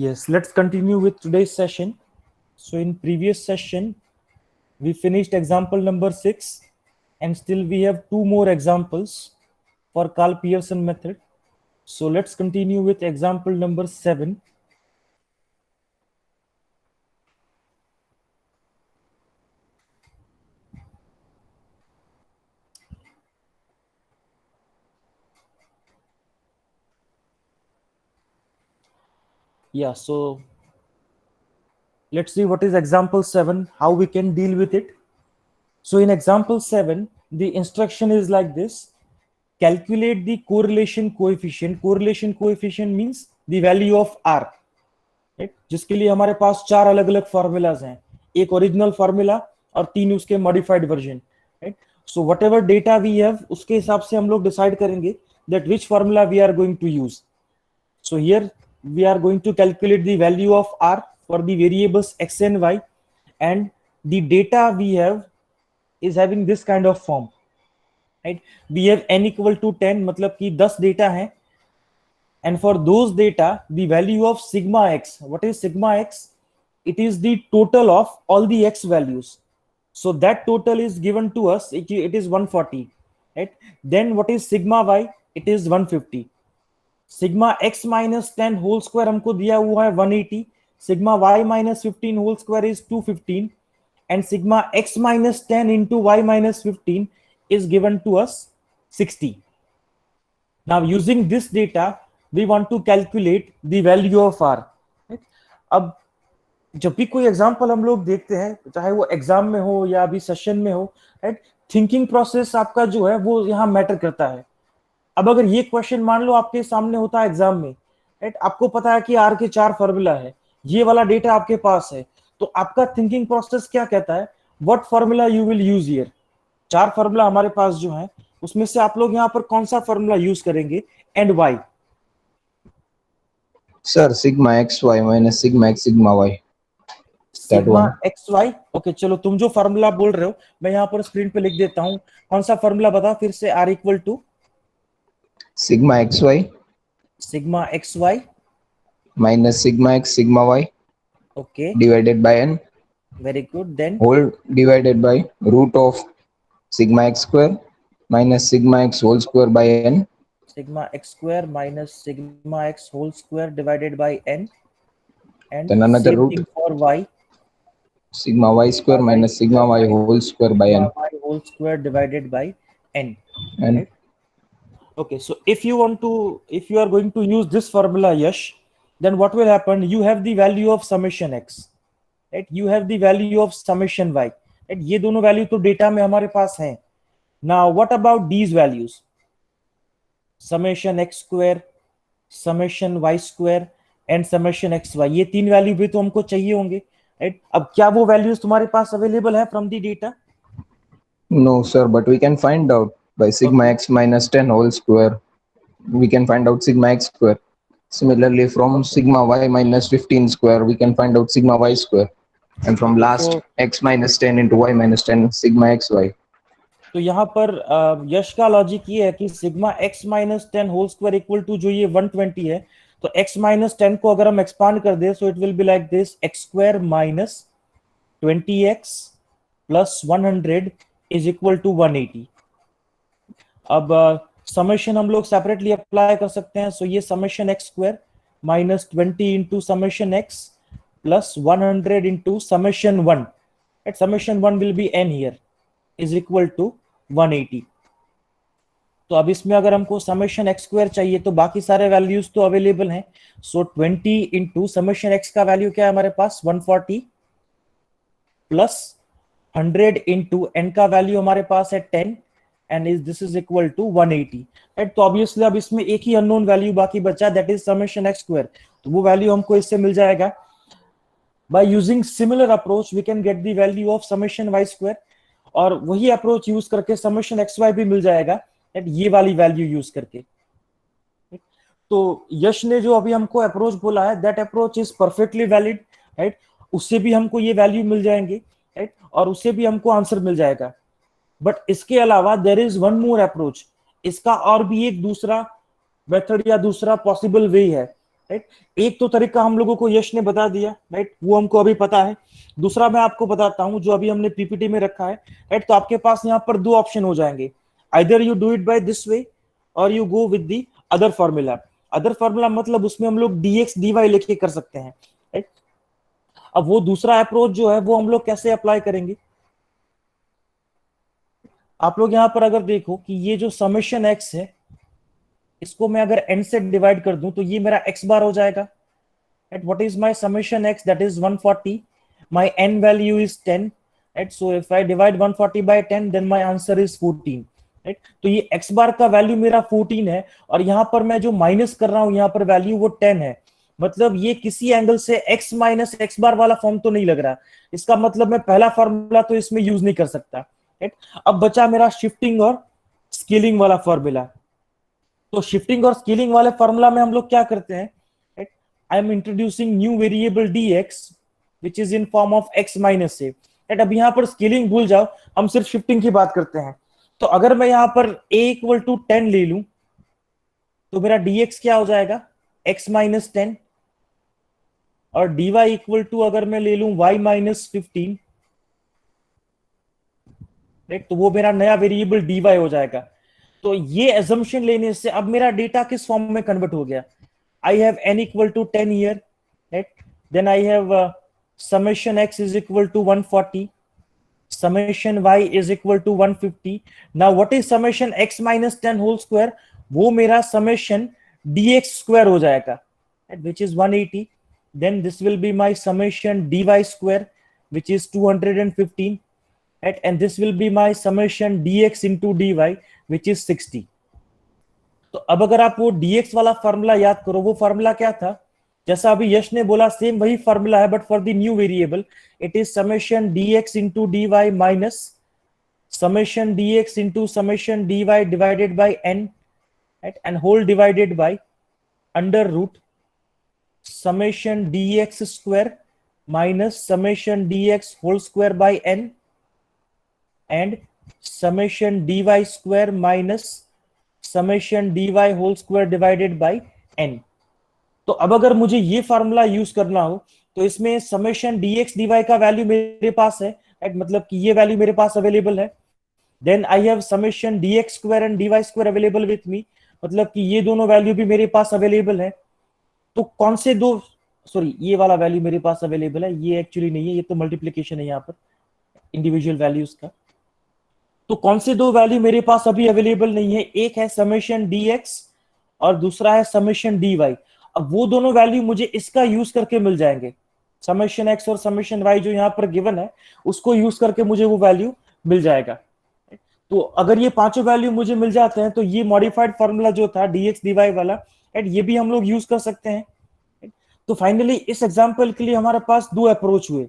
Yes, let's continue with today's session. So in previous session, we finished example number 6 and still we have two more examples for Carl Pearson method. So let's continue with example number 7. Yeah, so let's see what is example 7, how we can deal with it. So in example 7, the instruction is like this. Calculate the correlation coefficient. Correlation coefficient means the value of R. Right, जिसके लिए हमारे पास चार अलग अलग formulas हैं, एक original formula और तीन उसके modified version. Right, so whatever data we have उसके हिसाब से हम लोग डिसाइड करेंगे that which formula we are going to use. So here we are going to calculate the value of R for the variables x and y, and the data we have is having this kind of form. Right, we have n equal to 10, मतलब कि 10 data हैं. And for those data, the value of sigma x, what is sigma x? It is the total of all the x values. So that total is given to us, it is 140. Right, then what is sigma y? It is 150. Sigma x minus 10 whole square हमको दिया हुआ है 180. Sigma y minus 15 whole square is 215, and sigma x minus 10 into y minus 15 is given to us 60. Now using this data we want to calculate the value of R. Right? अब जब भी कोई example हम लोग देखते हैं, चाहे वो एग्जाम में हो या अभी सेशन में हो, राइट, थिंकिंग प्रोसेस आपका जो है वो यहाँ मैटर करता है. अब अगर ये क्वेश्चन मान लो आपके सामने होता है एग्जाम में, राइट, आपको पता है कि आर के 4 फॉर्मूला है, ये वाला डेटा आपके पास है, तो आपका थिंकिंग प्रोसेस क्या कहता है, what formula you will use here. 4 formula हमारे पास जो है उसमें से आप लोग यहाँ पर कौन सा फॉर्मूला यूज करेंगे and why. Sir sigma x Y minus sigma x sigma Y. Sigma x Y. Okay, चलो तुम जो फॉर्मूला बोल रहे हो मैं यहाँ पर स्क्रीन पे लिख देता हूँ. कौन सा फॉर्मूला बता फिर से. R equal to sigma x Y minus sigma x sigma y. Okay, divided by n. Very good. Then whole divided by root of sigma x square minus sigma x whole square by n. sigma x square minus sigma x whole square divided by n, and then another same root thing for y, sigma y square minus sigma y whole square by n. y whole square divided by n. And right? Okay, so if you are going to use this formula, Yash, then what will happen, you have the value of summation x, right, you have the value of summation y, right, ये दोनों value तो data में हमारे पास हैं. Now what about these values, summation x square, summation y square and summation xy, ये तीन value भी तो हमको चाहिए होंगे. राइट, अब क्या वो वैल्यूज तुम्हारे पास अवेलेबल है from the data? no sir, but we can find out by sigma x minus 10 whole square. We can find out sigma x square. Similarly, from sigma y minus 15 square, we can find out sigma y square. And from last x minus 10 into y minus 10 sigma xy. तो यहाँ पर यश का logic ये है कि sigma x minus 10 whole square equal to जो ये 120 है, तो x माइनस 10 को अगर हम एक्सपांड कर दे, so it will be like this, x square minus 20x plus 100 is equal to 180. अब समेशन हम लोग सेपरेटली अप्लाई कर सकते हैं. सो ये summation x square minus 20 into summation x plus 100 into summation 1, at summation 1 will be n here, is equal to 180. तो अब इसमें अगर हमको समेशन एक्स स्क्वायर चाहिए तो बाकी सारे वैल्यूज तो अवेलेबल हैं. सो 20 इंटू समेशन एक्स का वैल्यू क्या है हमारे पास, 140 प्लस 100 इंटू एन का वैल्यू हमारे पास है 10, and is this is equal to 180. Right, तो ऑब्वियसली अब इसमें एक ही अननोन वैल्यू बाकी बचा, that is summation x square. तो वो वैल्यू हमको इससे मिल जाएगा. By using similar approach we can get the value of summation y square, और वही अप्रोच यूज करके समेशन एक्स वाई भी मिल जाएगा, ये वाली वैल्यू यूज करके. तो यश ने जो अभी हमको अप्रोच बोला है, that approach is perfectly valid. Right, उससे भी हमको ये वैल्यू मिल जाएंगे, राइट, और उससे भी हमको आंसर मिल जाएगा. बट इसके अलावा there is one more approach. इसका और भी एक दूसरा मेथड या दूसरा पॉसिबल वे है. राइट। एक तो तरीका हम लोगों को यश ने बता दिया, राइट, वो हमको अभी पता है। दूसरा मैं आपको बताता हूं जो अभी हमने पीपीटी में रखा है, राइट। तो आपके पास यहाँ पर दो ऑप्शन हो जाएंगे, either you do it by this way or you go with the other formula. Other formula मतलब उसमें हम लोग dx dy लेके कर सकते हैं, राइट। अब वो दूसरा अप्रोच जो है वो हम लोग कैसे अप्लाई करेंगे, आप लोग यहाँ पर अगर देखो कि ये जो समेशन x है, इसको मैं अगर n से डिवाइड कर दूं तो ये मेरा x बार हो जाएगा। Right, what is my summation x? That is 140. My n value is 10. Right, so if I divide 140 by 10, then my answer is 14. Right, तो ये x बार का वैल्यू मेरा 14 है, और यहाँ पर मैं जो माइनस कर रहा हूं यहाँ पर वैल्यू वो 10 है। मतलब ये किसी एंगल से x माइनस एक्स बार वाला फॉर्म तो नहीं लग रहा, इसका मतलब मैं पहला फॉर्मूला तो इसमें यूज नहीं कर सकता। राइट, अब बचा मेरा शिफ्टिंग और स्केलिंग वाला फॉर्मूला। तो शिफ्टिंग और स्केलिंग वाले फॉर्मूला में हम लोग क्या करते हैं, I am introducing new variable dx which is in form of x minus a। Right, अब यहाँ पर स्केलिंग भूल जाओ, हम सिर्फ शिफ्टिंग की बात करते हैं। तो अगर मैं यहाँ पर a इक्वल टू 10 ले लूं तो मेरा dx क्या हो जाएगा, x माइनस 10, और dy इक्वल टू अगर मैं ले लूं y माइनस 15, राइट, तो वो मेरा नया वेरिएबल dy हो जाएगा। तो ये एजम्पशन लेने से अब मेरा डेटा किस फॉर्म में कन्वर्ट हो गया, I have n equal to 10 here, right? Then I have summation x is equal to 140, summation y is equal to 150. Now what is summation x minus 10 whole square? वो मेरा summation dx square हो जाएगा, right? Which is 180. Then this will be my summation dy square, which is 215, right? And this will be my summation dx into dy, which is 60. तो अब अगर आप वो dx वाला फॉर्मूला याद करो, वो फॉर्मूला क्या था, जैसा अभी यश ने बोला सेम वही फॉर्मूला है, but for the new variable it is summation dx into dy minus summation dx into summation dy divided by n, right, and whole divided by under root summation dx square minus summation dx whole square by n and summation dy square minus summation dy whole square divided by n। तो अब अगर मुझे ये formula use करना हो तो इसमें summation dx dy का वैल्यू मेरे पास है, राइट, मतलब कि ये वैल्यू मेरे पास अवेलेबल है। Then I have summation dx square and dy square available with me, मतलब कि ये दोनों वैल्यू भी मेरे पास अवेलेबल है। तो कौन से दो, सॉरी, ये वाला वैल्यू मेरे पास अवेलेबल है, ये एक्चुअली नहीं है, ये तो मल्टीप्लीकेशन है यहाँ पर इंडिविजुअल वैल्यूज का। तो कौन से दो वैल्यू मेरे पास अभी अवेलेबल नहीं है, एक है समेशन dx और दूसरा है समेशन dy। अब वो दोनों वैल्यू मुझे इसका यूज करके मिल जाएंगे, समेशन x और समेशन y जो यहाँ पर गिवन है उसको यूज करके मुझे वो वैल्यू मिल जाएगा। तो अगर ये पांचों वैल्यू मुझे मिल जाते हैं तो ये मॉडिफाइड फॉर्मूला जो था dx dy वाला, ये भी हम लोग यूज कर सकते हैं। तो फाइनली इस एग्जाम्पल के लिए हमारे पास दो अप्रोच हुए।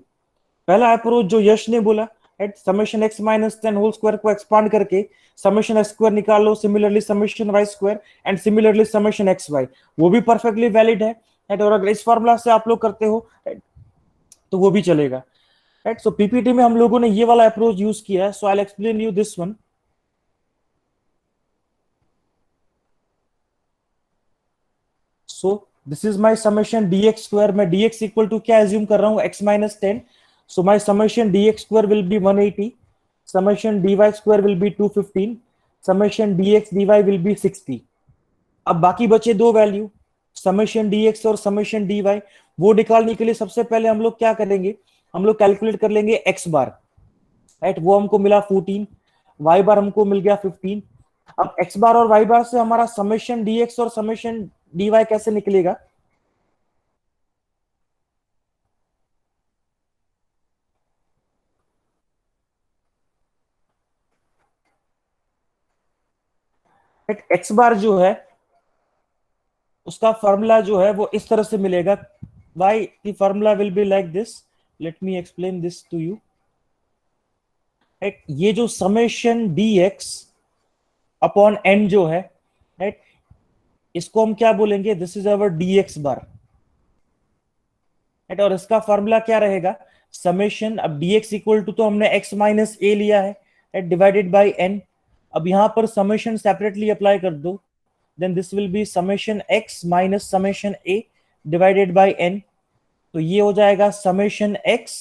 पहला अप्रोच जो यश ने बोला, summation x minus 10 whole square को एक्सपांड करके समेशन x स्क्वायर निकाल लो, similarly summation y square and similarly summation xy, वो भी परफेक्टली वैलिड है, और अगर इस फॉर्मूला से आप लोग करते हो तो वो भी चलेगा, राइट। सो पीपीटी में हम लोगों ने ये वाला अप्रोच यूज किया है, so I will explain you this one. So this is my summation dx square, मैं dx इक्वल टू क्या एज्यूम कर रहा हूं, x minus 10। So my summation dx square will be 180, summation dy square will be 215, summation dx dy will be 60। अब बाकी बचे दो value, summation dx और समेशन dy, वो निकालने के लिए सबसे पहले हम लोग क्या करेंगे, हम लोग कैलकुलेट कर लेंगे x बार, राइट, वो हमको मिला 14, y बार हमको मिल गया 15। अब x बार और y बार से हमारा समेशन dx और समेशन dy कैसे निकलेगा, एक्स बार जो है उसका फॉर्मूला जो है वो इस तरह से मिलेगा, why the formula will be like this, let me explain this to you. ये जो समेशन dx अपॉन n जो है, राइट, इसको हम क्या बोलेंगे, this is our dx bar, right, और इसका फॉर्मूला क्या रहेगा, समेशन, अब dx इक्वल टू तो हमने x माइनस a लिया है, राइट, डिवाइडेड बाय n। अब यहां पर समेशन सेपरेटली अप्लाई कर दो, then this will be summation x minus summation a divided by n, तो ये हो जाएगा समेशन x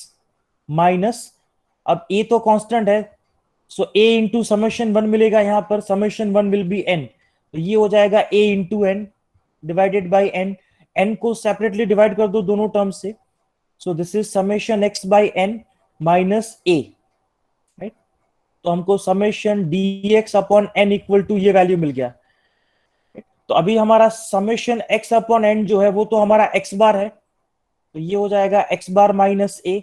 माइनस, अब a तो कांस्टेंट है, सो a इंटू समेशन 1 मिलेगा, यहां पर समेशन 1 विल बी n, तो ये हो जाएगा a into n divided by n, n को सेपरेटली डिवाइड कर दो दोनों टर्म से, so this is summation x by n minus a, right. तो हमको summation dx upon n equal to ये वैल्यू मिल गया। तो अभी हमारा समेशन x अपॉन n जो है वो तो हमारा x बार है, तो ये हो जाएगा x बार माइनस a।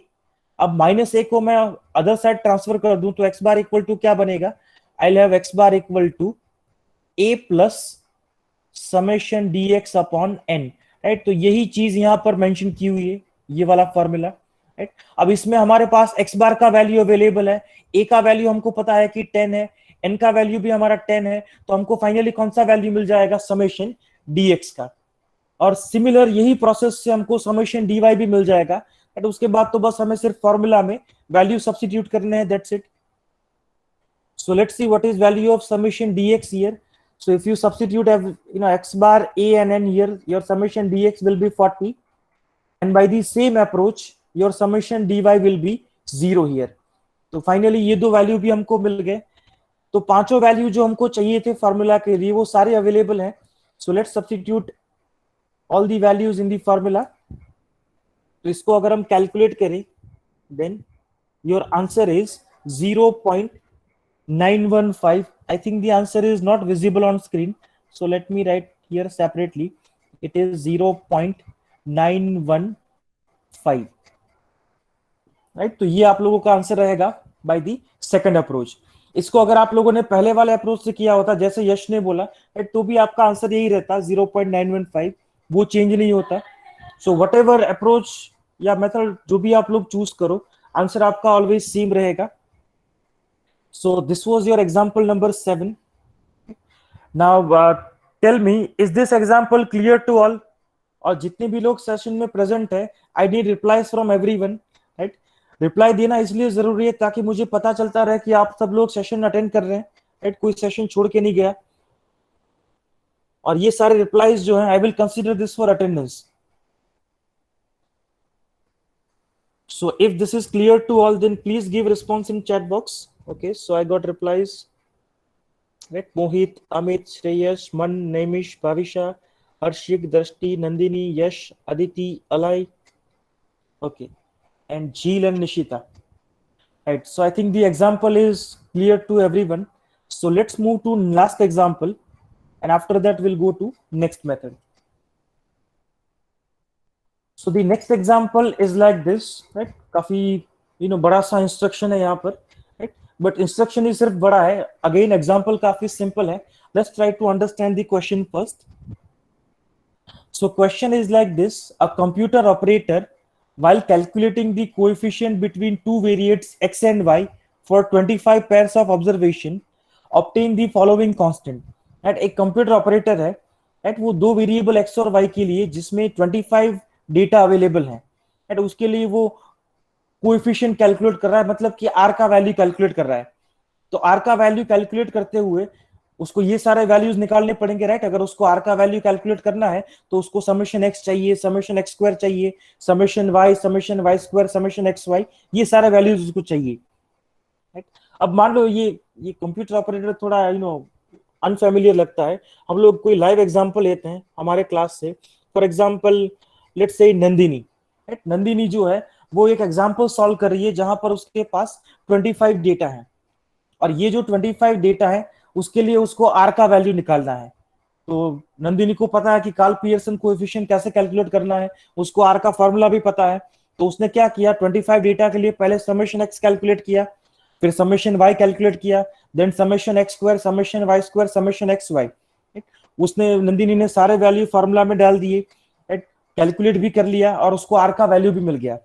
अब माइनस a को मैं अदर साइड ट्रांसफर कर दूं तो x बार इक्वल टू क्या बनेगा, I have x bar equal to a plus summation dx upon n, right. तो यही चीज यहां पर मेंशन की हुई है, ये वाला फॉर्मूला, राइट। अब इसमें हमारे पास x बार का वैल्यू अवेलेबल है, a का वैल्यू हमको पता है कि 10 है, n का वैल्यू भी हमारा 10 है, तो हमको फाइनली कौन सा वैल्यू मिल जाएगा, समेशन dx का। और सिमिलर यही प्रोसेस से हमको समेशन dy भी मिल जाएगा, बट उसके बाद तो बस हमें सिर्फ फॉर्मूला में वैल्यू सब्स्टिट्यूट करने हैं, that's it. So let's see what is value of summation dx here. So if you substitute x bar a and n here, your summation dx will be 40, and by the same approach your summation dy will be 0 here. तो finally ये दो value भी हमको मिल गए, तो पांचों value जो हमको चाहिए थे फॉर्मूला के लिए वो सारे अवेलेबल हैं। So let's substitute all the values in the formula. तो इसको अगर हम कैलकुलेट करें then your answer is 0.915. I think the answer is not visible on screen, so let me write here separately. It is 0.915, right. तो ये आप लोगों का आंसर रहेगा बाय द सेकंड अप्रोच। इसको अगर आप लोगों ने पहले वाले अप्रोच से किया होता, जैसे यश ने बोला, राइट, तो भी आपका आंसर यही रहता 0.915, वो चेंज नहीं होता। सो वट एवर अप्रोच या मेथड जो भी आप लोग चूज करो, आंसर आपका ऑलवेज सेम रहेगा। So this was your example number 7. Now tell me, is this example clear to all? और जितने भी लोग सेशन में प्रेजेंट है, आई need replies from everyone, right. Reply देना इसलिए जरूरी है ताकि मुझे पता चलता रहे कि आप सब लोग सेशन अटेंड कर रहे हैं, राइट, कोई सेशन छोड़ के नहीं गया। और ये सारे रिप्लाईज जो हैं, I will consider this for attendance. So if this is clear to all, then please give response in chat box. Okay, so I got replies. Right, Mohit, Amit, Shreyas, Man, Nemish, Bhavisha, Harshik, Drashti, Nandini, Yash, Aditi, Alai. Okay, and Jeel and Nishita. Right, so I think the example is clear to everyone. So let's move to last example, and after that we'll go to next method. So the next example is like this, right? काफी बड़ा सा instruction है यहाँ पर, right? But instruction ही सिर्फ बड़ा है, again example काफी सिंपल है। Let's try to understand the question first. So question is like this: a computer operator, while calculating the coefficient between two variates x and y for 25 pairs of observation, obtain the following constant. Right? एक computer operator है, right? वो दो variable x और y के लिए जिसमें 25 data available है, right, उसके लिए वो कोएफिशिएंट कैलकुलेट कर रहा है, मतलब कि r का वैल्यू कैलकुलेट कर रहा है। तो r का वैल्यू कैलकुलेट करते हुए उसको ये सारे वैल्यूज निकालने पड़ेंगे, राइट। अगर उसको r का वैल्यू कैलकुलेट करना है तो उसको समेशन x चाहिए, समेशन x स्क्वायर चाहिए, summation y square, summation xy, ये सारे वैल्यूज उसको चाहिए, राइट। अब मान लो ये कंप्यूटर ऑपरेटर थोड़ा अनफैमिलियर लगता है, हम लोग कोई लाइव एग्जांपल लेते हैं हमारे क्लास से। For example let's say Nandini, right. Nandini जो है वो एक एग्जांपल सॉल्व कर रही है जहां पर उसके पास 25 डेटा है, और ये जो 25 डेटा है उसके लिए उसको आर का वैल्यू निकालना है। तो नंदिनी को पता है कि कार्ल पियर्सन कोएफिशिएंट कैसे कैलकुलेट करना है, उसको आर का फॉर्मूला भी पता है। तो उसने क्या किया, 25 डेटा के लिए पहले समेशन एक्स कैलकुलेट किया, फिर समेशन वाई कैलकुलेट किया, then summation x square, summation y square, summation x y. उसने नंदिनी ने सारे वैल्यू फॉर्मूला में डाल दिए, कैलकुलेट भी कर लिया और उसको आर का वैल्यू भी मिल गया,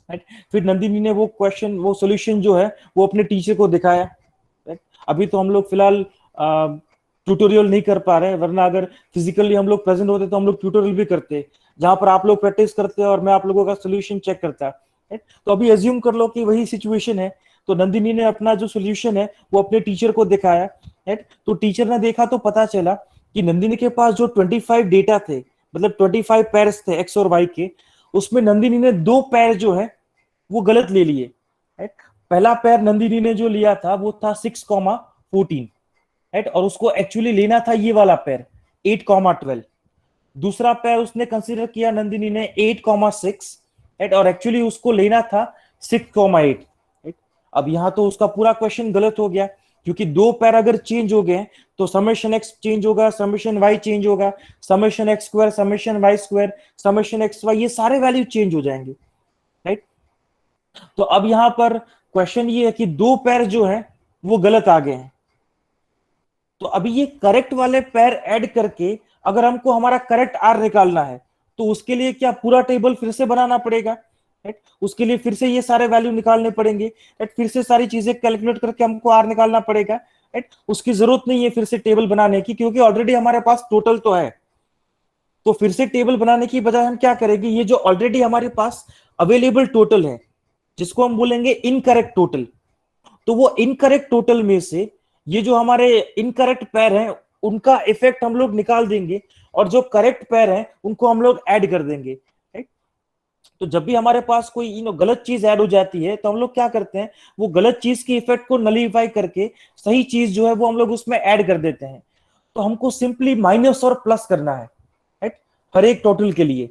राइट। फिर नंदिनी ने वो क्वेश्चन, वो सॉल्यूशन जो है वो अपने टीचर को दिखाया, राइट। अभी तो हम लोग फिलहाल ट्यूटोरियल नहीं कर पा रहे हैं, वरना अगर फिजिकली हम लोग प्रेजेंट होते तो हम लोग ट्यूटोरियल भी करते, जहां पर आप लोग प्रैक्टिस करते और मैं आप लोगों का सोल्यूशन चेक करता, राइट। तो अभी एज्यूम कर लो कि वही सिचुएशन है। तो नंदिनी ने अपना जो सोल्यूशन है वो अपने टीचर को दिखाया, राइट। तो टीचर ने देखा तो पता चला कि नंदिनी के पास जो 25 डेटा थे मतलब 25 पैर्स थे एक्स और वाई के, उसमें नंदिनी ने 2 पैर जो है वो गलत ले लिए, राइट। पहला पैर नंदिनी ने जो लिया था वो था 6,14, राइट, और उसको एक्चुअली लेना था ये वाला पैर 8,12। दूसरा पैर उसने कंसीडर किया नंदिनी ने 8,6, राइट, और एक्चुअली उसको लेना था 6,8, राइट। अब यहां तो उसका पूरा क्वेश्चन गलत हो गया, क्योंकि 2 पैर अगर चेंज हो गए तो समेशन एक्स चेंज होगा, समेशन वाई चेंज होगा, summation x square, summation y square, summation x y, ये सारे वैल्यू चेंज हो जाएंगे, राइट। तो अब यहां पर क्वेश्चन ये है कि 2 पैर जो है वो गलत आ गए हैं। तो अभी ये करेक्ट वाले पैर ऐड करके अगर हमको हमारा करेक्ट आर निकालना है तो उसके लिए क्या पूरा टेबल फिर से बनाना पड़ेगा, राइट। उसके लिए फिर से ये सारे वैल्यू निकालने पड़ेंगे, राइट, फिर से सारी चीजें कैलकुलेट करके हमको आर निकालना पड़ेगा, राइट। उसकी जरूरत नहीं है फिर से टेबल बनाने की, क्योंकि ऑलरेडी हमारे पास टोटल तो है। तो फिर से टेबल बनाने की बजाय हम क्या करेंगे, ये जो ऑलरेडी हमारे पास अवेलेबल टोटल है जिसको हम बोलेंगे इनकरेक्ट टोटल, तो वो इनकरेक्ट टोटल में से ये जो हमारे इनकरेक्ट पैर हैं उनका इफेक्ट हम लोग निकाल देंगे, और जो करेक्ट पैर हैं उनको हम लोग ऐड कर देंगे, राइट। तो जब भी हमारे पास कोई गलत चीज ऐड हो जाती है तो हम लोग क्या करते हैं, वो गलत चीज की इफेक्ट को नलीफाई करके सही चीज जो है वो हम लोग उसमें ऐड कर देते हैं। तो हमको सिंपली माइनस और प्लस करना है, राइट, हर एक टोटल के लिए।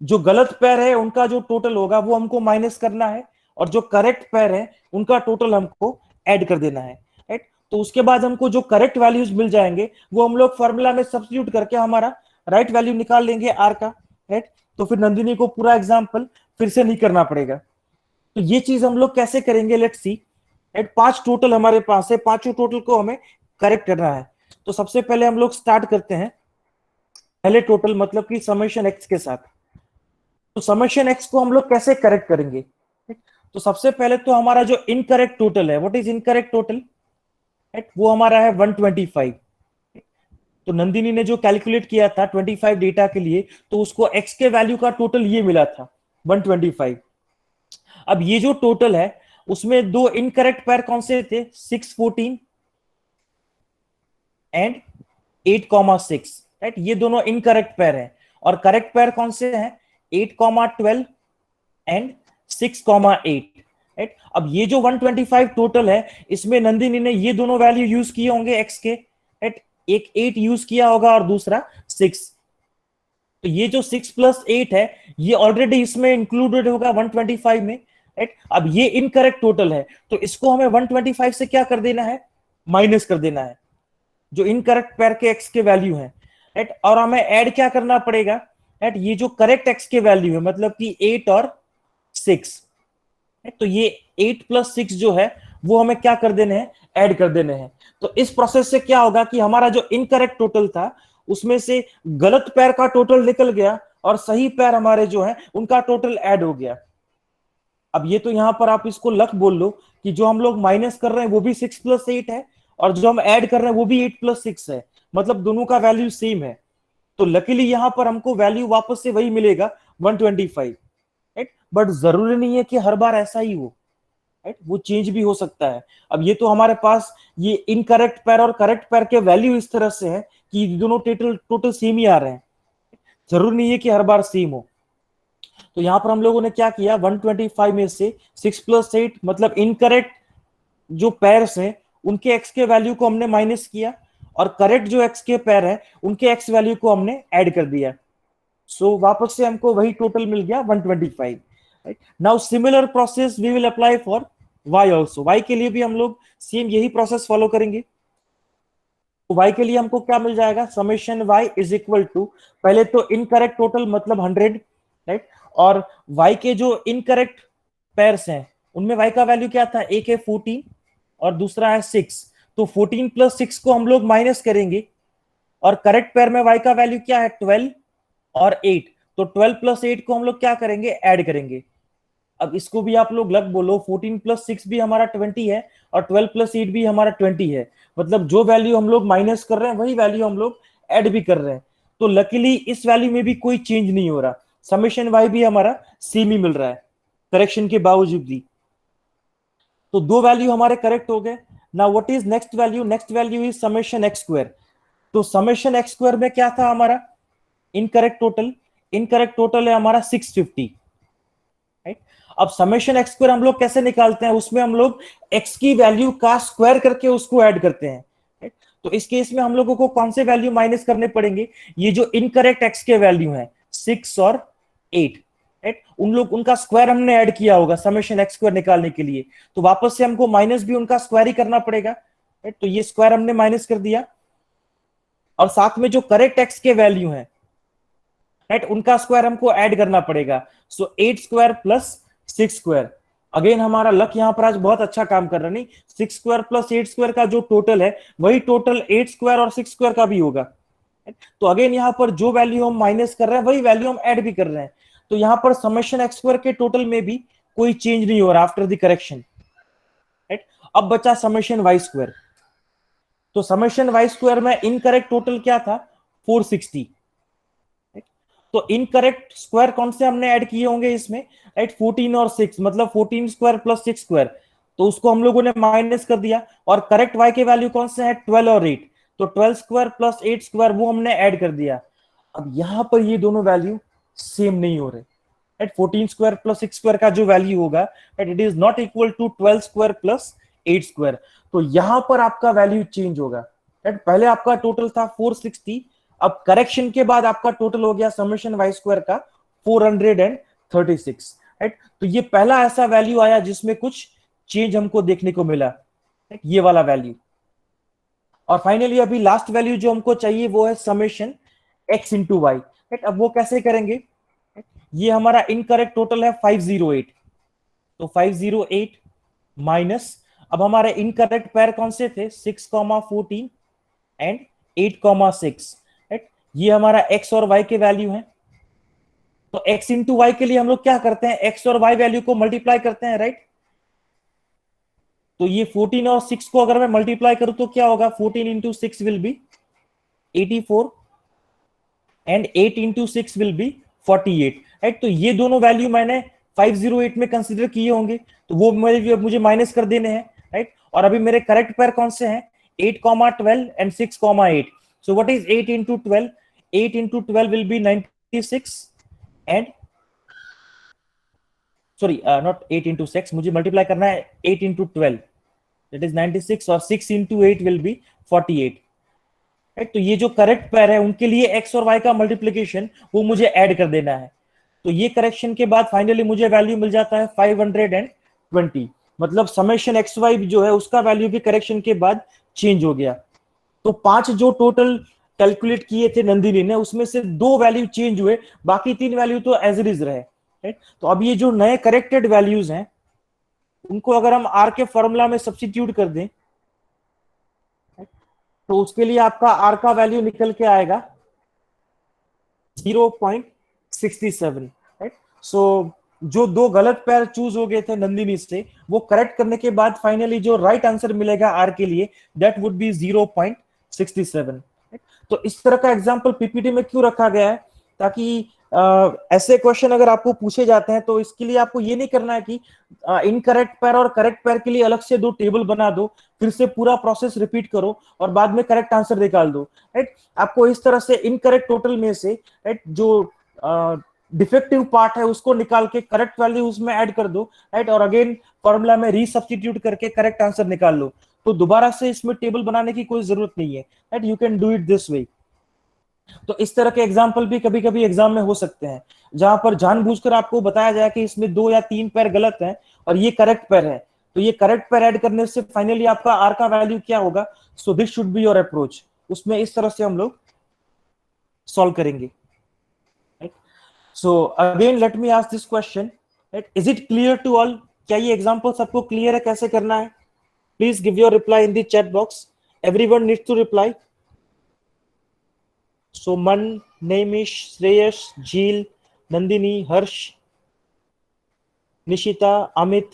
जो गलत पैर है उनका जो टोटल होगा वो हमको माइनस करना है, और जो करेक्ट पैर है उनका टोटल हमको ऐड कर देना है, राइट। तो उसके बाद हमको जो करेक्ट वैल्यूज मिल जाएंगे वो हम लोग फॉर्मूला में सब्स्टिट्यूट करके हमारा राइट वैल्यू निकाल लेंगे आर का, राइट। तो फिर नंदिनी को पूरा एग्जाम्पल फिर से नहीं करना पड़ेगा। तो ये चीज हम लोग कैसे करेंगे, लेट्स सी, राइट। 5 टोटल हमारे पास है, पांचों टोटल को हमें करेक्ट करना है। तो सबसे पहले हम लोग स्टार्ट करते हैं पहले टोटल मतलब कि समेशन एक्स के साथ। तो समेशन एक्स को हम लोग कैसे करेक्ट करेंगे, तो सबसे पहले तो हमारा जो इनकरेक्ट टोटल है, what is incorrect total, right, वो हमारा है 125। तो नंदिनी ने जो कैलकुलेट किया था 25 डेटा के लिए, तो उसको एक्स के वैल्यू का टोटल ये मिला था 125। अब ये जो टोटल है उसमें 2 इनकरेक्ट पैर कौन से थे, 614 एंड 8,6, राइट, ये दोनों इनकरेक्ट पैर हैं। और करेक्ट पैर कौन से हैं, 8,12 एंड 6,8, राइट। अब ये जो 125 टोटल है इसमें नंदिनी ने ये दोनों वैल्यू यूज किए होंगे एक्स के, राइट, एक 8 यूज किया होगा और दूसरा 6। तो ये जो 6 प्लस 8 है ये ऑलरेडी इसमें इंक्लूडेड होगा 125 में, राइट। अब ये इनकरेक्ट टोटल है तो इसको हमें 125 से क्या कर देना है, माइनस कर देना है जो इनकरेक्ट पैर के एक्स के वैल्यू है, राइट। और हमें ऐड क्या करना पड़ेगा, राइट, ये जो करेक्ट एक्स के वैल्यू है मतलब कि 8 और 6, तो ये 8 प्लस 6 जो है वो हमें क्या कर देने हैं, ऐड कर देने हैं। तो इस प्रोसेस से क्या होगा कि हमारा जो इनकरेक्ट टोटल था उसमें से गलत पैर का टोटल निकल गया और सही पैर हमारे जो है उनका टोटल ऐड हो गया। अब ये तो यहां पर आप इसको लक बोल लो कि जो हम लोग माइनस कर रहे हैं वो भी 6 प्लस 8 है और जो हम ऐड कर रहे हैं वो भी 8 प्लस 6 है, मतलब दोनों का वैल्यू सेम है। तो लकीली यहां पर हमको वैल्यू वापस से वही मिलेगा 125, राइट। बट जरूरी नहीं है कि हर बार ऐसा ही हो, राइट, वो चेंज भी हो सकता है। अब ये तो हमारे पास ये इनकरेक्ट पैर और करेक्ट पैर के वैल्यू इस तरह से है कि दोनों टोटल टोटल सेम ही आ रहे हैं, जरूरी नहीं है कि हर बार सेम हो। तो यहां पर हम लोगों ने क्या किया, 125 में से 6 प्लस 8 मतलब इनकरेक्ट जो पैर्स हैं उनके एक्स के वैल्यू को हमने माइनस किया और करेक्ट जो एक्स के पैर है उनके एक्स वैल्यू को हमने ऐड कर दिया। सो वापस से हमको वही टोटल मिल गया 125, right. Now similar process we will apply for y also, y के लिए भी हम लोग सेम यही प्रोसेस फॉलो करेंगे। तो y के लिए हमको क्या मिल जाएगा, summation y is equal to, पहले तो इनकरेक्ट टोटल मतलब 100, राइट, और y के जो इनकरेक्ट पैर्स हैं उनमें y का वैल्यू क्या था, एक है 14 और दूसरा है 6। तो 14 प्लस 6 को हम लोग माइनस करेंगे और करेक्ट पैर में y का वैल्यू क्या है 12 और 8। तो 12 प्लस 8 को हम लोग क्या करेंगे, ऐड करेंगे। अब इसको भी आप लोग लग बोलो, 14 प्लस 6 भी हमारा 20 है और 12 प्लस 8 भी हमारा 20 है, मतलब जो वैल्यू हम लोग माइनस कर रहे हैं वही वैल्यू हम लोग ऐड भी कर रहे हैं। तो लकीली इस वैल्यू में भी कोई चेंज नहीं हो रहा, समेशन वाई भी हमारा सेम ही मिल रहा है करेक्शन के बावजूद भी। तो 2 वैल्यू हमारे करेक्ट हो गए। Now what is next value, next value is summation x square. तो समेशन एक्स स्क्वायर में क्या था हमारा, इनकरेक्ट टोटल है हमारा 650, राइट। अब समेशन एक्स स्क्वायर हम लोग कैसे निकालते हैं, उसमें हम लोग एक्स की वैल्यू का स्क्वायर करके उसको ऐड करते हैं, राइट। तो इस केस में हम लोगों को कौन से वैल्यू माइनस करने पड़ेंगे, ये जो इनकरेक्ट एक्स के वैल्यू है 6 और 8, राइट, उनका स्क्वायर हमने ऐड किया होगा समेशन एक्स स्क्वायर निकालने के लिए, तो वापस से हमको माइनस भी उनका स्क्वायर ही करना पड़ेगा, राइट। तो ये स्क्वायर हमने माइनस कर दिया, और साथ में जो करेक्ट एक्स के वैल्यू है, राइट, उनका स्क्वायर हमको ऐड करना पड़ेगा। सो 8 स्क्वायर प्लस 6 स्क्वायर, अगेन हमारा लक यहां पर आज बहुत अच्छा काम कर रहा है, नहीं 6 स्क्वायर प्लस 8 स्क्वायर का जो टोटल है वही टोटल 8 स्क्वायर और 6 स्क्वायर का भी होगा। तो अगेन यहां पर जो वैल्यू हम माइनस कर रहे हैं वही वैल्यू हम ऐड भी कर रहे हैं, तो यहां पर समेशन एक्स स्क्वायर के टोटल में भी कोई चेंज नहीं हो रहा आफ्टर द करेक्शन, राइट। अब बचा समेशन वाई स्क्वायर, तो समेशन वाई स्क्वायर में इनकरेक्ट टोटल क्या था 460, तो इनकरेक्ट स्क्वायर कौन से हमने ऐड किए होंगे इसमें, राइट, 14 और 6, मतलब 14 स्क्वायर प्लस 6 स्क्वायर, तो उसको हम लोगों ने माइनस कर दिया, और करेक्ट वाई के वैल्यू कौन से हैं 12 और 8, तो 12 स्क्वायर प्लस 8 स्क्वायर वो हमने ऐड कर दिया। अब यहां पर ये दोनों वैल्यू सेम नहीं हो रहे, राइट, 14 स्क्वायर प्लस 6 स्क्वायर का जो वैल्यू होगा, right, it is not equal to 12 square plus 8 square, तो यहां पर आपका वैल्यू चेंज होगा, राइट। पहले आपका टोटल था 460, अब करेक्शन के बाद आपका टोटल हो गया समेशन वाई स्क्वायर का 436, राइट। तो ये पहला ऐसा वैल्यू आया जिसमें कुछ चेंज हमको देखने को मिला, ये वाला वैल्यू। और फाइनली अभी लास्ट वैल्यू जो हमको चाहिए वो है summation x into y, right. अब वो कैसे करेंगे, ये हमारा इनकरेक्ट टोटल है 508, तो 508 माइनस, अब हमारे इनकरेक्ट पैर कौन से थे 6,14 एंड 8,6, राइट, ये हमारा एक्स और वाई के वैल्यू है। तो एक्स इंटू वाई के लिए हम लोग क्या करते हैं, एक्स और वाई वैल्यू को मल्टीप्लाई करते हैं, राइट। तो ये 14 और 6 को अगर मैं मल्टीप्लाई करूं तो क्या होगा, 14 into 6 will be 84 and 8 into 6 will be 48, right. तो ये दोनों वैल्यू मैंने 508 में कंसिडर किए होंगे, तो वो मुझे माइनस कर देने हैं, राइट। और अभी मेरे करेक्ट पेयर कौन से हैं 8,12 and 6,8, so what is 8 into 12, 8 into 12 will B 96 and sorry not 8 into 6, मुझे मल्टीप्लाई करना है 8 इंटू 12, दैट इज 96, और 6 इंटू 8 विल बी 48, राइट। तो ये जो करेक्ट पेयर है उनके लिए एक्स और वाई का मल्टीप्लीकेशन वो मुझे ऐड कर देना है, तो ये करेक्शन के बाद फाइनली मुझे वैल्यू मिल जाता है 520, मतलब समेशन एक्स वाई जो है उसका वैल्यू भी करेक्शन के बाद चेंज हो गया। तो 5 जो टोटल कैलकुलेट किए थे नंदिनी ने उसमें से 2 वैल्यू चेंज हुए, बाकी 3 वैल्यू तो एज इट इज रहे, राइट। तो अब ये जो नए करेक्टेड वैल्यूज हैं उनको अगर हम आर के फॉर्मूला में सब्स्टिट्यूट कर दें, तो उसके लिए आपका आर का वैल्यू निकल के आएगा 0.67, राइट। सो जो 2 गलत पैर चूज हो गए थे नंदिनी से वो करेक्ट करने के बाद फाइनली जो राइट आंसर मिलेगा आर के लिए दैट वुड बी 0.67, तो इस तरह का एग्जांपल पीपीटी में क्यों रखा गया है, ताकि ऐसे क्वेश्चन अगर आपको पूछे जाते हैं तो इसके लिए आपको ये नहीं करना है कि इनकरेक्ट पैर और करेक्ट पैर के लिए अलग से 2 टेबल बना दो, फिर से पूरा प्रोसेस रिपीट करो और बाद में करेक्ट आंसर निकाल दो, राइट। आपको इस तरह से इनकरेक्ट टोटल में से, राइट, जो डिफेक्टिव पार्ट है उसको निकाल के करेक्ट वैल्यू उसमें ऐड कर दो, राइट, और अगेन फॉर्मूला में रीसब्स्टिट्यूट करके करेक्ट आंसर निकाल लो, तो दोबारा से इसमें टेबल बनाने की कोई जरूरत नहीं है, right, you can do it this way. तो इस तरह के एग्जाम्पल भी कभी कभी एग्जाम में हो सकते हैं जहां पर जानबूझकर आपको बताया जाए कि इसमें 2 या 3 पैर गलत हैं और ये करेक्ट पैर है, तो ये करेक्ट पैर ऐड करने से फाइनली आपका आर का वैल्यू क्या होगा, so this should be your approach, उसमें इस तरह से हम लोग सॉल्व करेंगे, right. So again let me ask this question, right, is it clear to all, क्या ये एग्जांपल सबको क्लियर है कैसे करना है, please give your reply in the chat box, everyone needs to reply. Suman, Nemish, Shreyas, Jheel, Nandini, Harsh, Nishita, Amit,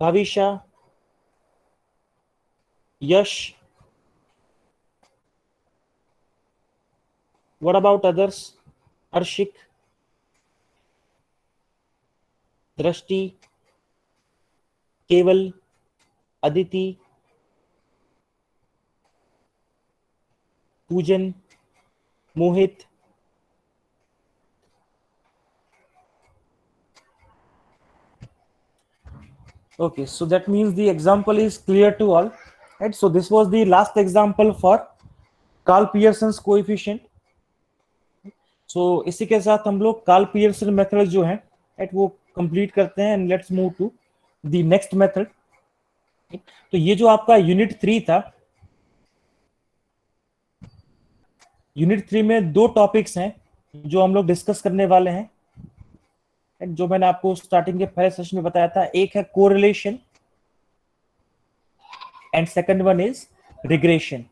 Bhavisha, Yash, what about others, Arshik, Drishti, Keval, Aditi, पूजन, Mohit. Okay, so that means the example is clear to all, right? So this was the last example for Carl Pearson's coefficient. So इसी के साथ हम लोग Karl Pearson method जो है right, वो complete करते हैं and let's move to the next method. तो ये जो आपका यूनिट 3 था, यूनिट 3 में दो टॉपिक्स हैं जो हम लोग डिस्कस करने वाले हैं, जो मैंने आपको स्टार्टिंग के पहले सेशन में बताया था. एक है correlation and second one is regression.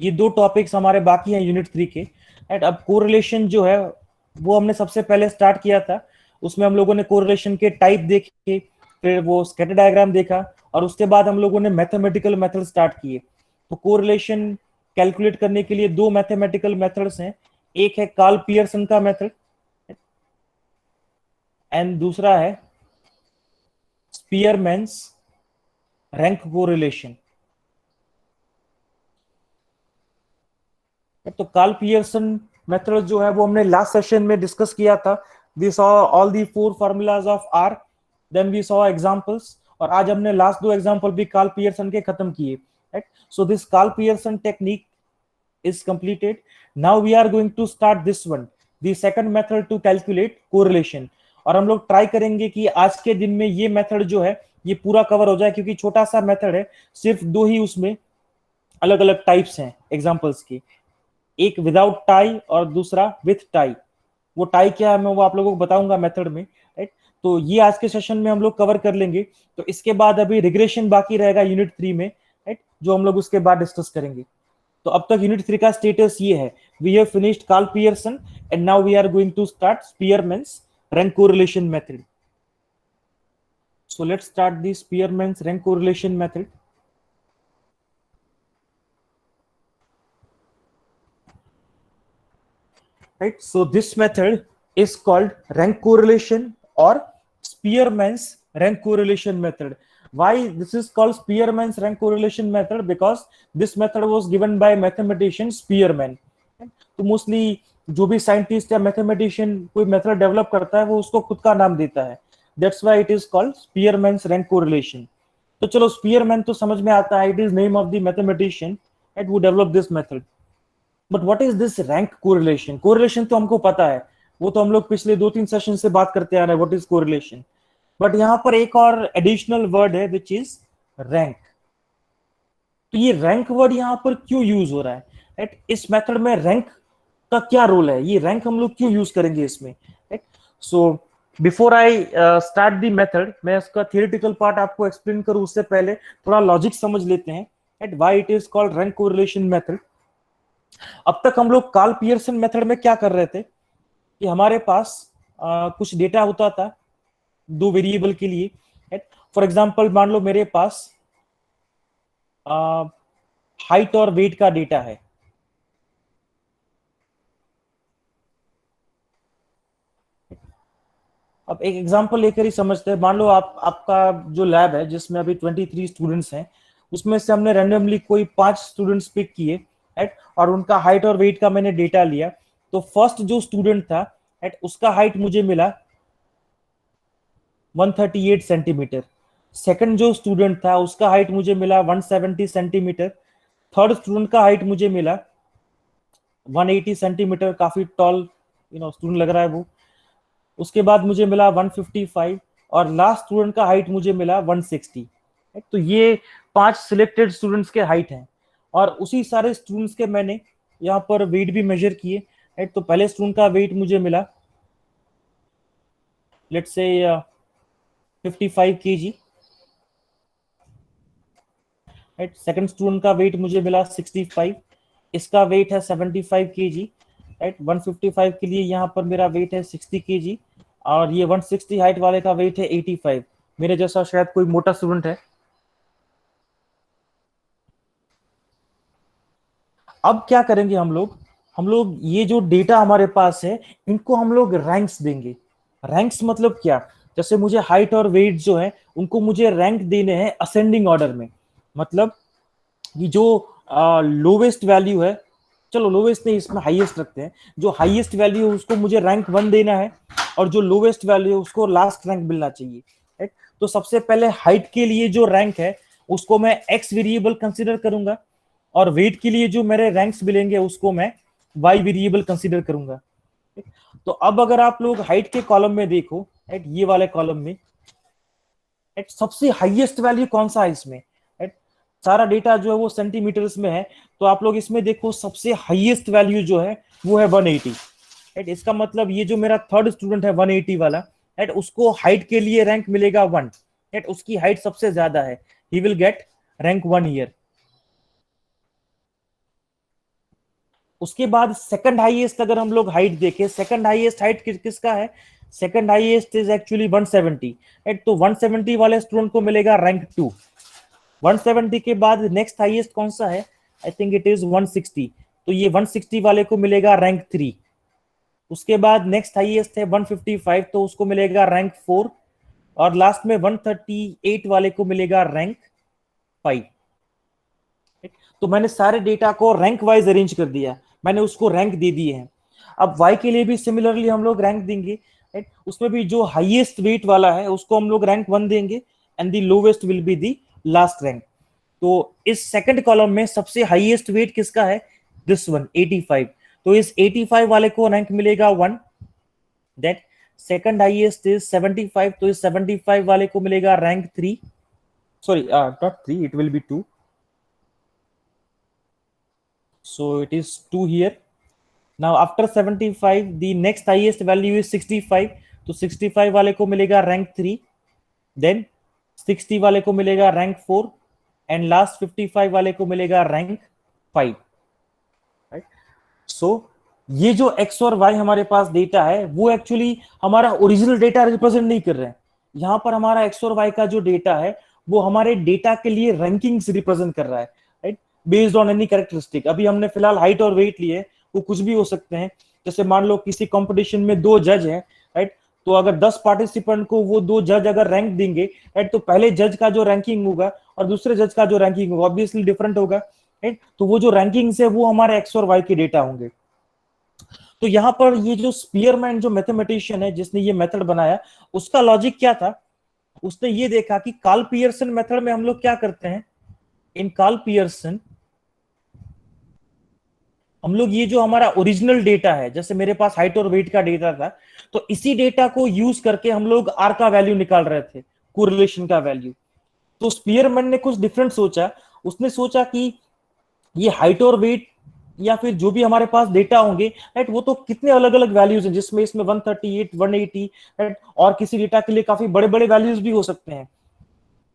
ये दो टॉपिक्स हमारे बाकी हैं यूनिट 3 के. एंड अब कोरिलेशन जो है वो हमने सबसे पहले स्टार्ट किया था. उसमें हम लोगों ने कोरिलेशन के टाइप देखे, फिर वो स्कैटर डायग्राम देखा, और उसके बाद हम लोगों ने मैथमेटिकल मेथड स्टार्ट किए. तो कोरिलेशन कैलकुलेट करने के लिए दो मैथमेटिकल मेथड्स हैं. एक है कार्ल पियर्सन का मेथड एंड दूसरा है स्पीयरमैन्स रैंक कोरिलेशन. तो कार्ल पियर्सन मेथड जो है वो हमने लास्ट सेशन में डिस्कस किया था. We saw all the 4 formulas of r, then we saw examples, और आज हमने लास्ट दो एग्जांपल भी कार्ल पियर्सन के खत्म किए. Right, so this Karl Pearson technique is completed. Now we are going to start this one, the second method to calculate correlation. और हम लोग ट्राई करेंगे कि आज के दिन में ये मेथड जो है ये पूरा कवर हो जाए, क्योंकि छोटा सा मेथड है, सिर्फ दो ही उसमें अलग अलग टाइप्स हैं एग्जांपल्स के, एक विदाउट टाई और दूसरा विथ टाई. वो टाई क्या है मैं वो आप लोगों को बताऊंगा मेथड में. राइट, तो ये आज के सेशन में हम लोग कवर कर लेंगे. तो इसके बाद अभी रिग्रेशन बाकी रहेगा यूनिट 3 में, राइट, जो हम लोग उसके बाद डिस्कस करेंगे. तो अब तक यूनिट 3 का स्टेटस ये है, we have finished Karl Pearson and now we are going to start Spearman's rank correlation method. So let's start the Spearman's rank correlation method. Right, so this method is called rank correlation or Spearman's rank correlation method. Why this is called Spearman's rank correlation method? Because this method was given by mathematician Spearman. तो mostly जो भी scientist या mathematician कोई method develop करता है वो उसको खुद का नाम देता है. That's why it is called स्पीयरमैन्स rank correlation. तो चलो स्पीयरमैन तो समझ में आता है, it is name of the mathematician and who develop this method. But what is this rank correlation? Correlation तो हमको पता है, वो तो हम लोग पिछले 2-3 सेशन से बात करते आ रहे हैं व्हाट इज कोरिलेशन. बट यहाँ पर एक और एडिशनल वर्ड है विच इज रैंक. तो ये रैंक वर्ड यहाँ पर क्यों यूज हो रहा है? राइट, इस मेथड में रैंक का क्या रोल है, ये रैंक हम लोग क्यों यूज करेंगे इसमें? Right, so before I start the method, मैं इसका थियोरेटिकल पार्ट आपको एक्सप्लेन करूं उससे पहले थोड़ा लॉजिक समझ लेते हैं. Right, why it is called rank correlation method. अब तक हम लोग कार्ल पियर्सन मेथड में क्या कर रहे थे कि हमारे पास कुछ डेटा होता था दो वेरिएबल के लिए. फॉर एग्जांपल मान लो मेरे पास हाइट और वेट का डेटा है. अब एक एग्जांपल लेकर ही समझते हैं. मान लो आपका जो लैब है जिसमें अभी 23 स्टूडेंट्स हैं, उसमें से हमने रैंडमली कोई 5 स्टूडेंट्स पिक किए, राइट, और उनका हाइट और वेट का मैंने डेटा लिया. तो फर्स्ट जो स्टूडेंट था, राइट, उसका हाइट मुझे मिला 138 सेंटीमीटर. सेकंड जो स्टूडेंट था उसका हाइट मुझे मिला 170 सेंटीमीटर. थर्ड स्टूडेंट का हाइट मुझे मिला 180 सेंटीमीटर, काफी टॉल स्टूडेंट लग रहा है वो. उसके बाद मुझे मिला 155 और लास्ट स्टूडेंट का हाइट मुझे मिला 160. तो ये 5 सिलेक्टेड स्टूडेंट्स के हाइट हैं, और उसी सारे स्टूडेंट्स के मैंने यहाँ पर वेट भी मेजर किए. राइट, तो पहले स्टूडेंट का वेट मुझे मिला let's say 55 kg. Right, second student का वेट मुझे मिला 65, इसका वेट है 75 kg. राइट, 155 के लिए यहाँ पर मेरा वेट है 60 kg, और ये 160 हाइट वाले का वेट है 85. मेरे जैसा शायद कोई मोटा स्टूडेंट है. अब क्या करेंगे हम लोग ये जो डेटा हमारे पास है इनको हम लोग रैंक्स देंगे. रैंक्स मतलब क्या? जैसे मुझे हाइट और वेट जो है उनको मुझे रैंक देने हैं असेंडिंग ऑर्डर में. मतलब ये जो लोवेस्ट वैल्यू है चलो लोवेस्ट नहीं, इसमें हाईएस्ट रखते हैं। जो हाईएस्ट वैल्यू है उसको मुझे रैंक 1 देना है, और जो लोवेस्ट वैल्यू है उसको लास्ट रैंक मिलना चाहिए, राइट। तो सबसे पहले हाइट के लिए जो रैंक है उसको मैं एक्स वेरिएबल कंसीडर करूंगा, और वेट के लिए जो मेरे रैंक्स मिलेंगे उसको मैं वाई वेरिएबल कंसीडर करूंगा। तो अब अगर आप लोग हाइट के कॉलम में देखो, राइट, ये वाले कॉलम में, राइट, सबसे हाईएस्ट वैल्यू कौन सा है इसमें, राइट। सारा डेटा जो है वो सेंटीमीटर्स में है, तो आप लोग इसमें देखो सबसे हाईएस्ट वैल्यू जो है वो है 180, राइट। इसका मतलब ये जो मेरा थर्ड स्टूडेंट है 180 वाला, राइट, उसको हाइट के लिए रैंक मिलेगा 1, राइट, उसकी हाइट सबसे ज्यादा है, he will get rank 1 year. उसके बाद सेकंड हाईएस्ट अगर हम लोग हाइट देखें, सेकंड हाईएस्ट हाइट किसका है, second highest is actually 170, right. तो 170 वाले स्टूडेंट को मिलेगा रैंक 2। 170 के बाद नेक्स्ट हाईएस्ट कौन सा है, आई थिंक इट इज 160, तो ये 160 वाले को मिलेगा रैंक 3। उसके बाद नेक्स्ट हाईएस्ट है 155, तो उसको मिलेगा रैंक 4, और लास्ट में 138 वाले को मिलेगा रैंक 5। तो मैंने सारे डेटा को रैंक वाइज अरेंज कर दिया, मैंने उसको रैंक दे दिए हैं। अब वाई के लिए भी सिमिलरली हम लोग रैंक देंगे, राइट। उसमें भी जो हाईएस्ट वेट वाला है उसको हम लोग रैंक 1 देंगे, and the lowest will be the last rank. तो इस सेकंड कॉलम में सबसे हाईएस्ट वेट किसका है, दिस वन 85, तो इस 85 वाले को रैंक मिलेगा 1। दैट सेकंड हाईएस्ट इज 75, तो इस 75 वाले को मिलेगा rank 3, sorry not 3, it will be 2, so it is 2 here. Now after 75 the next highest value is 65, तो 65 वाले को मिलेगा रैंक 3, देन 60 वाले को मिलेगा रैंक 4, एंड लास्ट 55 वाले को मिलेगा रैंक 5, राइट। सो ये जो एक्स और वाई हमारे पास डेटा है वो एक्चुअली हमारा ओरिजिनल डेटा रिप्रेजेंट नहीं कर रहे हैं। यहां पर हमारा एक्स और वाई का जो डेटा है वो हमारे डेटा के लिए रैंकिंग्स रिप्रेजेंट कर रहा है, right, based on any characteristic. अभी हमने फिलहाल हाइट और वेट लिए, वो कुछ भी हो सकते हैं। जैसे मान लो किसी कंपटीशन में 2 जज हैं, राइट, तो अगर 10 पार्टिसिपेंट को वो 2 जज अगर रैंक देंगे, राइट, तो पहले जज का जो रैंकिंग होगा और दूसरे जज का जो रैंकिंग होगा ऑब्वियसली डिफरेंट होगा, राइट। तो वो जो रैंकिंग्स है वो हमारे एक्स और वाई के डेटा होंगे। तो यहाँ पर ये जो स्पीयरमैन जो मैथमेटिशियन है जिसने ये मेथड बनाया, उसका लॉजिक क्या था, उसने ये देखा कि कार्ल पियर्सन मेथड में हम लोग क्या करते हैं, इन कार्ल पियर्सन हम लोग ये जो हमारा ओरिजिनल डेटा है, जैसे मेरे पास हाइट और वेट का डेटा था, तो इसी डेटा को यूज करके हम लोग आर का वैल्यू निकाल रहे थे, कोरिलेशन का वैल्यू। तो स्पीयरमैन ने कुछ डिफरेंट सोचा, उसने सोचा कि ये हाइट और वेट या फिर जो भी हमारे पास डेटा होंगे, राइट, वो तो कितने अलग अलग वैल्यूज हैं, जिसमें इसमें 138 180, राइट, और किसी डेटा के लिए काफी बड़े बड़े वैल्यूज भी हो सकते हैं,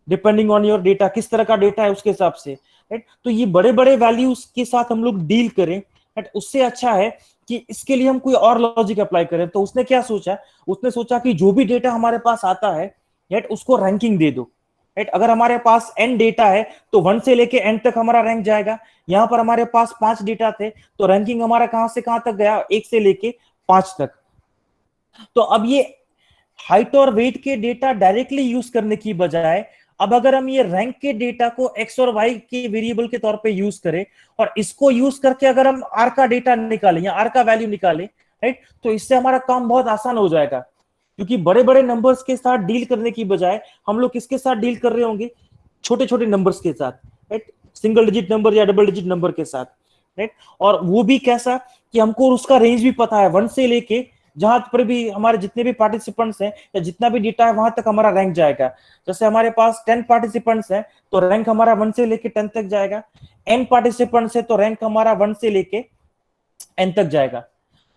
डिपेंडिंग ऑन योर डेटा, किस तरह का डेटा है उसके हिसाब से, राइट। तो ये बड़े बड़े वैल्यूज के साथ हम लोग डील करें, राइट, उससे अच्छा है कि इसके लिए हम कोई और लॉजिक अप्लाई करें। तो उसने क्या सोचा, उसने सोचा कि जो भी डेटा हमारे पास आता है, राइट, उसको रैंकिंग दे दो, राइट। अगर हमारे पास n डेटा है तो 1 से लेके n तक हमारा रैंक जाएगा। यहां पर हमारे पास 5 डेटा थे, तो रैंकिंग हमारा कहां से कहां तक गया, 1 से लेके 5 तक। तो अब ये हाइट और वेट के डेटा डायरेक्टली यूज करने की बजाय अब अगर हम ये रैंक के डेटा को एक्स और वाई के वेरिएबल के तौर पे यूज करें, और इसको यूज करके अगर हम आर का डेटा निकालें या आर का वैल्यू निकालें, राइट, तो इससे हमारा काम बहुत आसान हो जाएगा। क्योंकि बड़े बड़े नंबर्स के साथ डील करने की बजाय हम लोग किसके साथ डील कर रहे होंगे, छोटे छोटे नंबर्स के साथ, राइट, सिंगल डिजिट नंबर या डबल डिजिट नंबर के साथ, राइट। और वो भी कैसा कि हमको उसका रेंज भी पता है, 1 से लेके जहां पर भी हमारे जितने भी पार्टिसिपेंट्स हैं या जितना भी डेटा है वहां तक हमारा रैंक जाएगा। जैसे हमारे पास 10 पार्टिसिपेंट्स हैं तो रैंक हमारा 1 से लेके 10 तक जाएगा, n पार्टिसिपेंट्स है तो रैंक हमारा 1 से लेके n तक जाएगा।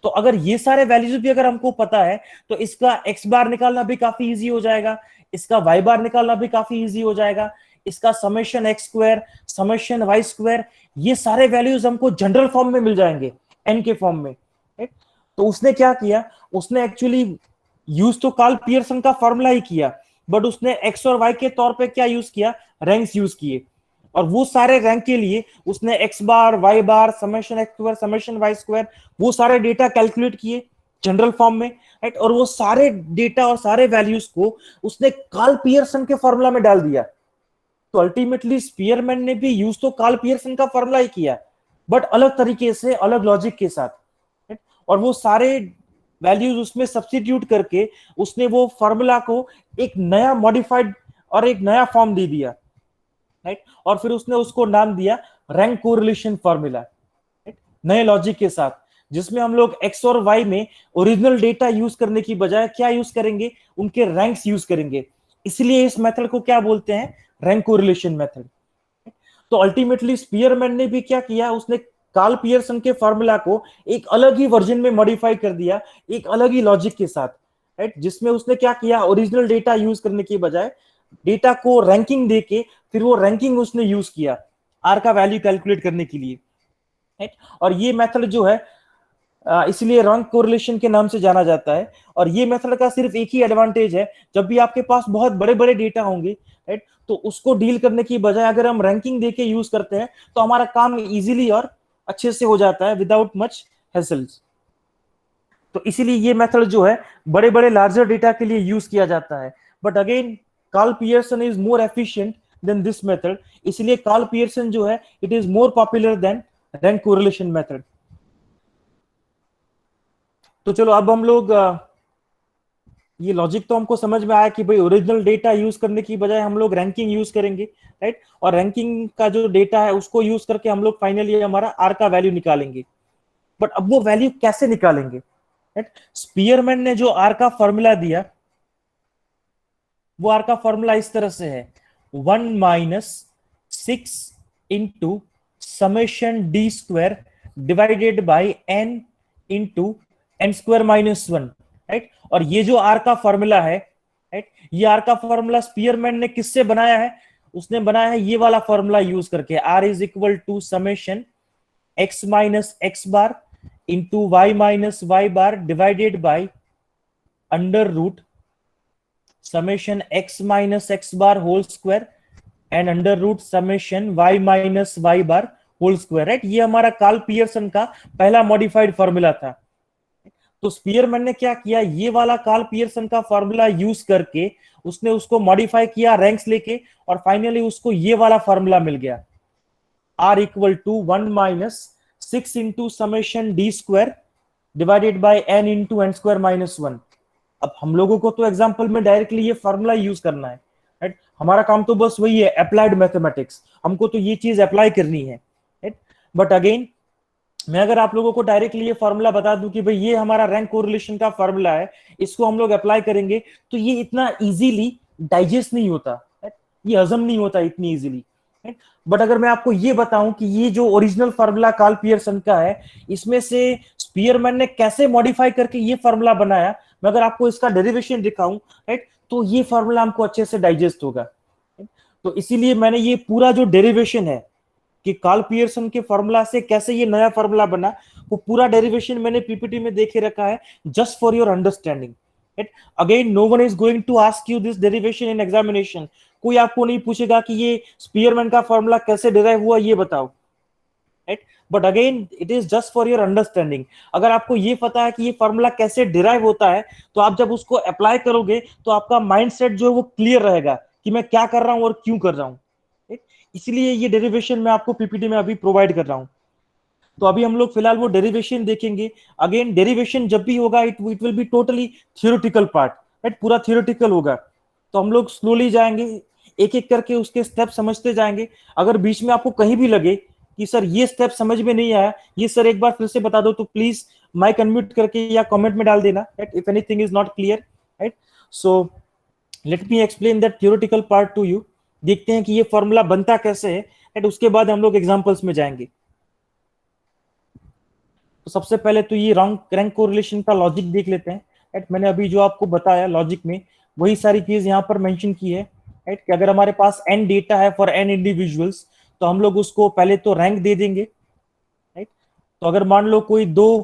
तो अगर ये सारे वैल्यूज भी अगर हमको पता है तो इसका x बार निकालना भी काफी इजी हो जाएगा, इसका y बार निकालना भी काफी इजी हो जाएगा, इसका summation x square, summation y square, ये सारे वैल्यूज हमको जनरल फॉर्म में मिल जाएंगे, n के फॉर्म में, राइट। तो उसने क्या किया, उसने एक्चुअली यूज तो कार्ल पियर्सन का फॉर्मूला ही किया, बट उसने एक्स और वाई के तौर पे क्या यूज किया, रैंक्स यूज किए। और वो सारे रैंक के लिए उसने x bar, y bar, summation x square, summation y square, वो सारे डेटा कैलकुलेट किए जनरल फॉर्म में, राइट। और वो सारे डेटा और सारे वैल्यूज को उसने कार्ल पियर्सन के फॉर्मूला में डाल दिया। तो अल्टीमेटली स्पीयरमैन ने भी यूज तो कार्ल पियर्सन का फॉर्मूला ही किया, बट अलग तरीके से, अलग लॉजिक के साथ, right? और वो सारे वैल्यूज उसमें सब्स्टिट्यूट करके उसने वो फॉर्मूला को एक नया मॉडिफाइड और एक नया फॉर्म दे दिया, राइट? और फिर उसने उसको नाम दिया रैंक कोरिलेशन फॉर्मूला, नए लॉजिक के साथ, जिसमें हम लोग एक्स और वाई में ओरिजिनल डेटा यूज करने की बजाय क्या यूज करेंगे, उनके रैंक्स यूज करेंगे। इसलिए इस मेथड को क्या बोलते हैं, रैंक कोरिलेशन मेथड। तो अल्टीमेटली स्पीयरमैन ने भी क्या किया, उसने कार्ल पियर्सन के फॉर्मूला को एक अलग ही वर्जन में मॉडिफाई कर दिया, एक अलग ही लॉजिक के साथ, राइट? जिसमें उसने क्या किया, ओरिजिनल डेटा यूज करने की बजाय डेटा को रैंकिंग देके फिर वो रैंकिंग उसने यूज किया आर का वैल्यू कैलकुलेट करने के लिए, राइट? और ये मेथड जो है इसलिए रैंक कोरिलेशन के नाम से जाना जाता है। और ये मेथड का सिर्फ एक ही एडवांटेज है, जब भी आपके पास बहुत बड़े बड़े डेटा होंगे, राइट, तो उसको डील करने की बजाय अगर हम रैंकिंग देके यूज करते हैं तो हमारा काम इजीली और अच्छे से हो जाता है विदाउट मच हैसल्स। तो इसीलिए ये मेथड जो है बड़े बड़े लार्जर डेटा के लिए यूज किया जाता है। But again Karl Pearson is more efficient than this method, इसलिए कार्ल पियर्सन जो है it is more popular than rank correlation method. तो चलो अब हम लोग ये लॉजिक तो हमको समझ में आया कि भाई ओरिजिनल डेटा यूज करने की बजाय हम लोग रैंकिंग यूज करेंगे, राइट? और रैंकिंग का जो डेटा है उसको यूज करके हम लोग फाइनली हमारा आर का वैल्यू निकालेंगे। बट अब वो वैल्यू कैसे निकालेंगे, राइट? स्पीयरमैन ने जो आर का फॉर्मूला दिया, वो आर का फॉर्मूला इस तरह से है, 1 - 6 × summation D square divided by n into n²-1, right? और ये जो आर का फॉर्मूला है, राइट, ये आर का फॉर्मूला स्पीयरमैन ने किससे बनाया है, उसने बनाया है ये वाला फॉर्मूला यूज करके, r is equal to summation x - x bar into y - y bar divided by under root summation x minus x bar whole square and under root summation y minus y bar whole square, right? ये हमारा Karl Pearson का पहला modified formula था। तो Spearman ने क्या किया, ये वाला कार्ल पियर्सन का फॉर्मूला यूज करके उसने उसको मॉडिफाई किया रैंक्स लेके, और फाइनली उसको ये वाला फॉर्मूला मिल गया, r equal to 1 - 6 into summation D square divided by n into n²-1। अब हम लोगों को तो एग्जांपल में डायरेक्टली ये फॉर्मूला यूज करना है, राइट? हमारा काम तो बस वही है, अप्लाइड मैथमेटिक्स, हमको तो ये चीज अप्लाई करनी है, राइट? बट अगेन मैं अगर आप लोगों को डायरेक्टली ये फॉर्मूला बता दूं कि भाई ये हमारा रैंक कोरिलेशन का फॉर्मूला है, इसको हम लोग अप्लाई करेंगे, तो ये इतना इजीली डाइजेस्ट नहीं होता, right? ये हजम नहीं होता इतनी इजीली, right? बट अगर मैं आपको ये बताऊं कि ये जो ओरिजिनल फॉर्मूला कार्ल पियर्सन का है, इसमें से स्पीयरमैन ने कैसे मॉडिफाई करके ये फॉर्मूला बनाया, मैं अगर आपको इसका डेरिवेशन दिखाऊं, राइट, तो ये फॉर्मूला हमको अच्छे से डाइजेस्ट होगा। तो इसीलिए मैंने ये पूरा जो डेरिवेशन है कि कार्ल पियर्सन के फॉर्मूला से कैसे ये नया फॉर्मूला बना, वो पूरा डेरिवेशन मैंने पीपीटी में देखे रखा है, just for your understanding, right? Again no one is going to ask you this derivation in examination. कोई आपको नहीं पूछेगा कि ये स्पीयरमैन का फॉर्मूला कैसे डिराइव हुआ, ये बताओ, right? But again it is just for your understanding. अगर आपको ये पता है कि ये फॉर्मूला कैसे डिराइव होता है, तो आप जब उसको अप्लाई करोगे तो आपका माइंडसेट जो है वो क्लियर रहेगा कि मैं क्या कर रहा हूं और क्यों कर रहा हूं, right? इसलिए ये डेरिवेशन मैं आपको पीपीटी में अभी प्रोवाइड कर रहा हूं। तो अभी हम लोग फिलहाल वो डेरिवेशन देखेंगे। अगेन डेरिवेशन जब भी होगा it will be totally theoretical part, right? पूरा थियोरेटिकल होगा। तो हम लोग स्लोली जाएंगे, एक एक करके उसके स्टेप समझते जाएंगे। अगर बीच में आपको कहीं भी लगे कि सर ये स्टेप समझ में नहीं आया, ये सर एक बार फिर से बता दो, तो प्लीज माइक अनम्यूट करके या कमेंट में डाल देना, right? If anything is not clear, right? So let me explain that theoretical part two you. देखते हैं कि ये फॉर्मूला बनता कैसे है, राइट? उसके बाद हम लोग एग्जांपल्स में जाएंगे। तो सबसे पहले तो ये रैंक कोरिलेशन का लॉजिक देख लेते हैं, राइट? मैंने अभी जो आपको बताया लॉजिक में वही सारी चीज यहाँ पर मेंशन की है, राइट? कि अगर हमारे पास n डेटा है फॉर n इंडिविजुअल्स, तो हम लोग उसको पहले तो रैंक दे देंगे, राइट? तो अगर मान लो कोई दो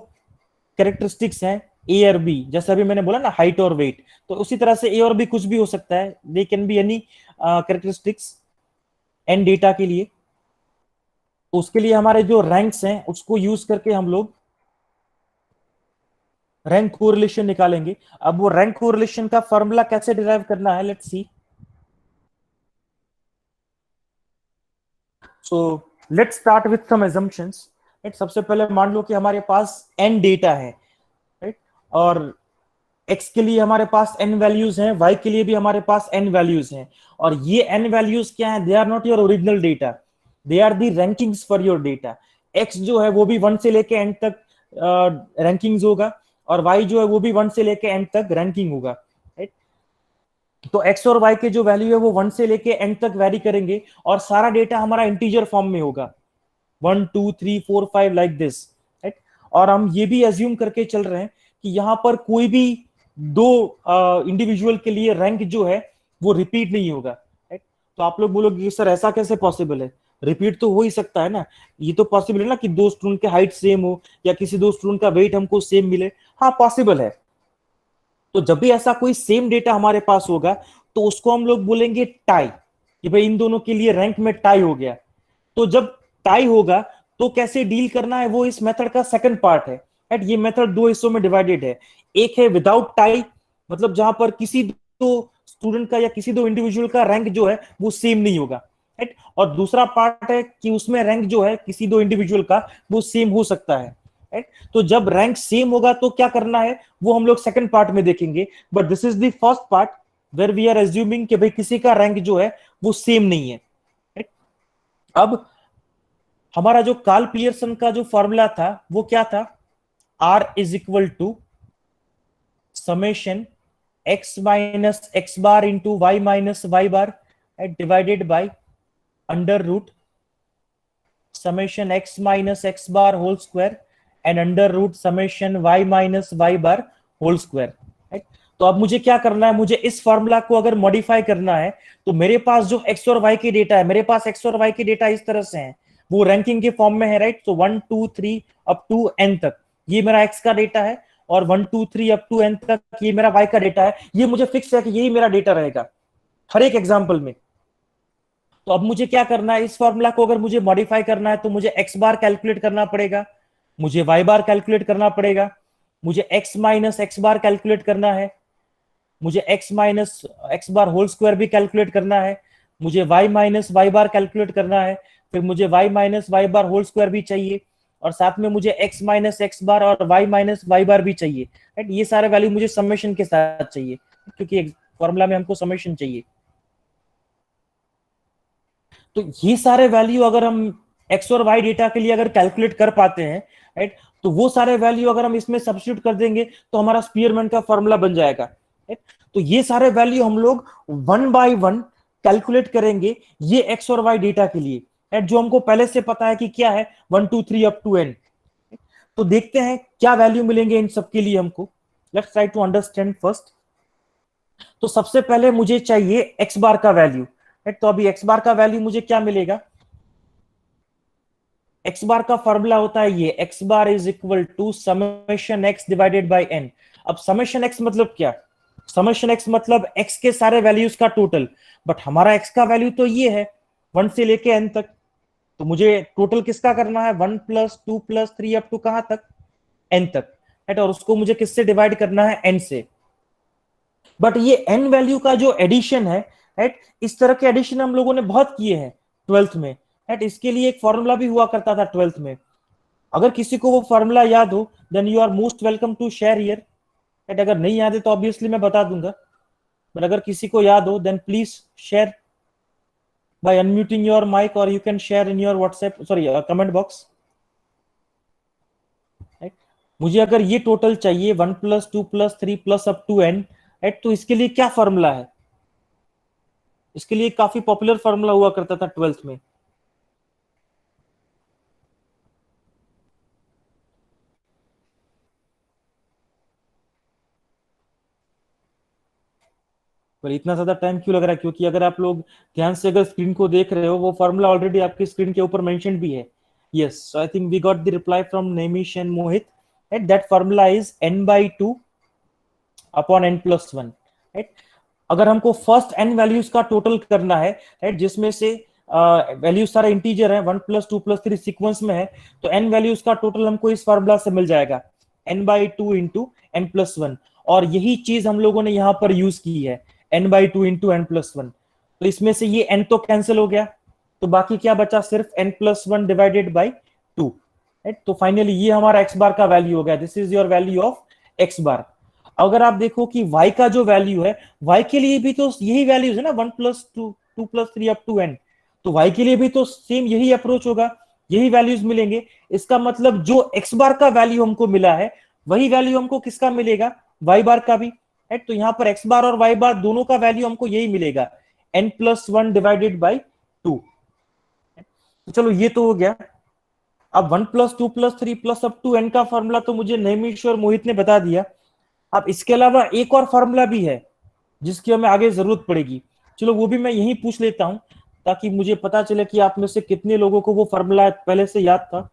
कैरेक्टरिस्टिक्स हैं ए और बी, जैसे अभी मैंने बोला ना हाइट और वेट, तो उसी तरह से ए और बी कुछ भी हो सकता है, they can be any characteristics n data के लिए। तो उसके लिए हमारे जो रैंक्स हैं उसको यूज करके हम लोग रैंक कोरिलेशन निकालेंगे। अब वो रैंक कोरिलेशन का फॉर्मूला कैसे डिराइव करना है, let's see. So let's start with some assumptions। Right. सबसे पहले मान लो कि हमारे पास n डेटा है, राइट, और x के लिए हमारे पास n वैल्यूज हैं, y के लिए भी हमारे पास n वैल्यूज हैं, और ये n वैल्यूज क्या है, they are not your original data, they are the rankings for your data. x जो है वो भी 1 से लेके n तक रैंकिंग्स होगा, और y जो है वो भी 1 से लेके n तक रैंकिंग होगा, राइट। तो x और y के जो वैल्यू है वो 1 से लेके n तक वैरी करेंगे, और सारा डेटा हमारा इंटीजर फॉर्म में होगा, 1 2 3 4 5 लाइक दिस, राइट। और हम ये भी एज्यूम करके चल रहे हैं कि यहाँ पर कोई भी दो इंडिविजुअल के लिए रैंक जो है वो रिपीट नहीं होगा, राइट। तो आप लोग बोलोगे सर ऐसा कैसे पॉसिबल है, रिपीट तो हो ही सकता है ना, ये तो पॉसिबल है ना कि दो स्टूडेंट के हाइट सेम हो या किसी दो स्टूडेंट का वेट हमको सेम मिले, हाँ पॉसिबल है। तो जब भी ऐसा कोई सेम डेटा हमारे पास होगा तो उसको हम लोग बोलेंगे टाई, कि भाई इन दोनों के लिए रैंक में टाई हो गया। तो जब टाई होगा तो कैसे डील करना है वो इस मेथड का सेकंड पार्ट है, राइट। ये मेथड दो हिस्सों में डिवाइडेड है, एक है विदाउट टाई, मतलब जहां पर किसी दो स्टूडेंट का या किसी दो इंडिविजुअल का रैंक जो है वो सेम नहीं होगा, राइट। और दूसरा पार्ट है कि उसमें रैंक जो है किसी दो इंडिविजुअल का वो सेम हो सकता है, राइट। तो जब रैंक सेम होगा तो क्या करना है वो हम लोग सेकंड पार्ट में देखेंगे, but this is the first part where we are assuming कि भाई किसी का रैंक जो है वो सेम नहीं है, राइट। अब हमारा जो कार्ल पियर्सन का जो फॉर्मूला था वो क्या था, R is equal to summation x minus x bar into y minus y bar divided by under root summation x minus x bar whole square and under root summation y minus y bar whole square, right. तो अब मुझे क्या करना है, मुझे इस formula को अगर मॉडिफाई करना है तो मेरे पास जो x और y के डेटा है, मेरे पास x और y के डेटा इस तरह से हैं, वो रैंकिंग के फॉर्म में है, राइट। तो 1 2 3 अप टू n तक ये मेरा x का डेटा है, और 1 2 3 अप टू n तक ये मेरा y का डेटा है। ये मुझे फिक्स है कि यही मेरा डेटा रहेगा हर एक एग्जाम्पल में। तो अब मुझे क्या करना है, इस फॉर्मूला को अगर मुझे मॉडिफाई करना है तो मुझे एक्स बार कैलकुलेट करना पड़ेगा, मुझे वाई बार कैलकुलेट करना पड़ेगा, मुझे x minus x bar calculate करना है, मुझे x minus x bar whole square भी कैलकुलेट करना है, मुझे y minus y bar calculate करना है, फिर मुझे y minus y bar whole square भी चाहिए, और साथ में मुझे एक्स माइनस एक्स बार और वाई माइनस वाई बार भी चाहिए, राइट। ये सारे वैल्यू मुझे समेशन के साथ चाहिए, क्योंकि फॉर्मूला में हमको समेशन चाहिए। तो ये सारे वैल्यू अगर हम एक्स और वाई डेटा के लिए अगर कैलकुलेट कर पाते हैं, राइट, तो वो सारे वैल्यू अगर हम इसमें सब्स्टिट्यूट कर देंगे तो हमारा स्पीयरमैन का फॉर्मूला बन जाएगा, राइट। तो ये सारे वैल्यू हम लोग 1 बाय 1 कैलकुलेट करेंगे ये एक्स और वाई डेटा के लिए, राइट, जो हमको पहले से पता है कि क्या है 1 2 3 अप टू n। तो देखते हैं क्या वैल्यू मिलेंगे इन सब के लिए हमको। Let's try to understand first. तो सबसे पहले मुझे चाहिए एक्स बार का वैल्यू, राइट। तो अभी एक्स बार का वैल्यू मुझे क्या मिलेगा, एक्स बार का फॉर्मूला होता है ये x bar is equal to summation x divided by n. अब समेशन एक्स मतलब क्या, समेशन एक्स मतलब एक्स के सारे वैल्यूज का टोटल, बट हमारा एक्स का वैल्यू तो ये है 1 से लेके एन तक, तो मुझे टोटल किसका करना है 1 प्लस 2 प्लस 3 अप टू कहां तक, एन तक, राइट। और उसको मुझे किससे डिवाइड करना है, एन से। बट ये एन वैल्यू का जो एडिशन है, राइट, इस तरह के एडिशन हम लोगों ने बहुत किए हैं ट्वेल्थ में, राइट। इसके लिए एक फॉर्मूला भी हुआ करता था ट्वेल्थ में। अगर किसी को वो फॉर्मूला याद हो then you are most welcome to share here, right. अगर नहीं याद है तो ऑब्वियसली मैं बता दूंगा, बट अगर किसी को याद हो then please share by unmuting your mic, और you can share in your WhatsApp sorry comment box, right. मुझे अगर ये टोटल चाहिए 1 plus 2 plus 3 plus up to n, right, तो इसके लिए क्या फॉर्मूला है, इसके लिए काफी पॉपुलर फॉर्मूला हुआ करता था ट्वेल्थ में। पर इतना ज्यादा टाइम क्यों लग रहा है, क्योंकि अगर आप लोग ध्यान से अगर स्क्रीन को देख रहे हो वो फॉर्मूला ऑलरेडी आपकी स्क्रीन के ऊपर मेंशन भी है। Yes, so I think we got the reply from Nemish and Mohit, right. That formula is n by 2 upon n plus 1, right. अगर हमको फर्स्ट n वैल्यूज का टोटल करना है, राइट, जिसमें से वैल्यूज सारा इंटीजर है 1 प्लस 2 प्लस 3 सीक्वेंस में है, तो n वैल्यूज का टोटल हमको इस फॉर्मूला से मिल जाएगा n by 2 into n plus 1। और यही चीज हम लोगों ने यहां पर यूज की है n by 2 into n plus 1। तो इसमें से ये n तो कैंसिल हो गया, तो बाकी क्या बचा, सिर्फ n plus 1 divided by 2, right. तो फाइनली ये हमारा एक्स बार का वैल्यू हो गया, this is your value of x bar. अगर आप देखो कि y का जो वैल्यू है, y के लिए भी तो यही वैल्यूज है ना, 1+2 2+3 अप टू n। तो y के लिए भी तो सेम यही अप्रोच होगा, यही वैल्यूज मिलेंगे। इसका मतलब जो x बार का वैल्यू हमको मिला है, वही वैल्यू हमको किसका मिलेगा, y बार का भी, राइट। तो यहाँ पर x बार और y बार दोनों का वैल्यू हमको यही मिलेगा, n+1 डिवाइडेड बाई 2। तो चलो ये तो हो गया। अब 1+2+3 प्लस अप टू n का फॉर्मूला तो मुझे नैमिष और मोहित ने बता दिया। अब इसके अलावा एक और फॉर्मूला भी है जिसकी हमें आगे जरूरत पड़ेगी, चलो वो भी मैं यही पूछ लेता हूं, ताकि मुझे पता चले कि आप में से कितने लोगों को वो फॉर्मूला पहले से याद था।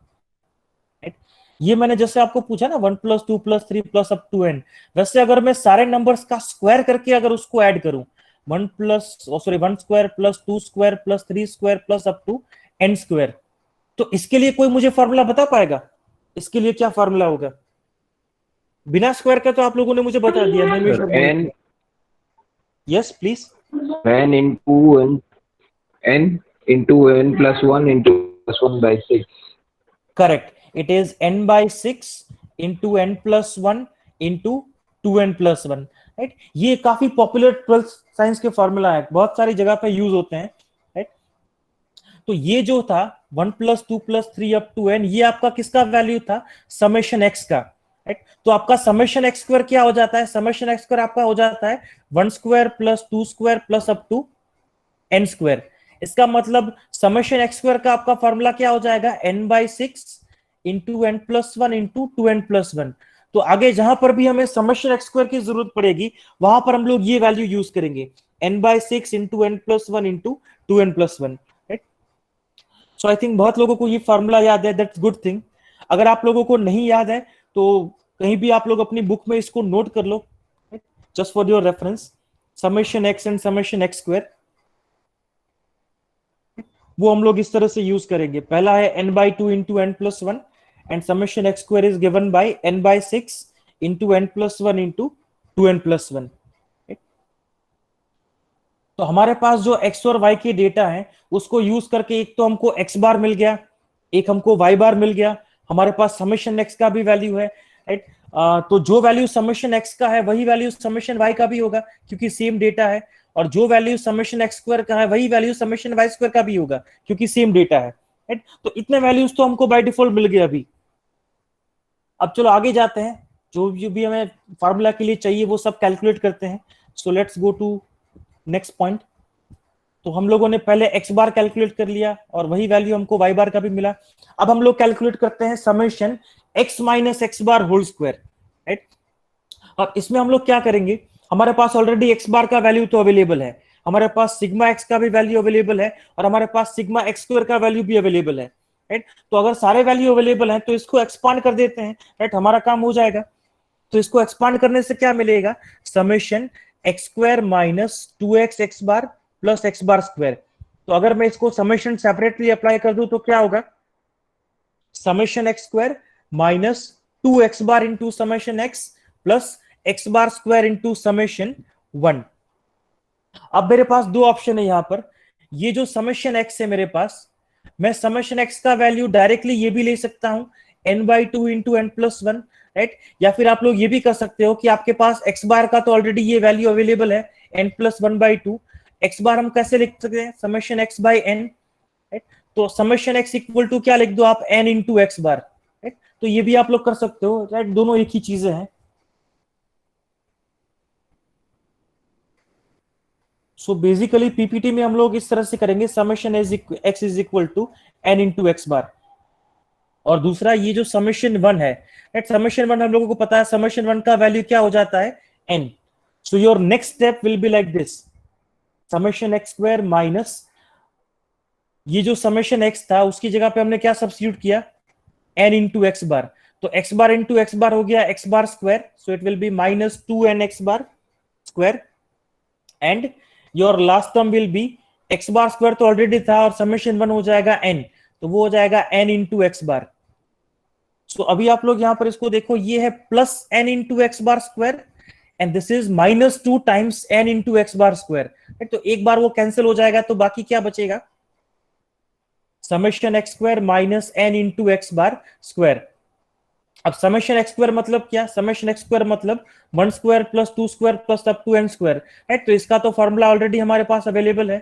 ये मैंने जैसे आपको पूछा ना 1+2+3 प्लस अप टू n, वैसे अगर मैं सारे नंबर्स का स्क्वायर करके अगर उसको ऐड करूं, 1 plus 2 square plus 3 square plus up to n square, तो इसके लिए कोई मुझे फॉर्मूला बता पाएगा, इसके लिए क्या फॉर्मूला होगा? बिना स्क्वायर का तो आप लोगों ने मुझे बता दिया, नैमिष और मोहित n ने। Yes please. n into n into n plus 1 into plus 1 by 6. Correct, it is n by 6 into n+1 into 2n+1, right. ये काफी पॉपुलर 12th साइंस के फॉर्मूला है, बहुत सारी जगह पे यूज होते हैं, राइट। तो ये जो था 1+2+3 अप टू n, ये आपका किसका वैल्यू था, समेशन x का, राइट। तो आपका समेशन x स्क्वायर क्या हो जाता है, समेशन x स्क्वायर आपका हो जाता है 1 square plus 2 square plus up to n square. इसका मतलब समेशन एक्स स्क्वायर का आपका फॉर्मूला क्या हो जाएगा, n/6 into n+1 into 2n+1। तो आगे जहां पर भी हमें समेशन एक्स स्क्वायर की जरूरत पड़ेगी, वहां पर हम लोग ये वैल्यू यूज करेंगे, n/6 into n+1 into 2n+1, right. So I think बहुत लोगों को ये फॉर्मूला याद है, दैट्स गुड थिंग। अगर आप लोगों को नहीं याद है तो कहीं भी आप लोग अपनी बुक में इसको नोट कर लो, just for your reference, summation x and summation x square, वो हम लोग इस तरह से यूज करेंगे। पहला है n/2 into n+1 and summation x square is given by n/6 into n+1 into 2n+1। तो हमारे पास जो x और y के डेटा है उसको यूज करके एक तो हमको x बार मिल गया, एक हमको y बार मिल गया, हमारे पास समेशन x का भी वैल्यू है, राइट। तो जो वैल्यू समेशन x का है वही वैल्यू समेशन y का भी होगा, क्योंकि सेम डेटा है। और जो वैल्यू समेशन एक्स स्क्वायर का है वही वैल्यू समेशन वाई स्क्वायर का भी होगा, क्योंकि सेम डेटा है, राइट। तो इतने वैल्यूज तो हमको बाय डिफॉल्ट मिल गए अभी। अब चलो आगे जाते हैं, जो भी हमें फार्मूला के लिए चाहिए वो सब कैलकुलेट करते हैं। So let's go to next point. तो हम लोगों ने पहले एक्स बार कैलकुलेट कर लिया और वही वैल्यू हमको वाई बार का भी मिला। अब हम लोग कैलकुलेट करते हैं summation x minus x bar whole square, right. अब इसमें हम लोग क्या करेंगे, हमारे पास ऑलरेडी एक्स बार का वैल्यू तो अवेलेबल है, हमारे पास सिग्मा एक्स का भी वैल्यू अवेलेबल है, और हमारे पास सिग्मा एक्स स्क्वायर का वैल्यू भी अवेलेबल है, राइट। तो अगर सारे वैल्यू अवेलेबल हैं तो इसको एक्सपांड कर देते हैं, राइट, हमारा काम हो जाएगा। तो इसको एक्सपांड करने से क्या मिलेगा, summation x square minus 2x x bar plus x bar square. तो अगर मैं इसको समेशन सेपरेटली अप्लाई कर दूं तो क्या होगा, summation x square minus 2x bar into summation x plus x bar square into summation 1। अब मेरे पास दो ऑप्शन है यहां पर, ये जो समेशन एक्स है मेरे पास, मैं समेशन एक्स का वैल्यू डायरेक्टली ये भी ले सकता हूं n/2 इंटू n+1, राइट। या फिर आप लोग ये भी कर सकते हो कि आपके पास एक्स बार का तो ऑलरेडी ये वैल्यू अवेलेबल है n+1/2, एक्स बार हम कैसे लिख सकते हैं, summation x by n, right. तो समेशन एक्स इक्वल टू क्या लिख दो आप, n into x bar, right. तो ये भी आप लोग कर सकते हो, राइट, दोनों एक ही चीजें हैं। सो बेसिकली पीपीटी में हम लोग इस तरह से करेंगे, summation x is equal to n into x bar. और दूसरा ये जो समेशन 1 है, राइट, समेशन 1 हम लोगों को पता है समेशन 1 का वैल्यू क्या हो जाता है, n। So your next step will be like this, summation x square minus ये जो समेशन x था उसकी जगह पे हमने क्या सब्स्टिट्यूट किया, n इंटू एक्स बार। तो x बार इंटू एक्स बार हो गया x bar square, so it will B minus 2n x bar square, and your last term will be x bar square तो ऑलरेडी था और समेशन 1 हो जाएगा n, तो वो हो जाएगा n इंटू एक्स बार। सो अभी आप लोग यहां पर इसको देखो, ये है plus n into x bar square and this is -2 times n into x bar square. तो एक बार वो कैंसिल हो जाएगा तो बाकी क्या बचेगा, summation x square minus n into x bar square. अब समेशन एक्स स्क्वायर मतलब क्या, समेशन एक्स स्क्वायर मतलब 1 square plus 2 square plus up to n square, right. तो इसका तो फॉर्मूला ऑलरेडी हमारे पास अवेलेबल है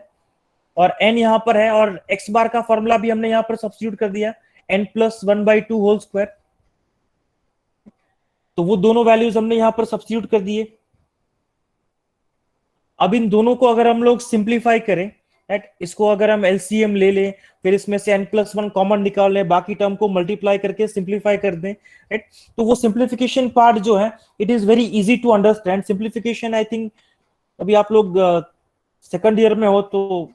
और n यहां पर है, और x बार का फॉर्मूला भी हमने यहां पर सब्स्टिट्यूट कर दिया, n प्लस 1/2 होल स्क्वायर। तो वो दोनों वैल्यूज हमने यहां पर सब्स्टिट्यूट कर दिए। अब इन दोनों को अगर हम लोग सिंप्लीफाई करें, राइट, इसको अगर हम एलसीएम ले लें, फिर इसमें से n+1 कॉमन निकाल लें, बाकी टर्म को मल्टीप्लाई करके सिंप्लीफाई कर दें, राइट, तो वो सिंप्लीफिकेशन पार्ट जो है it is very easy to understand. Simplification I think अभी आप लोग सेकंड ईयर में हो तो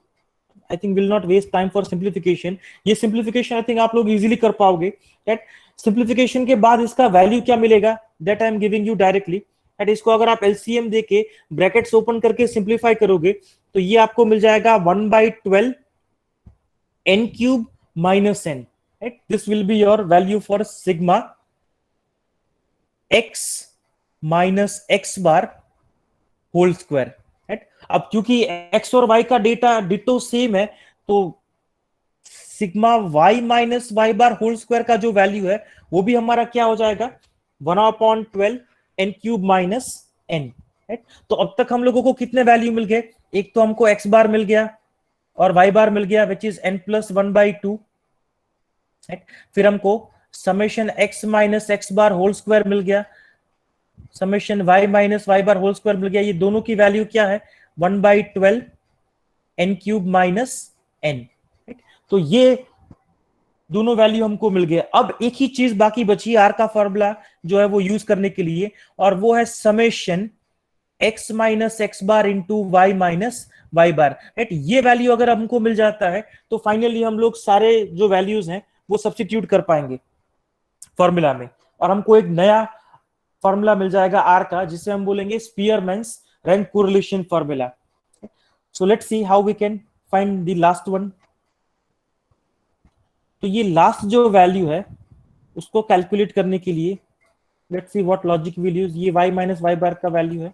I think will not waste time for simplification. ये सिंप्लीफिकेशन आई थिंक आप लोग इजीली कर पाओगे, राइट। सिंप्लीफिकेशन के बाद इसका वैल्यू क्या मिलेगा that I am giving you directly, right. इसको अगर आप एलसीएम देके ब्रैकेट्स ओपन करके सिंप्लीफाई करोगे तो ये आपको मिल जाएगा 1/12 n cube minus n, right. This will be your value for sigma x minus x bar whole square, right. अब क्योंकि x और y का डेटा डिटो सेम है तो sigma y minus y bar whole square का जो value है वो भी हमारा क्या हो जाएगा 1/12 n cube minus n, right. तो अब तक हम लोगों को कितने वैल्यू मिल गए, एक तो हमको x बार मिल गया और y बार मिल गया विच इज n+1/2, राइट। फिर हमको summation x minus x bar whole square मिल गया, summation y minus y bar whole square मिल गया। ये दोनों की वैल्यू क्या है 1/12 n cube minus n, right. तो ये दोनों वैल्यू हमको मिल गए। अब एक ही चीज बाकी बची आर का फॉर्मूला जो है वो यूज करने के लिए, और वो है summation x minus x bar into y minus y बार, राइट। ये वैल्यू अगर हमको मिल जाता है तो फाइनली हम लोग सारे जो वैल्यूज हैं वो सब्स्टिट्यूट कर पाएंगे फॉर्मूला में, और हमको एक नया फॉर्मूला मिल जाएगा आर का जिसे हम बोलेंगे Spearman's rank correlation formula. So let's see how we can find the last one. तो ये लास्ट जो वैल्यू है उसको कैलकुलेट करने के लिए let's see what logic will use. ये y माइनस वाई बार का वैल्यू है,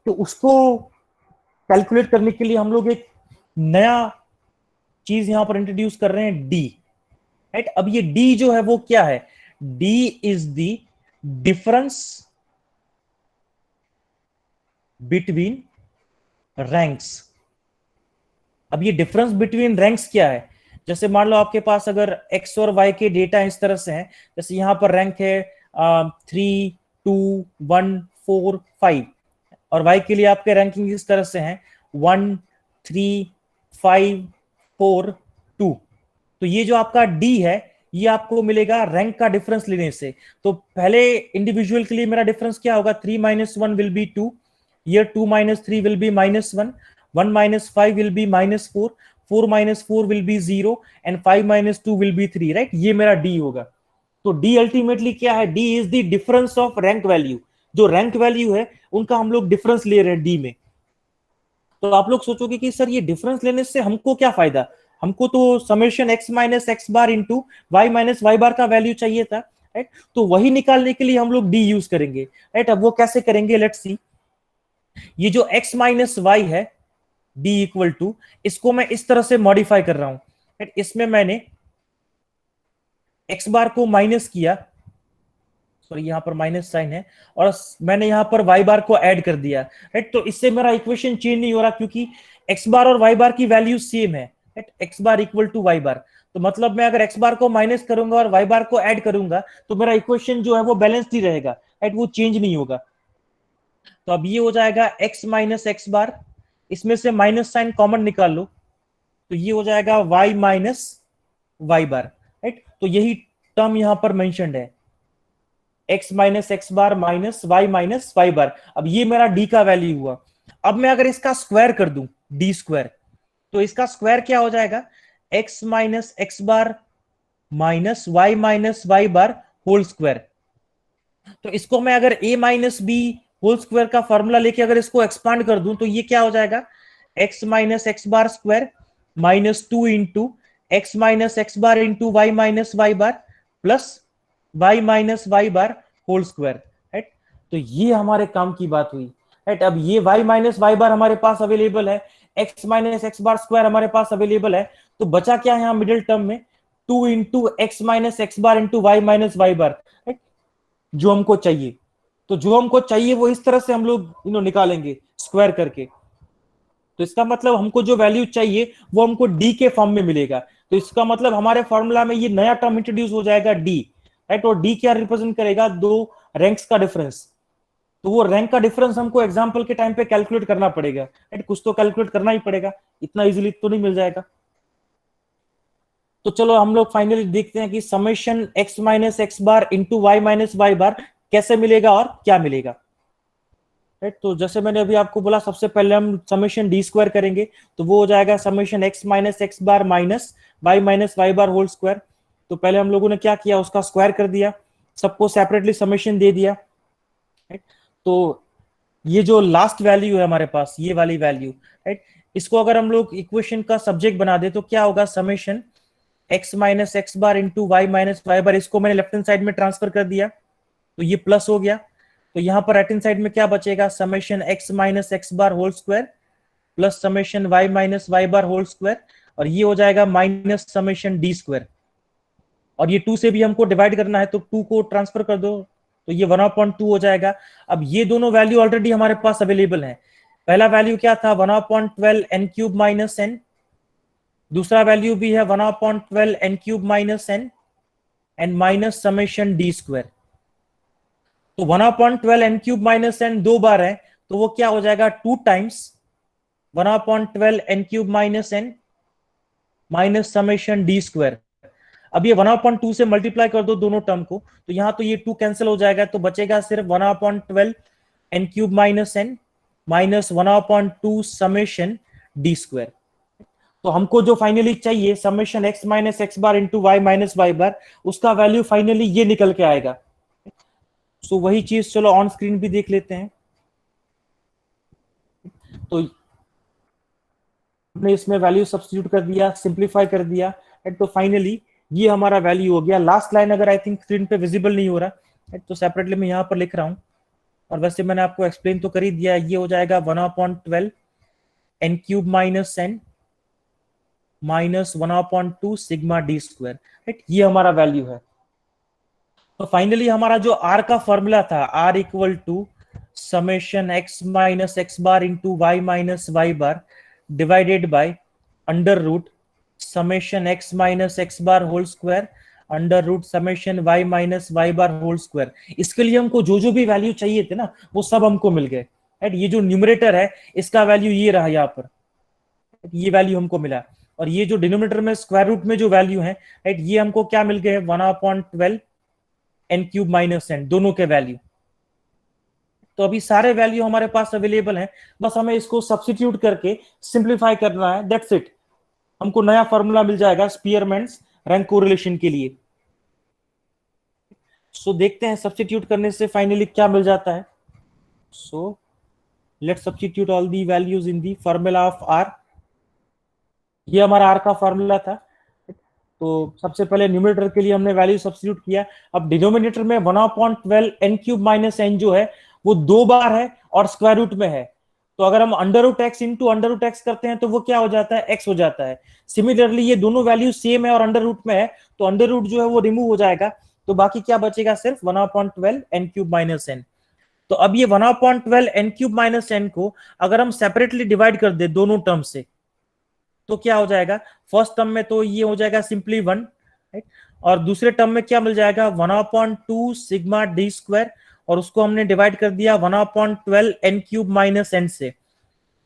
तो उसको कैलकुलेट करने के लिए हम लोग एक नया चीज यहां पर इंट्रोड्यूस कर रहे हैं d, राइट। अब ये d जो है वो क्या है, d is the difference between ranks. अब ये डिफरेंस बिटवीन रैंक्स क्या है, जैसे मान लो आपके पास अगर x और y के डेटा इस तरह से हैं, जैसे यहां पर रैंक है 3 2 1 4 5, और y के लिए आपके रैंकिंग इस तरह से हैं 1 3 5 4 2। तो ये जो आपका d है ये आपको मिलेगा रैंक का डिफरेंस लेने से। तो पहले इंडिविजुअल के लिए मेरा डिफरेंस क्या होगा, 3 - 1 will be 2, here 2 - 3 will be -1, 1 - 5 will be -4, 4 - 4 will be 0 and 5 - 2 will be 3, right. ये मेरा d होगा। तो d अल्टीमेटली क्या है, d is the difference of rank value. जो रैंक वैल्यू है उनका हम लोग डिफरेंस ले रहे हैं d में। तो आप लोग सोचोगे कि सर ये डिफरेंस लेने से हमको क्या फायदा, हमको तो summation x minus x bar into y minus y बार का वैल्यू चाहिए था, राइट। तो वही निकालने के लिए हम लोग d यूज करेंगे, राइट। अब वो कैसे करेंगे, लेट्स सी। ये जो x माइनस वाई है d इक्वल टू, इसको मैं इस तरह से मॉडिफाई कर रहा हूं, राइट। इसमें मैंने x बार को माइनस किया, सॉरी यहां पर माइनस साइन है, और मैंने यहां पर y बार को ऐड कर दिया, राइट। तो इससे मेरा इक्वेशन चेंज नहीं हो रहा क्योंकि x बार और y बार की वैल्यू सेम है, right. x bar equal to y bar, तो मतलब मैं अगर x बार को माइनस करूंगा और y बार को ऐड करूंगा तो मेरा इक्वेशन जो है वो बैलेंस्ड ही रहेगा, राइट, वो चेंज नहीं होगा। तो अब ये हो जाएगा x माइनस एक्स बार, इसमें से माइनस साइन कॉमन निकाल लो तो ये हो जाएगा y माइनस वाई बार, राइट। तो यही टर्म यहां पर मेंशन्ड है, x minus x bar minus y बार। अब ये मेरा d का वैल्यू हुआ। अब मैं अगर इसका स्क्वायर कर दूं d स्क्वायर, तो इसका स्क्वायर क्या हो जाएगा, x minus x bar minus y bar whole square. तो इसको मैं अगर a minus b whole square का फॉर्मूला लेके अगर इसको एक्सपांड कर दूं तो ये क्या हो जाएगा, x minus x bar square minus 2 into x minus x bar into y minus y bar plus y minus y bar whole square, right. तो ये हमारे काम की बात हुई, राइट। अब ये y माइनस वाई बार हमारे पास अवेलेबल है, x minus x bar square हमारे पास अवेलेबल है, तो बचा क्या है यहाँ मिडिल टर्म में, 2 into x minus x bar into y minus y बार, राइट, जो हमको चाहिए। तो जो हमको चाहिए वो इस तरह से हम लोग निकालेंगे स्क्वायर करके। तो इसका मतलब हमको जो वैल्यू चाहिए वो हमको डी के फॉर्म में मिलेगा। तो इसका मतलब हमारे फॉर्मूला में ये नया टर्म इंट्रोड्यूस हो जाएगा डी, राइट। और डी क्या रिप्रेजेंट करेगा, दो रैंक्स का डिफरेंस। तो वो रैंक का डिफरेंस हमको एग्जाम्पल के टाइम पे कैलकुलेट करना पड़ेगा, राइट, कुछ तो कैलकुलेट करना ही पड़ेगा, इतना इजीली तो नहीं मिल जाएगा। तो चलो हम लोग फाइनली देखते हैं कि summation x minus x bar into y minus y बार कैसे मिलेगा और क्या मिलेगा, राइट। तो जैसे मैंने अभी आपको बोला, सबसे पहले हम समेशन डी स्क्वायर करेंगे, तो वो हो जाएगा summation x minus x bar minus y bar whole square. तो पहले हम लोगों ने क्या किया, उसका स्क्वायर कर दिया, सबको सेपरेटली समेशन दे दिया, राइट। तो ये जो लास्ट वैल्यू है हमारे पास, ये वाली वैल्यू, राइट, इसको अगर हम लोग इक्वेशन का सब्जेक्ट बना दे तो क्या होगा, summation x minus x bar into y minus y बार, इसको मैंने लेफ्ट हैंड साइड में ट्रांसफर कर दिया, तो ये प्लस हो गया। तो यहां पर राइट हैंड साइड में क्या बचेगा, summation x minus x bar whole square plus summation y minus y bar whole square, और ये हो जाएगा माइनस समेशन डी स्क्वायर। और ये 2 से भी हमको डिवाइड करना है, तो 2 को ट्रांसफर कर दो, तो ये 1/2 हो जाएगा। अब ये दोनों वैल्यू ऑलरेडी हमारे पास अवेलेबल है। पहला वैल्यू क्या था, 1/12 n क्यूब माइनस n, दूसरा वैल्यू भी है 1/12 n cube minus n and minus summation D square. तो 1/12 n क्यूब माइनस n 2 बार है, तो वो क्या हो जाएगा, 2 times 1/12 n cube minus n minus summation D square. अब ये 1/2 से मल्टीप्लाई कर दो दोनों टर्म को, तो यहां तो ये 2 कैंसिल हो जाएगा, तो बचेगा सिर्फ 1/12 n cube minus n minus 1/2 summation D square. तो हमको जो फाइनली चाहिए summation x minus x bar into y minus y बार, उसका वैल्यू फाइनली ये निकल के आएगा। सो वही चीज चलो ऑन स्क्रीन भी देख लेते हैं। तो हमने इसमें वैल्यू सब्स्टिट्यूट कर दिया, सिंप्लीफाई कर दिया, तो फाइनली ये हमारा वैल्यू हो गया। लास्ट लाइन अगर आई थिंक स्क्रीन पे विजिबल नहीं हो रहा, तो सेपरेटली मैं यहाँ पर लिख रहा हूँ, और वैसे मैंने आपको एक्सप्लेन तो कर ही दिया। ये हो जाएगा 1/12 n cube minus n minus 1/2 sigma D square, right, ये हमारा वैल्यू है। तो फाइनली हमारा जो r का फॉर्मूला था, r equal to summation x minus x bar into y minus y bar divided by under root summation x minus x bar whole square under root summation y minus y bar whole square. इसके लिए हमको जो जो भी value चाहिए थे ना, वो सब हमको मिल गए, राइट। ये जो न्यूमरेटर है इसका वैल्यू ये रहा, यहाँ पर ये वैल्यू हमको मिला, और ये जो डिनोमिनेटर में स्क्वायर रूट में जो वैल्यू है, राइट, ये हमको क्या मिल गए, 1/12 n क्यूब माइनस n, दोनों के वैल्यू। तो अभी सारे वैल्यू हमारे पास अवेलेबल हैं, बस हमें इसको सब्स्टिट्यूट करके सिंप्लीफाई करना है, दैट्स इट। हमको नया फॉर्मूला मिल जाएगा स्पीयरमैन्स रैंक कोरिलेशन के लिए। सो देखते हैं सब्स्टिट्यूट करने से फाइनली क्या मिल जाता है। सो let's substitute all the values in the formula of r। ये हमारा r का फॉर्मूला था। तो सबसे पहले न्यूमरेटर के लिए हमने वैल्यू सब्स्टिट्यूट किया। अब डिनोमिनेटर में 1/12 n क्यूब माइनस n जो है वो 2 बार है और स्क्वायर रूट में है, तो अगर हम under root x into under root x करते हैं तो वो क्या हो जाता है, x हो जाता है। सिमिलरली ये दोनों वैल्यू सेम है और अंडर रूट में है, तो अंडर रूट जो है वो रिमूव हो जाएगा, तो बाकी क्या बचेगा, सिर्फ 1/12 n क्यूब माइनस n। तो अब ये 1/12 n क्यूब माइनस n को अगर हम सेपरेटली डिवाइड कर दे दोनों टर्म से, तो क्या हो जाएगा, फर्स्ट टर्म में तो ये हो जाएगा सिंपली 1, राइट, और दूसरे टर्म में क्या मिल जाएगा, 1/2 सिग्मा डी स्क्वायर, और उसको हमने डिवाइड कर दिया 1/12 n क्यूब माइनस n से।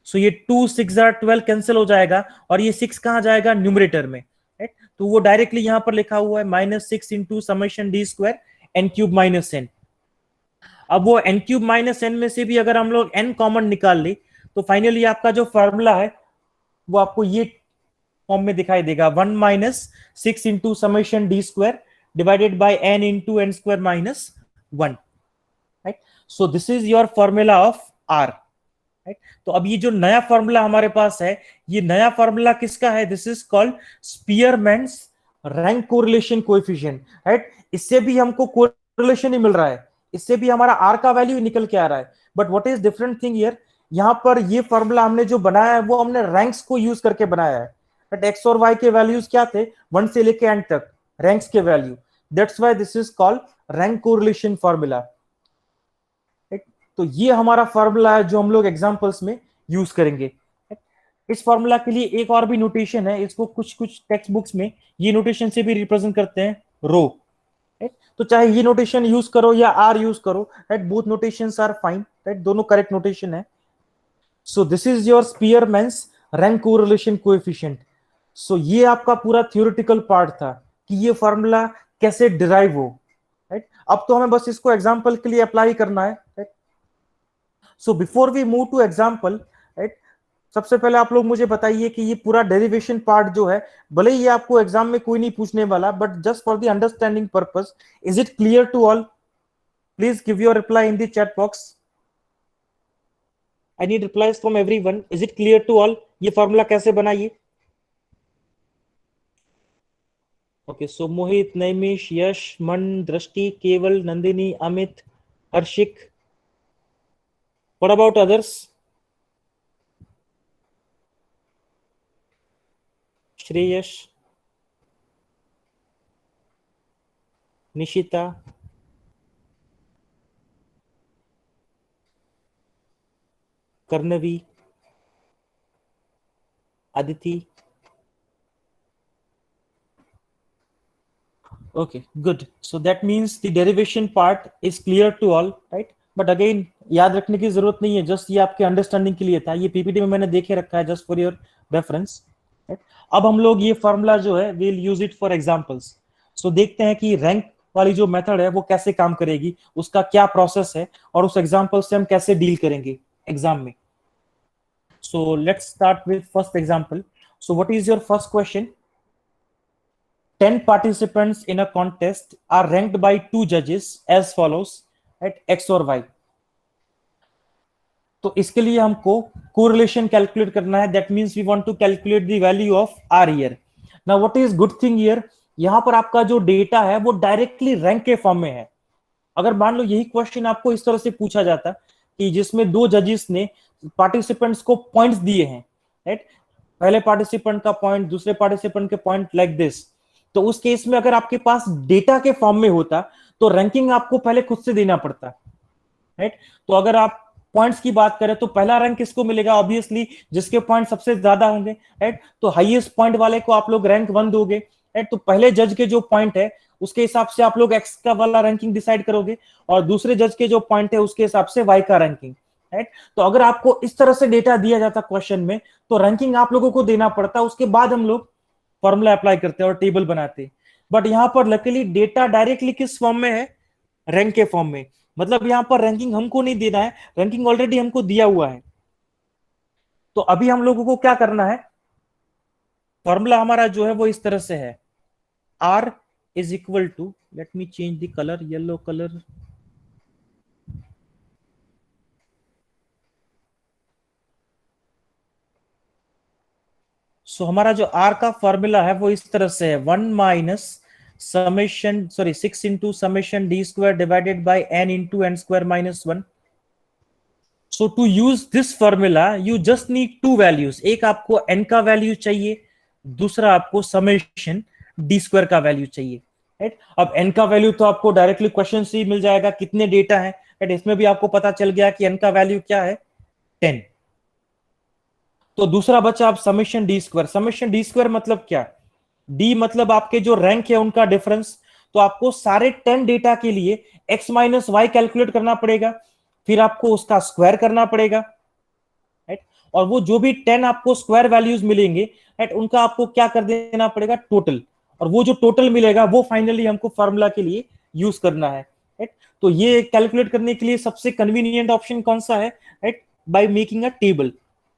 सो ये 2 6 12 कैंसिल हो जाएगा, और ये 6 कहां जाएगा, न्यूमरेटर में, राइट। तो वो डायरेक्टली यहां पर लिखा हुआ है -6 into summation D square n cube minus n। अब वो n क्यूब माइनस n में से भी अगर हम लोग n कॉमन निकाल ले, तो फाइनली आपका जो फॉर्मूला है वो आपको ये फॉर्म में दिखाई देगा, 1 - 6 into summation D square divided by n into n square minus 1, right. So this is your formula of r, right. तो अब ये जो नया फॉर्मूला हमारे पास है, ये नया फॉर्मूला किसका है, this is called स्पीयरमैन्स rank correlation coefficient, right. इससे भी हमको कोरिलेशन ही मिल रहा है, इससे भी हमारा r का वैल्यू निकल के आ रहा है, but what is different thing here, यहाँ पर ये फॉर्मूला हमने जो बनाया है वो हमने रैंक्स को यूज करके बनाया है, बट एक्स और वाई के वैल्यूज क्या थे, 1 से लेके एंड तक रैंक्स के value, that's why this is called rank correlation formula. तो ये हमारा फॉर्मूला है जो हम लोग एग्जांपल्स में यूज करेंगे। इस फॉर्मूला के लिए एक और भी नोटेशन है, इसको कुछ कुछ टेक्स्ट बुक्स में ये नोटेशन से भी रिप्रेजेंट करते हैं, रो। तो चाहे ये नोटेशन यूज करो या आर यूज करो, right, both notations are fine, right, दोनों करेक्ट नोटेशन है। So this is your Spearman's rank correlation coefficient. सो ये आपका पूरा थ्योरेटिकल पार्ट था कि ये फॉर्मूला कैसे डिराइव हो, राइट। अब तो हमें बस इसको एग्जांपल के लिए अप्लाई करना है, right. So before we move to example, right, सबसे पहले आप लोग मुझे बताइए कि ये पूरा डेरिवेशन पार्ट जो है, भले ही आपको एग्जाम में कोई नहीं पूछने वाला, but just for the understanding purpose, is it clear to all? Please give your reply in the chat box. I need replies from everyone. Is it clear to all ये फॉर्मूला कैसे बनाइए? Okay, so Mohit, Naimish, Yash, Man, Drishti, Keval, Nandini, Amit, Harshik. What about others? Shreyash, Nishita, Karnavi, Aditi. Okay, good. So that means the derivation part is clear to all, right? But again, याद रखने की जरूरत नहीं है, just ये आपके अंडरस्टैंडिंग के लिए था, ये पीपीटी में मैंने देखे रखा है जस्ट फॉर योर रेफरेंस। अब हम लोग ये फॉर्मूला जो है will use it for examples. So देखते हैं कि रैंक वाली जो मेथड है वो कैसे काम करेगी, उसका क्या प्रोसेस है, और उस एग्जांपल से हम कैसे डील करेंगे एग्जाम में। सो let's start with first example. So what is your first question? 10 participants in a contest are ranked by 2 judges as follows at x और y। तो इसके लिए हमको कोरिलेशन कैलकुलेट करना है, that means we want to calculate the value of R here. Now what is good thing here, यहां पर आपका जो डेटा है वो डायरेक्टली रैंक के फॉर्म में है। अगर मान लो यही क्वेश्चन आपको इस तरह से पूछा जाता कि जिसमें 2 जजेस ने पार्टिसिपेंट्स को पॉइंट्स दिए हैं, राइट, पहले पार्टिसिपेंट का पॉइंट, दूसरे पार्टिसिपेंट के पॉइंट, लाइक दिस, तो उस केस में अगर आपके पास डेटा के फॉर्म में होता तो रैंकिंग आपको पहले खुद से देना पड़ता, राइट। तो अगर आप पॉइंट्स की बात करें तो पहला रैंक किसको मिलेगा? ऑब्वियसली जिसके पॉइंट सबसे ज्यादा होंगे, राइट। तो हाईएस्ट पॉइंट वाले को आप लोग रैंक 1 दोगे, राइट। तो पहले जज के जो पॉइंट है उसके हिसाब से आप लोग एक्स का वाला रैंकिंग डिसाइड करोगे, और दूसरे जज के जो पॉइंट है उसके हिसाब से वाई का रैंकिंग, राइट। तो अगर आपको इस तरह से डेटा दिया जाता क्वेश्चन में तो रैंकिंग आप लोगों को देना पड़ता, उसके बाद हम लोग फॉर्मूला अप्लाई करते हैं और टेबल बनाते हैं। बट यहां पर लकीली डेटा डायरेक्टली किस फॉर्म में है? रैंक के फॉर्म में। मतलब यहां पर रैंकिंग हमको नहीं देना है, रैंकिंग ऑलरेडी हमको दिया हुआ है। तो अभी हम लोगों को क्या करना है, फॉर्मूला हमारा जो है वो इस तरह से है, r is equal to, let me change the colour, yellow colour. So हमारा जो आर का फॉर्मूला है वो इस तरह से है, 1 minus summation, sorry 6 into summation D square divided by N into N square minus 1। So to use this formula you just need 2 values, एक आपको एन का वैल्यू चाहिए, दूसरा आपको समेशन डी स्क्वायर का वैल्यू चाहिए, राइट। अब एन का वैल्यू तो आपको डायरेक्टली क्वेश्चन से ही मिल जाएगा, कितने डेटा है, राइट। इसमें भी आपको पता चल गया कि एन का वैल्यू क्या है, 10। तो दूसरा बचा आप summation D square. Summation D square मतलब क्या? डी मतलब आपके जो रैंक है उनका डिफरेंस। तो आपको सारे 10 डेटा के लिए x माइनस वाई कैलकुलेट करना पड़ेगा, फिर आपको उसका स्क्वायर करना पड़ेगा, राइट। और वो जो भी 10 आपको स्क्वायर वैल्यूज मिलेंगे, राइट, उनका आपको क्या कर देना पड़ेगा, टोटल। और वो जो टोटल मिलेगा वो फाइनली हमको फॉर्मूला के लिए यूज करना है, राइट। तो ये कैलकुलेट करने के लिए सबसे कन्वीनियंट ऑप्शन कौन सा है, right, by making a table.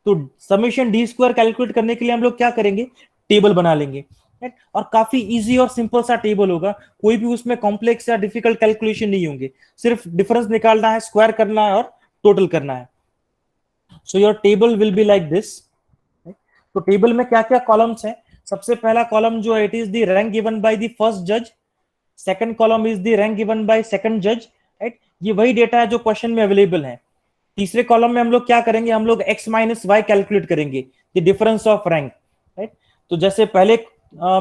तो समेशन डी स्क्वायर कैलकुलेट करने के लिए हम लोग क्या करेंगे, टेबल बना लेंगे, राइट। और काफी इजी और सिंपल सा टेबल होगा, कोई भी उसमें कॉम्प्लेक्स या डिफिकल्ट कैलकुलेशन नहीं होंगे, सिर्फ डिफरेंस निकालना है, स्क्वायर करना है और टोटल करना है। So your table will be like this. तो टेबल में क्या क्या कॉलम्स हैं? सबसे पहला कॉलम जो है it is the rank given by the first जज, second column is the rank given by second जज, राइट। ये वही डेटा है जो क्वेश्चन में अवेलेबल है। तीसरे कॉलम में हम लोग क्या करेंगे, हम लोग x माइनस वाई कैलकुलेट करेंगे, the difference of rank, right. तो जैसे पहले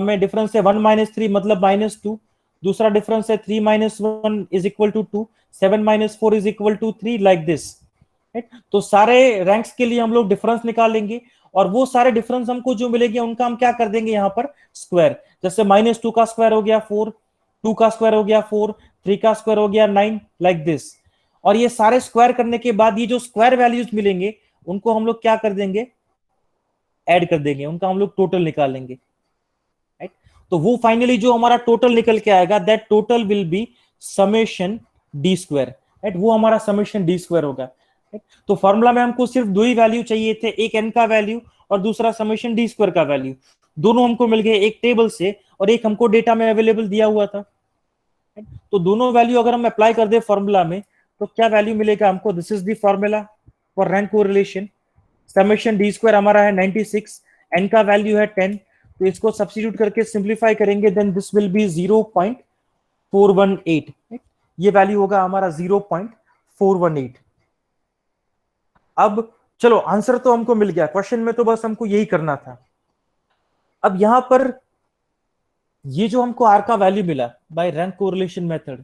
में डिफरेंस है 1 - 3 मतलब -2, दूसरा डिफरेंस है 3 - 1 is equal to 2, 7 - 4 is equal to 3, like this, right. तो सारे रैंक्स के लिए हम लोग डिफरेंस निकालेंगे और वो सारे डिफरेंस हमको जो मिलेंगे उनका हम क्या कर देंगे यहाँ पर स्क्वायर। जैसे -2 का स्क्वायर हो गया 4, 2 का स्क्वायर हो गया 4, 3 का स्क्वायर हो गया 9, लाइक दिस। और ये सारे स्क्वायर करने के बाद ये जो स्क्वायर वैल्यूज मिलेंगे उनको हम लोग क्या कर देंगे, ऐड कर देंगे, उनका हम लोग टोटल निकालेंगे, राइट। तो वो फाइनली जो हमारा टोटल निकल के आएगा, that total will be summation D square, right. वो हमारा समेशन डी स्क्वायर होगा, राइट। तो फॉर्मूला में हमको सिर्फ दो ही वैल्यू चाहिए थे, एक एन का वैल्यू और दूसरा समेशन डी स्क्वायर का वैल्यू। दोनों हमको मिल गए एक टेबल से और एक हमको डेटा में अवेलेबल दिया हुआ था। तो दोनों वैल्यू अगर हम अप्लाई कर दे फॉर्मूला में तो क्या वैल्यू मिलेगा हमको, this is the formula for rank correlation. Summation D square हमारा है 96, एन का वैल्यू है 10, तो इसको सब्स्टिट्यूट करके सिंप्लीफाई करेंगे, देन दिस विल बी 0.418, ये वैल्यू होगा हमारा 0.418। अब चलो आंसर तो हमको मिल गया, क्वेश्चन में तो बस हमको यही करना था। अब यहां पर ये जो हमको आर का वैल्यू मिला by rank correlation method,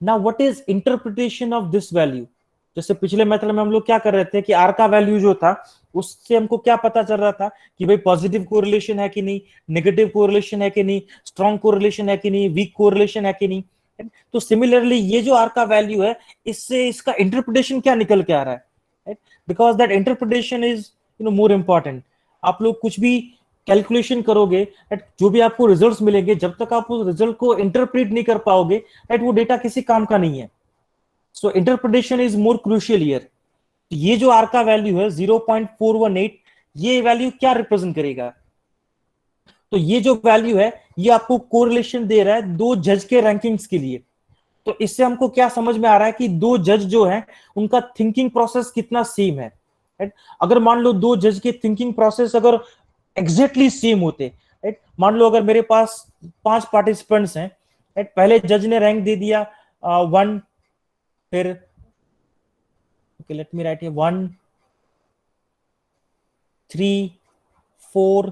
now what is interpretation of this value. जैसे पिछले मेथड में हम लोग क्या कर रहे थे कि आर का वैल्यू जो था उससे हमको क्या पता चल रहा था कि भाई पॉजिटिव कोरिलेशन है कि नहीं, नेगेटिव कोरिलेशन है कि नहीं, स्ट्रॉन्ग कोरिलेशन है कि नहीं, वीक कोरिलेशन है कि नहीं। तो सिमिलरली ये जो आर का वैल्यू है इससे इसका इंटरप्रिटेशन क्या निकल के आ रहा है, because that interpretation is more important. आप लोग कुछ भी कैलकुलेशन करोगे, जो भी आपको रिजल्ट्स मिलेंगे, जब तक आप उस रिजल्ट को इंटरप्रेट नहीं कर पाओगे, राइट, वो डेटा किसी काम का नहीं है। So interpretation is more crucial here. ये जो आर का वैल्यू है 0.418, ये वैल्यू क्या रिप्रेजेंट करेगा, तो ये जो वैल्यू है ये आपको कोरिलेशन दे रहा है दो जज के रैंकिंग्स के लिए। तो इससे हमको क्या समझ में आ रहा है कि दो जज जो है उनका थिंकिंग प्रोसेस कितना सेम है, राइट। अगर मान लो दो जज के थिंकिंग प्रोसेस अगर एग्जैक्टली सेम होते, राइट, मान लो अगर मेरे पास 5 पार्टिसिपेंट्स हैं, राइट, पहले जज ने रैंक दे दिया 1, फिर okay let me right 1, 3, 4,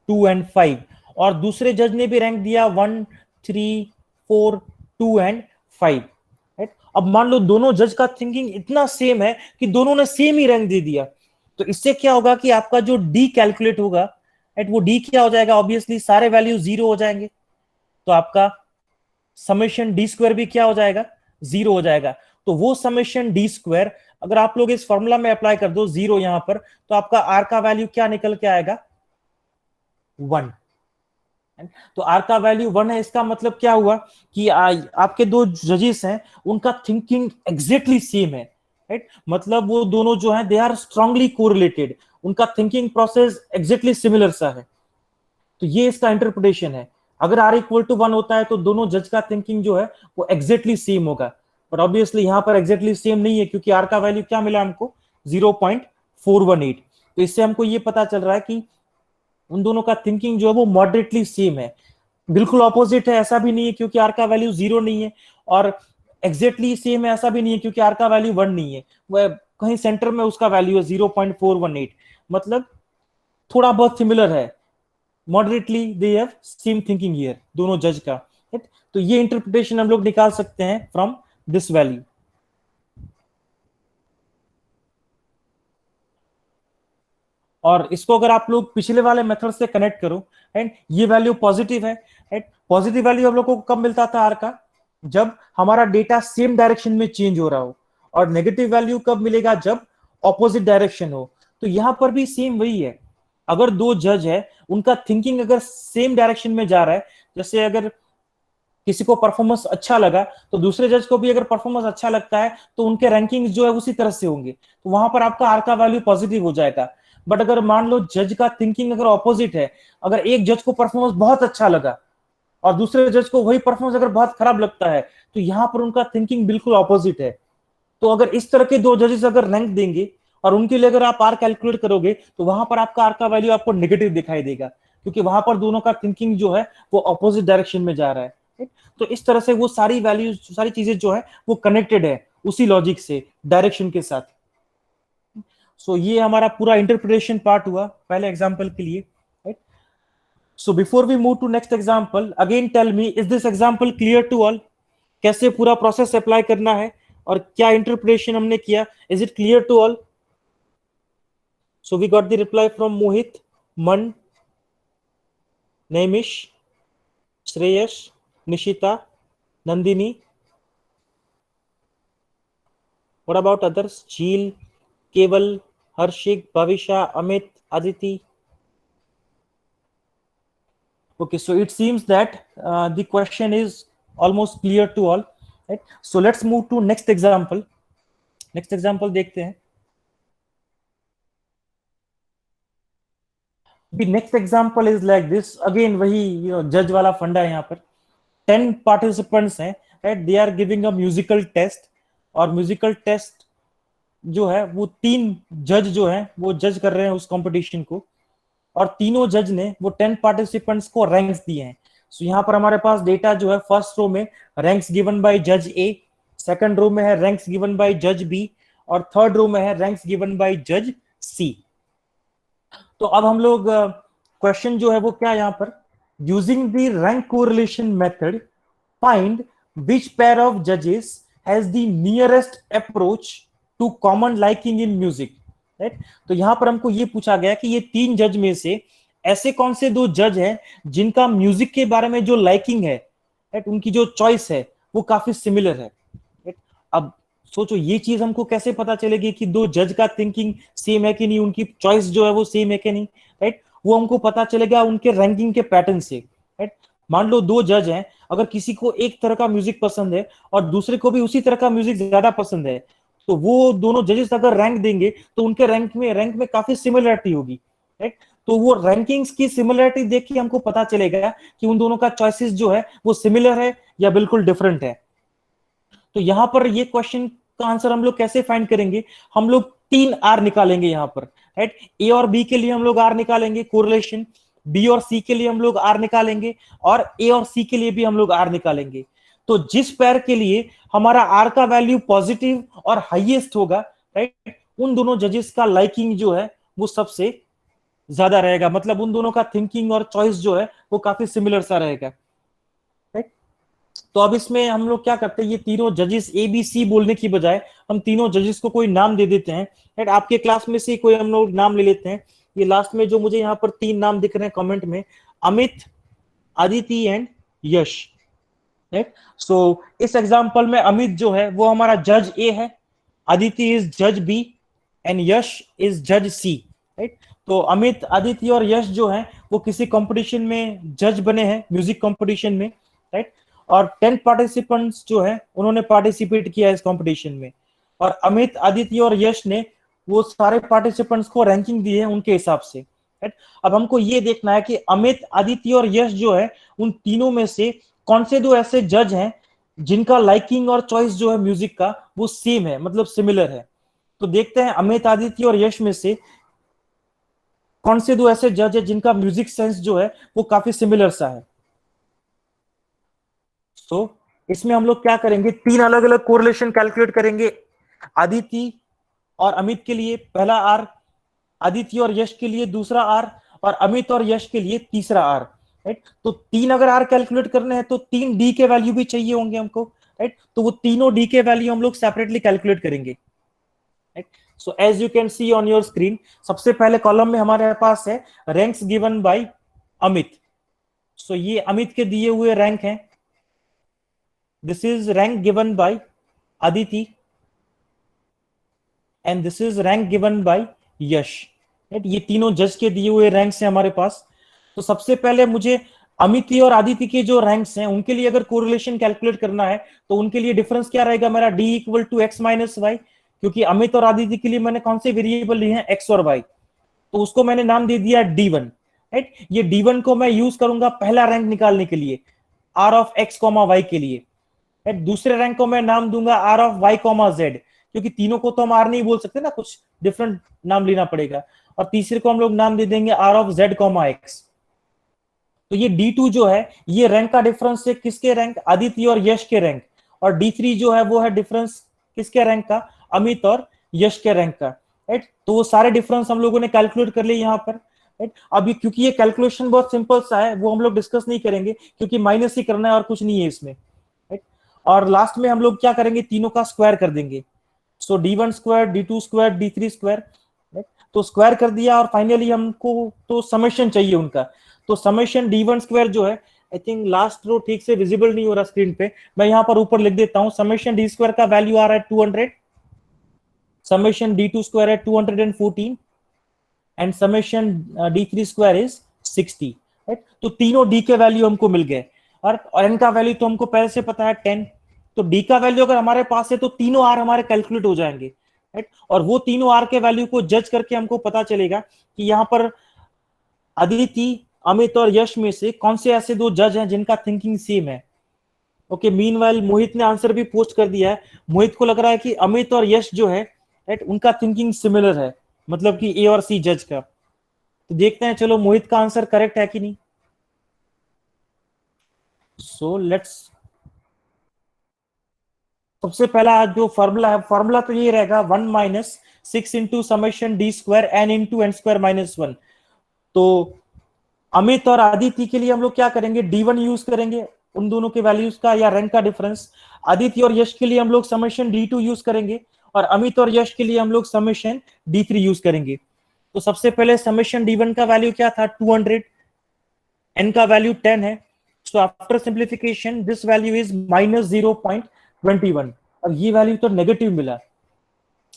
2 and 5, और दूसरे जज ने भी रैंक दिया 1, 3, 4, 2 एंड 5, राइट। अब मान लो दोनों जज का थिंकिंग इतना सेम है कि दोनों ने सेम ही रैंक दे दिया, तो इससे क्या होगा कि आपका जो डी कैलकुलेट होगा, राइट, वो डी क्या हो जाएगा, ऑब्वियसली सारे वैल्यू 0 हो जाएंगे, तो आपका समेशन डी स्क्वायर भी क्या हो जाएगा, 0 हो जाएगा। तो वो समेशन डी स्क्वायर अगर आप लोग इस फॉर्मूला में अप्लाई कर दो 0 यहां पर, तो आपका आर का वैल्यू क्या निकल के आएगा, 1। तो आर का वैल्यू 1 है, इसका मतलब क्या हुआ कि आपके दो जजेस हैं उनका थिंकिंग एग्जैक्टली सेम है, राइट। मतलब वो दोनों जो हैं दे आर स्ट्रांगली कोरिलेटेड, उनका थिंकिंग प्रोसेस एग्जैक्टली सिमिलर सा है। तो ये इसका इंटरप्रिटेशन है। अगर आर इक्वल टू 1 होता है तो दोनों जज का थिंकिंग जो है वो एग्जैक्टली सेम होगा, बट ऑब्वियसली यहां पर एग्जैक्टली सेम नहीं है क्योंकि आर का वैल्यू क्या मिला हमको, 0.418। तो इससे हमको ये पता चल रहा है कि उन दोनों का थिंकिंग जो है वो मॉडरेटली सेम है। बिल्कुल ऑपोजिट है ऐसा भी नहीं है क्योंकि आर का वैल्यू 0 नहीं है, और एग्जैक्टली सेम है ऐसा भी नहीं है क्योंकि आर का वैल्यू 1 नहीं है, वह कहीं सेंटर में उसका वैल्यू है 0.418, मतलब थोड़ा बहुत सिमिलर है, moderately they have same thinking here दोनों जज का, right? तो ये इंटरप्रिटेशन हम लोग निकाल सकते हैं फ्रॉम दिस वैल्यू। और इसको अगर आप लोग पिछले वाले मेथड से कनेक्ट करो, एंड ये वैल्यू पॉजिटिव है, राइट। पॉजिटिव वैल्यू हम लोग को कब मिलता था आर का, जब हमारा डेटा सेम डायरेक्शन में चेंज हो रहा हो, और नेगेटिव वैल्यू कब मिलेगा, जब ऑपोजिट डायरेक्शन हो। तो यहां पर भी सेम वही है, अगर दो जज है उनका थिंकिंग अगर सेम डायरेक्शन में जा रहा है, जैसे अगर किसी को परफॉर्मेंस अच्छा लगा तो दूसरे जज को भी अगर परफॉर्मेंस अच्छा लगता है तो उनके रैंकिंग जो है उसी तरह से होंगे, तो वहां पर आपका आर का वैल्यू पॉजिटिव हो जाएगा। बट अगर मान लो जज का थिंकिंग अगर ऑपोजिट है, अगर एक जज को परफॉर्मेंस बहुत अच्छा लगा और दूसरे जज को वही परफॉर्मेंस अगर बहुत खराब लगता है, तो यहां पर उनका थिंकिंग बिल्कुल ऑपोजिट है। तो अगर इस तरह के दो जजेस अगर रैंक देंगे और उनके लिए अगर आप आर कैलकुलेट करोगे तो वहां पर आपका आर का वैल्यू आपको नेगेटिव दिखाई देगा, क्योंकि वहां पर दोनों का थिंकिंग जो है वो ऑपोजिट डायरेक्शन में जा रहा है। तो इस तरह से वो सारी वैल्यूज, सारी चीजें जो है वो कनेक्टेड है उसी लॉजिक से, डायरेक्शन के साथ। सो ये हमारा पूरा इंटरप्रिटेशन पार्ट हुआ पहले एग्जांपल के लिए, right. So before we move to next example, again tell me, is this example clear to all? कैसे पूरा प्रोसेस अप्लाई करना है और क्या इंटरप्रिटेशन हमने किया, is it clear to all? So we got the reply from Mohit, Man, Naimish, Shreyas, Nishita, Nandini. What about others? Jeel, Keval, Harshik, Bhavisha, Amit, Aditi. Okay, so it seems that the question is almost clear to all, right? So let's move to next example. Next example देखते हैं. The next example is like this. Again वही जज वाला फंडा है यहाँ पर. 10 participants हैं, right? They are giving a musical test, और म्यूजिकल टेस्ट जो है वो 3 जज जो है वो जज कर रहे हैं उस कंपटीशन को, और तीनों जज ने वो 10 पार्टिसिपेंट्स को रैंक्स दिए हैं. सो यहाँ पर हमारे पास डेटा जो है, फर्स्ट रो में रैंक्स गिवन बाय जज ए, सेकंड रो में है रैंक्स गिवन बाय जज बी, और थर्ड रो में है रैंक्स गिवन बाय जज सी. तो अब हम लोग क्वेश्चन जो है वो क्या यहाँ पर, using the rank correlation method find which pair of जजेस has the nearest approach to common liking in music, right. तो यहां पर हमको ये पूछा गया कि ये 3 जज में से ऐसे कौन से 2 जज हैं जिनका म्यूजिक के बारे में जो लाइकिंग है, राइट, उनकी जो चॉइस है वो काफी सिमिलर है, राइट. अब सोचो ये चीज हमको कैसे पता चलेगी कि 2 जज का थिंकिंग सेम है कि नहीं, उनकी चॉइस जो है वो सेम है कि नहीं, राइट. वो हमको पता चलेगा उनके रैंकिंग के पैटर्न से, राइट. मान लो 2 जज हैं, अगर किसी को एक तरह का म्यूजिक पसंद है और दूसरे को भी उसी तरह का म्यूजिक ज्यादा पसंद है, तो वो दोनों जजेस अगर रैंक देंगे तो उनके रैंक में काफी सिमिलरिटी होगी, राइट. तो वो रैंकिंग्स की सिमिलरिटी देख के हमको पता चलेगा कि उन दोनों का चॉइसेस जो है वो सिमिलर है या बिल्कुल डिफरेंट है. तो यहां पर ये क्वेश्चन का आंसर हम लोग कैसे फाइंड करेंगे, हम लोग 3 आर निकालेंगे यहाँ पर, राइट. ए और बी के लिए हम लोग आर निकालेंगे कोरिलेशन, बी और सी के लिए हम लोग आर निकालेंगे, और ए और सी के लिए भी हम लोग आर निकालेंगे. तो जिस पेयर के लिए हमारा आर का वैल्यू पॉजिटिव और हाईएस्ट होगा, राइट, उन दोनों जजेस का लाइकिंग जो है वो सबसे ज्यादा रहेगा, मतलब उन दोनों का थिंकिंग और चॉइस जो है वो काफी सिमिलर सा रहेगा, राइट. तो अब इसमें हम लोग क्या करते हैं, ये तीनों जजेस ए बी सी बोलने की बजाय हम तीनों जजेस को कोई नाम दे देते हैं, राइट. आपके क्लास में से कोई हम लोग नाम ले लेते हैं. ये लास्ट में जो मुझे यहाँ पर 3 नाम दिख रहे हैं कमेंट में, Amit, Aditi and Yash, right. So इस एग्जांपल में अमित जो है वो हमारा जज ए है, अदिति इज जज बी एंड यश इज जज सी, राइट. तो अमित, अदिति और यश जो है वो किसी कंपटीशन में जज बने हैं, म्यूजिक कंपटीशन में, राइट. और 10 पार्टिसिपेंट्स जो है उन्होंने पार्टिसिपेट किया इस कंपटीशन में, और अमित, अदिति और यश ने वो सारे पार्टिसिपेंट्स को रैंकिंग दी है उनके हिसाब से, राइट. अब हमको ये देखना है कि अमित, अदिति और यश जो है उन तीनों में से कौन से 2 ऐसे जज हैं जिनका लाइकिंग और चॉइस जो है म्यूजिक का वो सेम है, मतलब सिमिलर है. तो देखते हैं अमित, आदित्य और यश में से कौन से 2 ऐसे जज है जिनका म्यूजिक सेंस जो है वो काफी सिमिलर सा है. सो इसमें हम लोग क्या करेंगे, 3 अलग अलग कोरिलेशन कैलकुलेट करेंगे. आदित्य और अमित के लिए पहला आर, आदित्य और यश के लिए दूसरा आर, और अमित और यश के लिए तीसरा आर, राइट. तो 3 अगर आर कैलकुलेट करने हैं तो 3 डी के वैल्यू भी चाहिए होंगे हमको, राइट. तो वो तीनों डी के वैल्यू हम लोग सेपरेटली कैलकुलेट करेंगे, right. So as you can see on your screen, सबसे पहले कॉलम में हमारे पास है ranks given by Amit. So ये अमित के दिए हुए रैंक हैं. This is rank given by Aditi and this is rank given by Yash, right. ये तीनों जज के दिए हुए रैंक्स हैं हमारे पास. तो सबसे पहले मुझे अमित और आदित्य के जो रैंक्स हैं उनके लिए अगर कोरिलेशन कैलकुलेट करना है तो उनके लिए डिफरेंस क्या रहेगा मेरा, d equal to X minus Y, क्योंकि अमित और आदित्य के लिए मैंने कौन से वेरिएबल लिए हैं, एक्स और वाई. तो उसको मैंने नाम दे दिया d1, राइट. ये d1 को मैं यूज करूंगा पहला रैंक निकालने के लिए r of x comma y के लिए, राइट. दूसरे रैंक को मैं नाम दूंगा r of y comma z, क्योंकि तीनों को तो हम r नहीं बोल सकते ना, कुछ डिफरेंट नाम लेना पड़ेगा. और तीसरे को हम लोग नाम दे देंगे r of z comma x. तो ये D2 जो है ये रैंक का डिफरेंस है किसके रैंक, आदित्य और यश के रैंक, और D3 जो है वो है डिफरेंस किसके रैंक का, अमित और यश के रैंक का. राइट। तो वो सारे डिफरेंस हम लोगों ने कैलकुलेट कर लिए यहाँ पर, राइट। अभी क्योंकि ये कैलकुलेशन बहुत सिंपल सा है, वो हम लोग डिस्कस नहीं करेंगे क्योंकि माइनस ही करना है और कुछ नहीं है इसमें, राइट। और लास्ट में हम लोग क्या करेंगे, तीनों का स्क्वायर कर देंगे। सो D1 square, D2 square, D3 square, right. तो स्क्वायर कर दिया और फाइनली हमको तो समेशन चाहिए उनका। तो समेशन D1 स्क्वायर जो है, आई थिंक लास्ट रो ठीक से विजिबल नहीं हो रहा स्क्रीन पे, मैं यहाँ पर ऊपर लिख देता हूँ। समेशन D स्क्वायर का वैल्यू आ रहा है 200, समेशन D2 स्क्वायर है 214 and summation D3 square is 60, right. तो तीनों D के वैल्यू हमको मिल गए और N का वैल्यू तो हमको पहले से पता है 10। तो D का वैल्यू अगर हमारे पास है तो तीनों R हमारे कैलकुलेट हो जाएंगे, राइट। और वो तीनों R के वैल्यू को जज करके हमको पता चलेगा कि यहाँ पर अदिति, अमित और यश में से कौन से ऐसे दो जज हैं जिनका थिंकिंग सेम है। ओके, मीनवाइल मोहित ने आंसर भी पोस्ट कर दिया है। मोहित को लग रहा है कि अमित और यश जो है, राइट, उनका थिंकिंग सिमिलर है, मतलब कि ए और सी जज का। तो देखते हैं, चलो मोहित का आंसर करेक्ट है कि नहीं। सो लेट्स, सबसे पहला जो फॉर्मूला है, फॉर्मूला तो ये रहेगा 1 - 6 into summation D square N into N square -1। तो अमित और आदित्य के लिए हम लोग क्या करेंगे, D1 यूज करेंगे, उन दोनों के वैल्यूज का या रैंक का डिफरेंस। आदित्य और यश के लिए हम लोग समेशन D2 यूज करेंगे और अमित और यश के लिए हम लोग समेशन D3 यूज करेंगे। तो सबसे पहले समेशन D1 का वैल्यू क्या था, 200, एन का वैल्यू 10 है। So after simplification this value is -0.21। अब ये वैल्यू तो नेगेटिव मिला,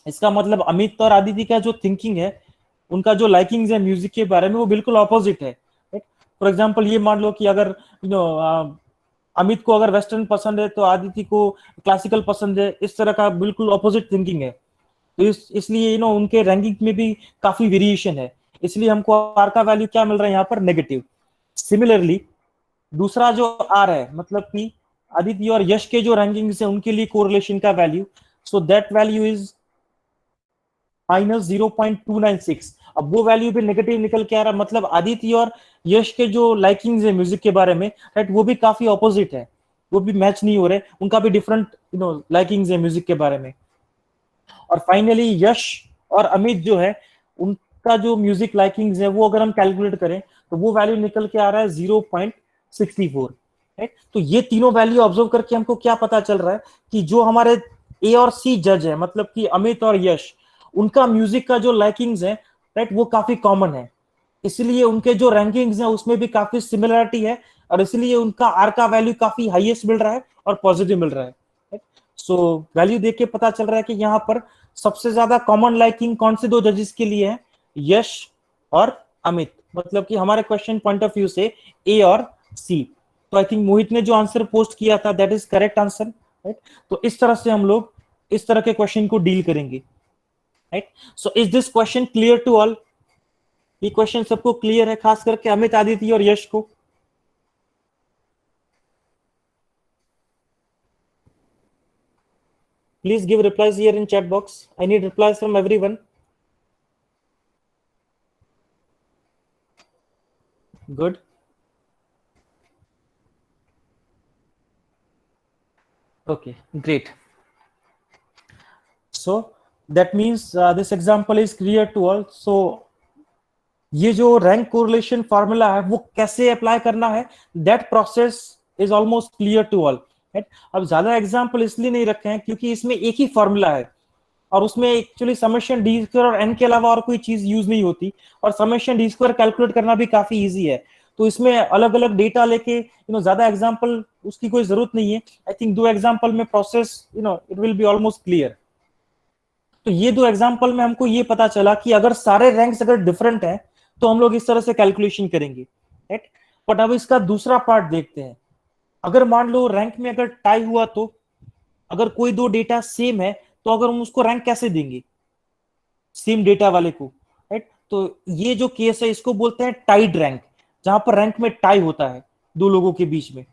इसका मतलब अमित और आदित्य का जो थिंकिंग है, उनका जो लाइकिंग्स है म्यूजिक के बारे में, वो बिल्कुल ऑपोजिट है। फॉर एग्जाम्पल ये मान लो कि अगर अमित को अगर वेस्टर्न पसंद है तो आदित्य को क्लासिकल पसंद है, इस तरह का बिल्कुल ऑपोजिट थिंकिंग है। तो इसलिए उनके रैंकिंग में भी काफी वेरिएशन है, इसलिए हमको आर का वैल्यू क्या मिल रहा है यहाँ पर, नेगेटिव। सिमिलरली दूसरा जो आर है, मतलब कि आदित्य और यश के जो रैंकिंग्स है उनके लिए कोरिलेशन का value, so that value is -0.296। अब वो वैल्यू भी नेगेटिव निकल के आ रहा, मतलब आदित्य और यश के जो लाइकिंग्स है म्यूजिक के बारे में, राइट, वो भी काफी ऑपोजिट है, वो भी मैच नहीं हो रहे, उनका भी डिफरेंट लाइकिंग्स है म्यूजिक के बारे में। और फाइनली यश और अमित जो है, उनका जो म्यूजिक लाइकिंग्स है वो अगर हम कैलकुलेट करें तो वो वैल्यू निकल के आ रहा है 0.64, राइट। तो ये तीनों वैल्यू ऑब्जर्व करके हमको क्या पता चल रहा है कि जो हमारे ए और सी जज है, मतलब कि अमित और यश, उनका म्यूजिक का जो लाइकिंग्स है, राइट, वो काफी कॉमन है, इसलिए उनके जो रैंकिंग्स हैं उसमें भी काफी सिमिलरिटी है, और इसलिए उनका आर का वैल्यू काफी हाईएस्ट मिल रहा है और पॉजिटिव मिल रहा है। सो वैल्यू देख के पता चल रहा है कि यहाँ पर सबसे ज्यादा कॉमन लाइकिंग कौन से दो जजेस के लिए है, यश और अमित, मतलब कि हमारे क्वेश्चन पॉइंट ऑफ व्यू से ए और सी। तो आई थिंक मोहित ने जो आंसर पोस्ट किया था that is correct answer, right. तो इस तरह से हम लोग इस तरह के क्वेश्चन को डील करेंगे, right. So is this question clear to all? ये क्वेश्चन सबको क्लियर है, खास करके अमित, आदित्य और यश को? Please give replies here in chat box. I need replies from everyone. Good. Okay, great. So that means this example is clear to all. So ये जो rank correlation formula है वो कैसे अप्लाई करना है, that process is almost clear to all, right. अब ज्यादा example इसलिए नहीं रखे हैं क्योंकि इसमें एक ही फार्मूला है और उसमें एक्चुअली समेशन डी स्क्वायर और एन के अलावा और कोई चीज यूज नहीं होती, और समेशन डी स्क्वायर कैलकुलेट करना भी काफी इजी है। तो इसमें अलग अलग डेटा लेके ज्यादा एग्जांपल उसकी कोई जरूरत नहीं है। आई थिंक 2 एग्जांपल में process it will be almost clear. तो ये 2 एग्जांपल में हमको ये पता चला कि अगर सारे रैंक्स अगर डिफरेंट हैं तो हम लोग इस तरह से कैलकुलेशन करेंगे, राइट। बट अब इसका दूसरा पार्ट देखते हैं। अगर मान लो रैंक में अगर टाई हुआ, तो अगर कोई दो डेटा सेम है तो अगर हम उसको रैंक कैसे देंगे, सेम डेटा वाले को, राइट। तो ये जो केस है इसको बोलते हैं टाइड रैंक, जहां पर रैंक में टाई होता है दो लोगों के बीच में।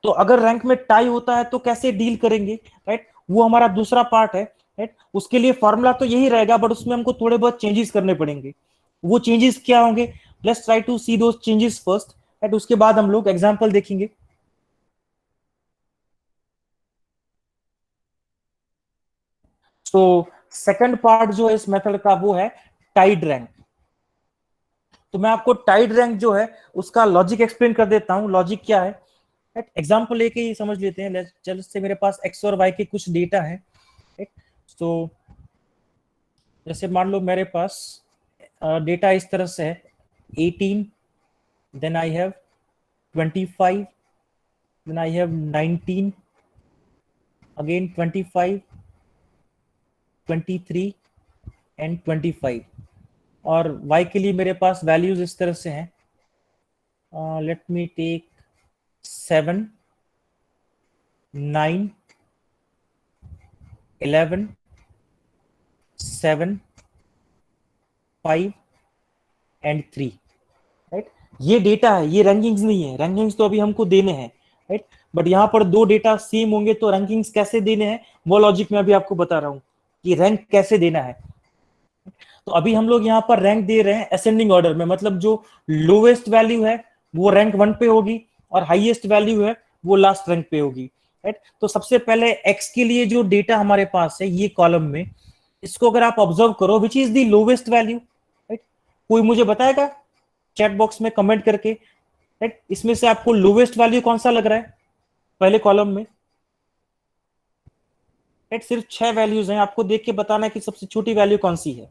तो अगर रैंक में टाई होता है तो कैसे डील करेंगे, राइट, वो हमारा दूसरा पार्ट है, राइट। उसके लिए फॉर्मूला तो यही रहेगा बट उसमें हमको थोड़े बहुत चेंजेस करने पड़ेंगे। वो चेंजेस क्या होंगे, let's try to see those changes first, right. उसके बाद हम लोग एग्जांपल देखेंगे। So सेकंड पार्ट जो है इस मेथड का वो है टाइड रैंक। तो मैं आपको टाइड रैंक जो है उसका लॉजिक एक्सप्लेन कर देता हूं। लॉजिक क्या है, एग्जांपल लेके ही समझ लेते हैं। चल से मेरे पास एक्स और वाई के कुछ डेटा है। तो जैसे मान लो मेरे पास डेटा इस तरह से है 18, then I have 25, then I have 19, again 25, 23 and 25। और y के लिए मेरे पास वैल्यूज इस तरह से हैं, let me take 7, 9, 11, 7, 5 and 3। Right, ये डेटा है, ये रैंकिंग्स नहीं है। रैंकिंग्स तो अभी हमको देने हैं, राइट। बट यहाँ पर दो डेटा सेम होंगे तो रैंकिंग्स कैसे देने हैं वो लॉजिक मैं अभी आपको बता रहा हूँ कि रैंक कैसे देना है। तो अभी हम लोग यहाँ पर रैंक दे रहे हैं असेंडिंग ऑर्डर में, मतलब जो लोवेस्ट वैल्यू है वो रैंक 1 पे होगी और हाईएस्ट वैल्यू है वो लास्ट रैंक पे होगी, राइट। तो सबसे पहले एक्स के लिए जो डेटा हमारे पास है ये कॉलम में, इसको अगर आप ऑब्जर्व करो which is the lowest value, right. कोई मुझे बताएगा चैट बॉक्स में कमेंट करके, राइट, इसमें से आपको लोवेस्ट वैल्यू कौन सा लग रहा है पहले कॉलम में, राइट। सिर्फ 6 वैल्यूज हैं, आपको देख के बताना है कि सबसे छोटी वैल्यू कौन सी है।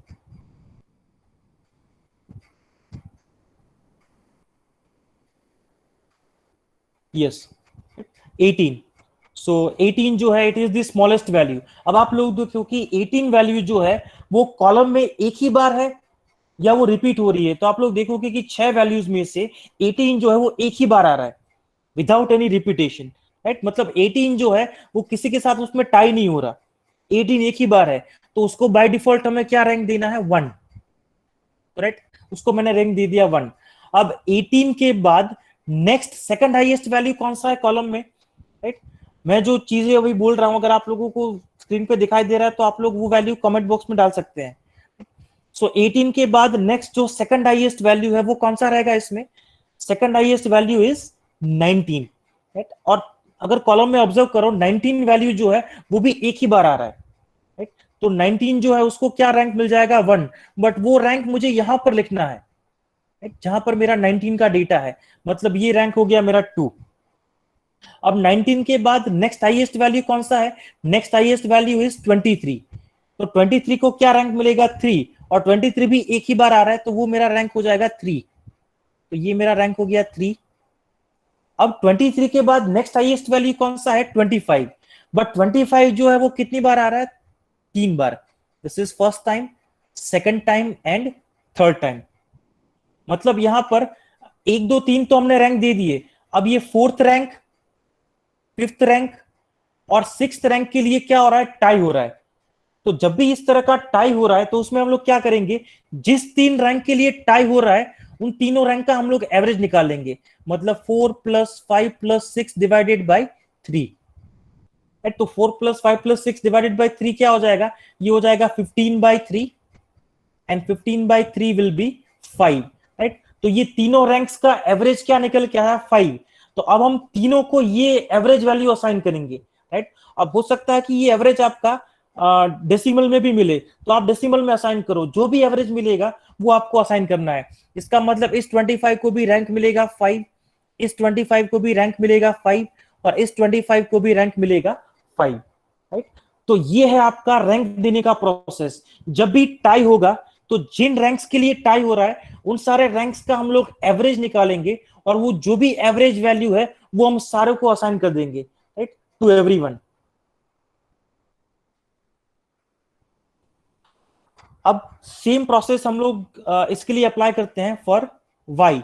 यस, 18। सो 18 जो है it is the smallest value. अब आप लोग देखो क्योंकि 18 वैल्यू जो है वो कॉलम में एक ही बार है या वो रिपीट हो रही है, तो आप लोग देखोगे कि 6 वैल्यूज में से 18 जो है वो एक ही बार आ रहा है विदाउट एनी रिपीटेशन, राइट। मतलब 18 जो है वो किसी के साथ उसमें टाई नहीं हो रहा, 18 एक ही बार है, तो उसको बाय डिफॉल्ट हमें क्या रैंक देना है 1, राइट। उसको मैंने रैंक दे दिया 1। अब 18 के बाद नेक्स्ट सेकंड हाईएस्ट वैल्यू कौन सा है कॉलम में, राइट। मैं जो चीजें अभी बोल रहा हूं अगर आप लोगों को स्क्रीन पे दिखाई दे रहा है तो आप लोग वो वैल्यू कमेंट बॉक्स में डाल सकते हैं। सो 18 के बाद नेक्स्ट जो सेकंड हाईएस्ट वैल्यू है वो कौन सा रहेगा इसमें, second highest value is 19, right. और अगर कॉलम में ऑब्जर्व करो 19 वैल्यू जो है वो भी एक ही बार आ रहा है, राइट। तो 19 जो है उसको क्या रैंक मिल जाएगा 1, बट वो रैंक मुझे यहां पर लिखना है, जहां पर मेरा 19 का डेटा है, मतलब ये रैंक हो गया मेरा 2। अब 19 के बाद नेक्स्ट हाईएस्ट वैल्यू कौन सा है, नेक्स्ट हाईएस्ट वैल्यू इज 23। तो 23 को क्या रैंक मिलेगा 3, और 23 भी एक ही बार आ रहा है तो वो मेरा रैंक हो जाएगा 3। तो ये मेरा रैंक हो गया 3। अब 23 के बाद नेक्स्ट हाईएस्ट वैल्यू कौन सा है 25, बट 25 जो है वो कितनी बार आ रहा है 3 बार। This is first time, second time and third time. मतलब यहां पर 1 2 3 तो हमने रैंक दे दिए, अब ये फोर्थ रैंक, फिफ्थ रैंक और सिक्स्थ रैंक के लिए क्या हो रहा है टाई हो रहा है। तो जब भी इस तरह का टाई हो रहा है तो उसमें हम लोग क्या करेंगे, जिस 3 रैंक के लिए टाई हो रहा है उन तीनों रैंक का हम लोग एवरेज निकालेंगे, मतलब 4 + 5 + 6 डिवाइडेड बाई 3। तो 4 + 5 + 6 डिवाइडेड बाई 3 क्या हो जाएगा, ये हो जाएगा 15/3 एंड 15/3 विल बी 5, राइट। तो ये तीनों रैंक्स का एवरेज क्या निकल के आया 5। तो अब हम तीनों को ये एवरेज वैल्यू असाइन करेंगे, राइट। अब हो सकता है कि ये एवरेज आपका डेसिमल में भी मिले तो आप डेसिमल में असाइन करो, जो भी एवरेज मिलेगा वो आपको असाइन करना है। इसका मतलब इस 25 को भी रैंक मिलेगा 5, इस 25 को भी रैंक मिलेगा 5 और इस 25 को भी रैंक मिलेगा 5, राइट। तो ये है आपका रैंक देने का प्रोसेस। जब भी टाई होगा तो जिन रैंक्स के लिए टाई हो रहा है उन सारे रैंक्स का हम लोग एवरेज निकालेंगे और वो जो भी एवरेज वैल्यू है वो हम सारे को असाइन कर देंगे, राइट, टू एवरीवन। अब सेम प्रोसेस हम लोग इसके लिए अप्लाई करते हैं फॉर वाई।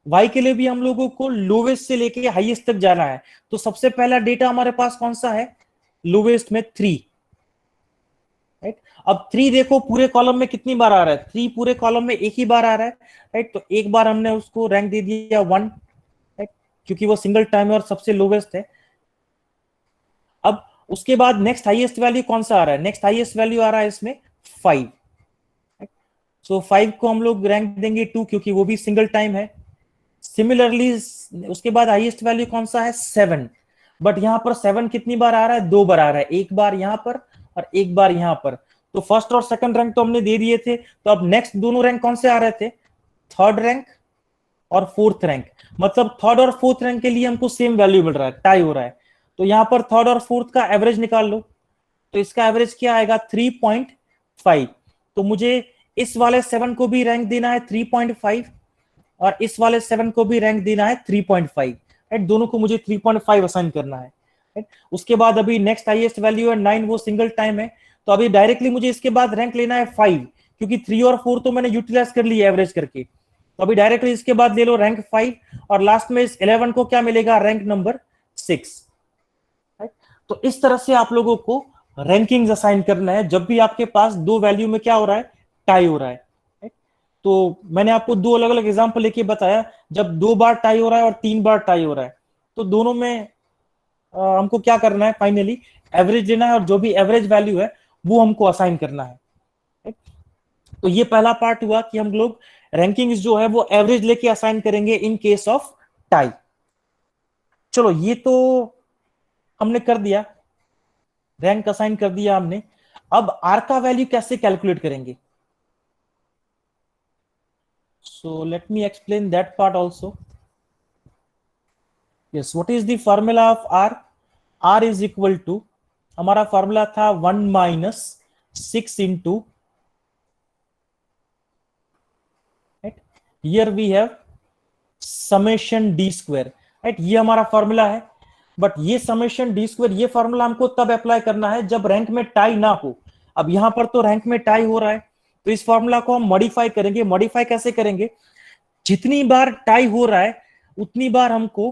वाई के लिए भी हम लोगों को लोवेस्ट से लेके हाईएस्ट तक जाना है। तो सबसे पहला डेटा हमारे पास कौन सा है, लोवेस्ट में 3, राइट। अब 3 देखो पूरे कॉलम में कितनी बार आ रहा है, 3 पूरे कॉलम में एक ही बार आ रहा है, राइट। तो एक बार हमने उसको रैंक दे दिया 1, राइट, क्योंकि वो सिंगल टाइम है और सबसे लोवेस्ट है। अब उसके बाद नेक्स्ट हाईएस्ट वैल्यू कौन सा आ रहा है, नेक्स्ट हाईएस्ट वैल्यू आ रहा है इसमें 5। सो 5 को हम लोग रैंक देंगे 2 क्योंकि वो भी सिंगल टाइम है। सिमिलरली उसके बाद हाईएस्ट वैल्यू कौन सा है 7, बट यहां पर 7 कितनी बार आ रहा है 2 बार आ रहा है, एक बार यहां पर और एक बार यहां पर। तो फर्स्ट और सेकंड रैंक तो हमने दे दिए थे, तो अब नेक्स्ट दोनों रैंक कौन से आ रहे थे, थर्ड रैंक और फोर्थ रैंक। मतलब थर्ड और फोर्थ रैंक के लिए हमको सेम वैल्यू मिल रहा है, टाई हो रहा है। तो यहां पर थर्ड और फोर्थ का एवरेज निकाल लो, तो इसका एवरेज क्या आएगा 3.5। तो मुझे इस वाले 7 को भी रैंक देना है 3.5 और इस वाले 7 को भी रैंक देना है 3.5, राइट। दोनों को मुझे 3.5 असाइन करना है, राइट। उसके बाद अभी नेक्स्ट हाईएस्ट वैल्यू है 9, वो सिंगल टाइम है। तो अभी डायरेक्टली मुझे इसके बाद रैंक लेना है 5, क्योंकि 3 और 4 तो मैंने यूटिलाइज कर लिया एवरेज करके। तो अभी डायरेक्टली इसके बाद ले लो रैंक 5 और लास्ट में इस 11 को क्या मिलेगा, रैंक नंबर 6, राइट। तो इस तरह से आप लोगों को रैंकिंग्स असाइन करना है जब भी आपके पास दो वैल्यू में क्या हो रहा है, टाई हो रहा है, राइट। तो मैंने आपको दो अलग अलग एग्जांपल लेके बताया, जब 2 बार टाई हो रहा है और 3 बार टाई हो रहा है, तो दोनों में हमको क्या करना है, फाइनली एवरेज लेना है और जो भी एवरेज वैल्यू है वो हमको असाइन करना है, राइट। तो ये पहला पार्ट हुआ कि हम लोग रैंकिंग्स जो है वो एवरेज लेके असाइन करेंगे इन केस ऑफ टाई। चलो ये तो हमने कर दिया, रैंक असाइन कर दिया हमने। अब आर का वैल्यू कैसे कैलकुलेट करेंगे, so let me explain that part also. Yes, what is the formula of R, R is equal to, हमारा फॉर्मूला था 1 minus 6 into, here we have summation D square, right. ये हमारा formula है, but ये summation D square ये formula हमको तब apply करना है जब रैंक में टाई ना हो। अब यहां पर तो रैंक में टाई हो रहा है, तो इस फॉर्मूला को हम मॉडिफाई करेंगे। मॉडिफाई कैसे करेंगे, जितनी बार टाई हो रहा है उतनी बार हमको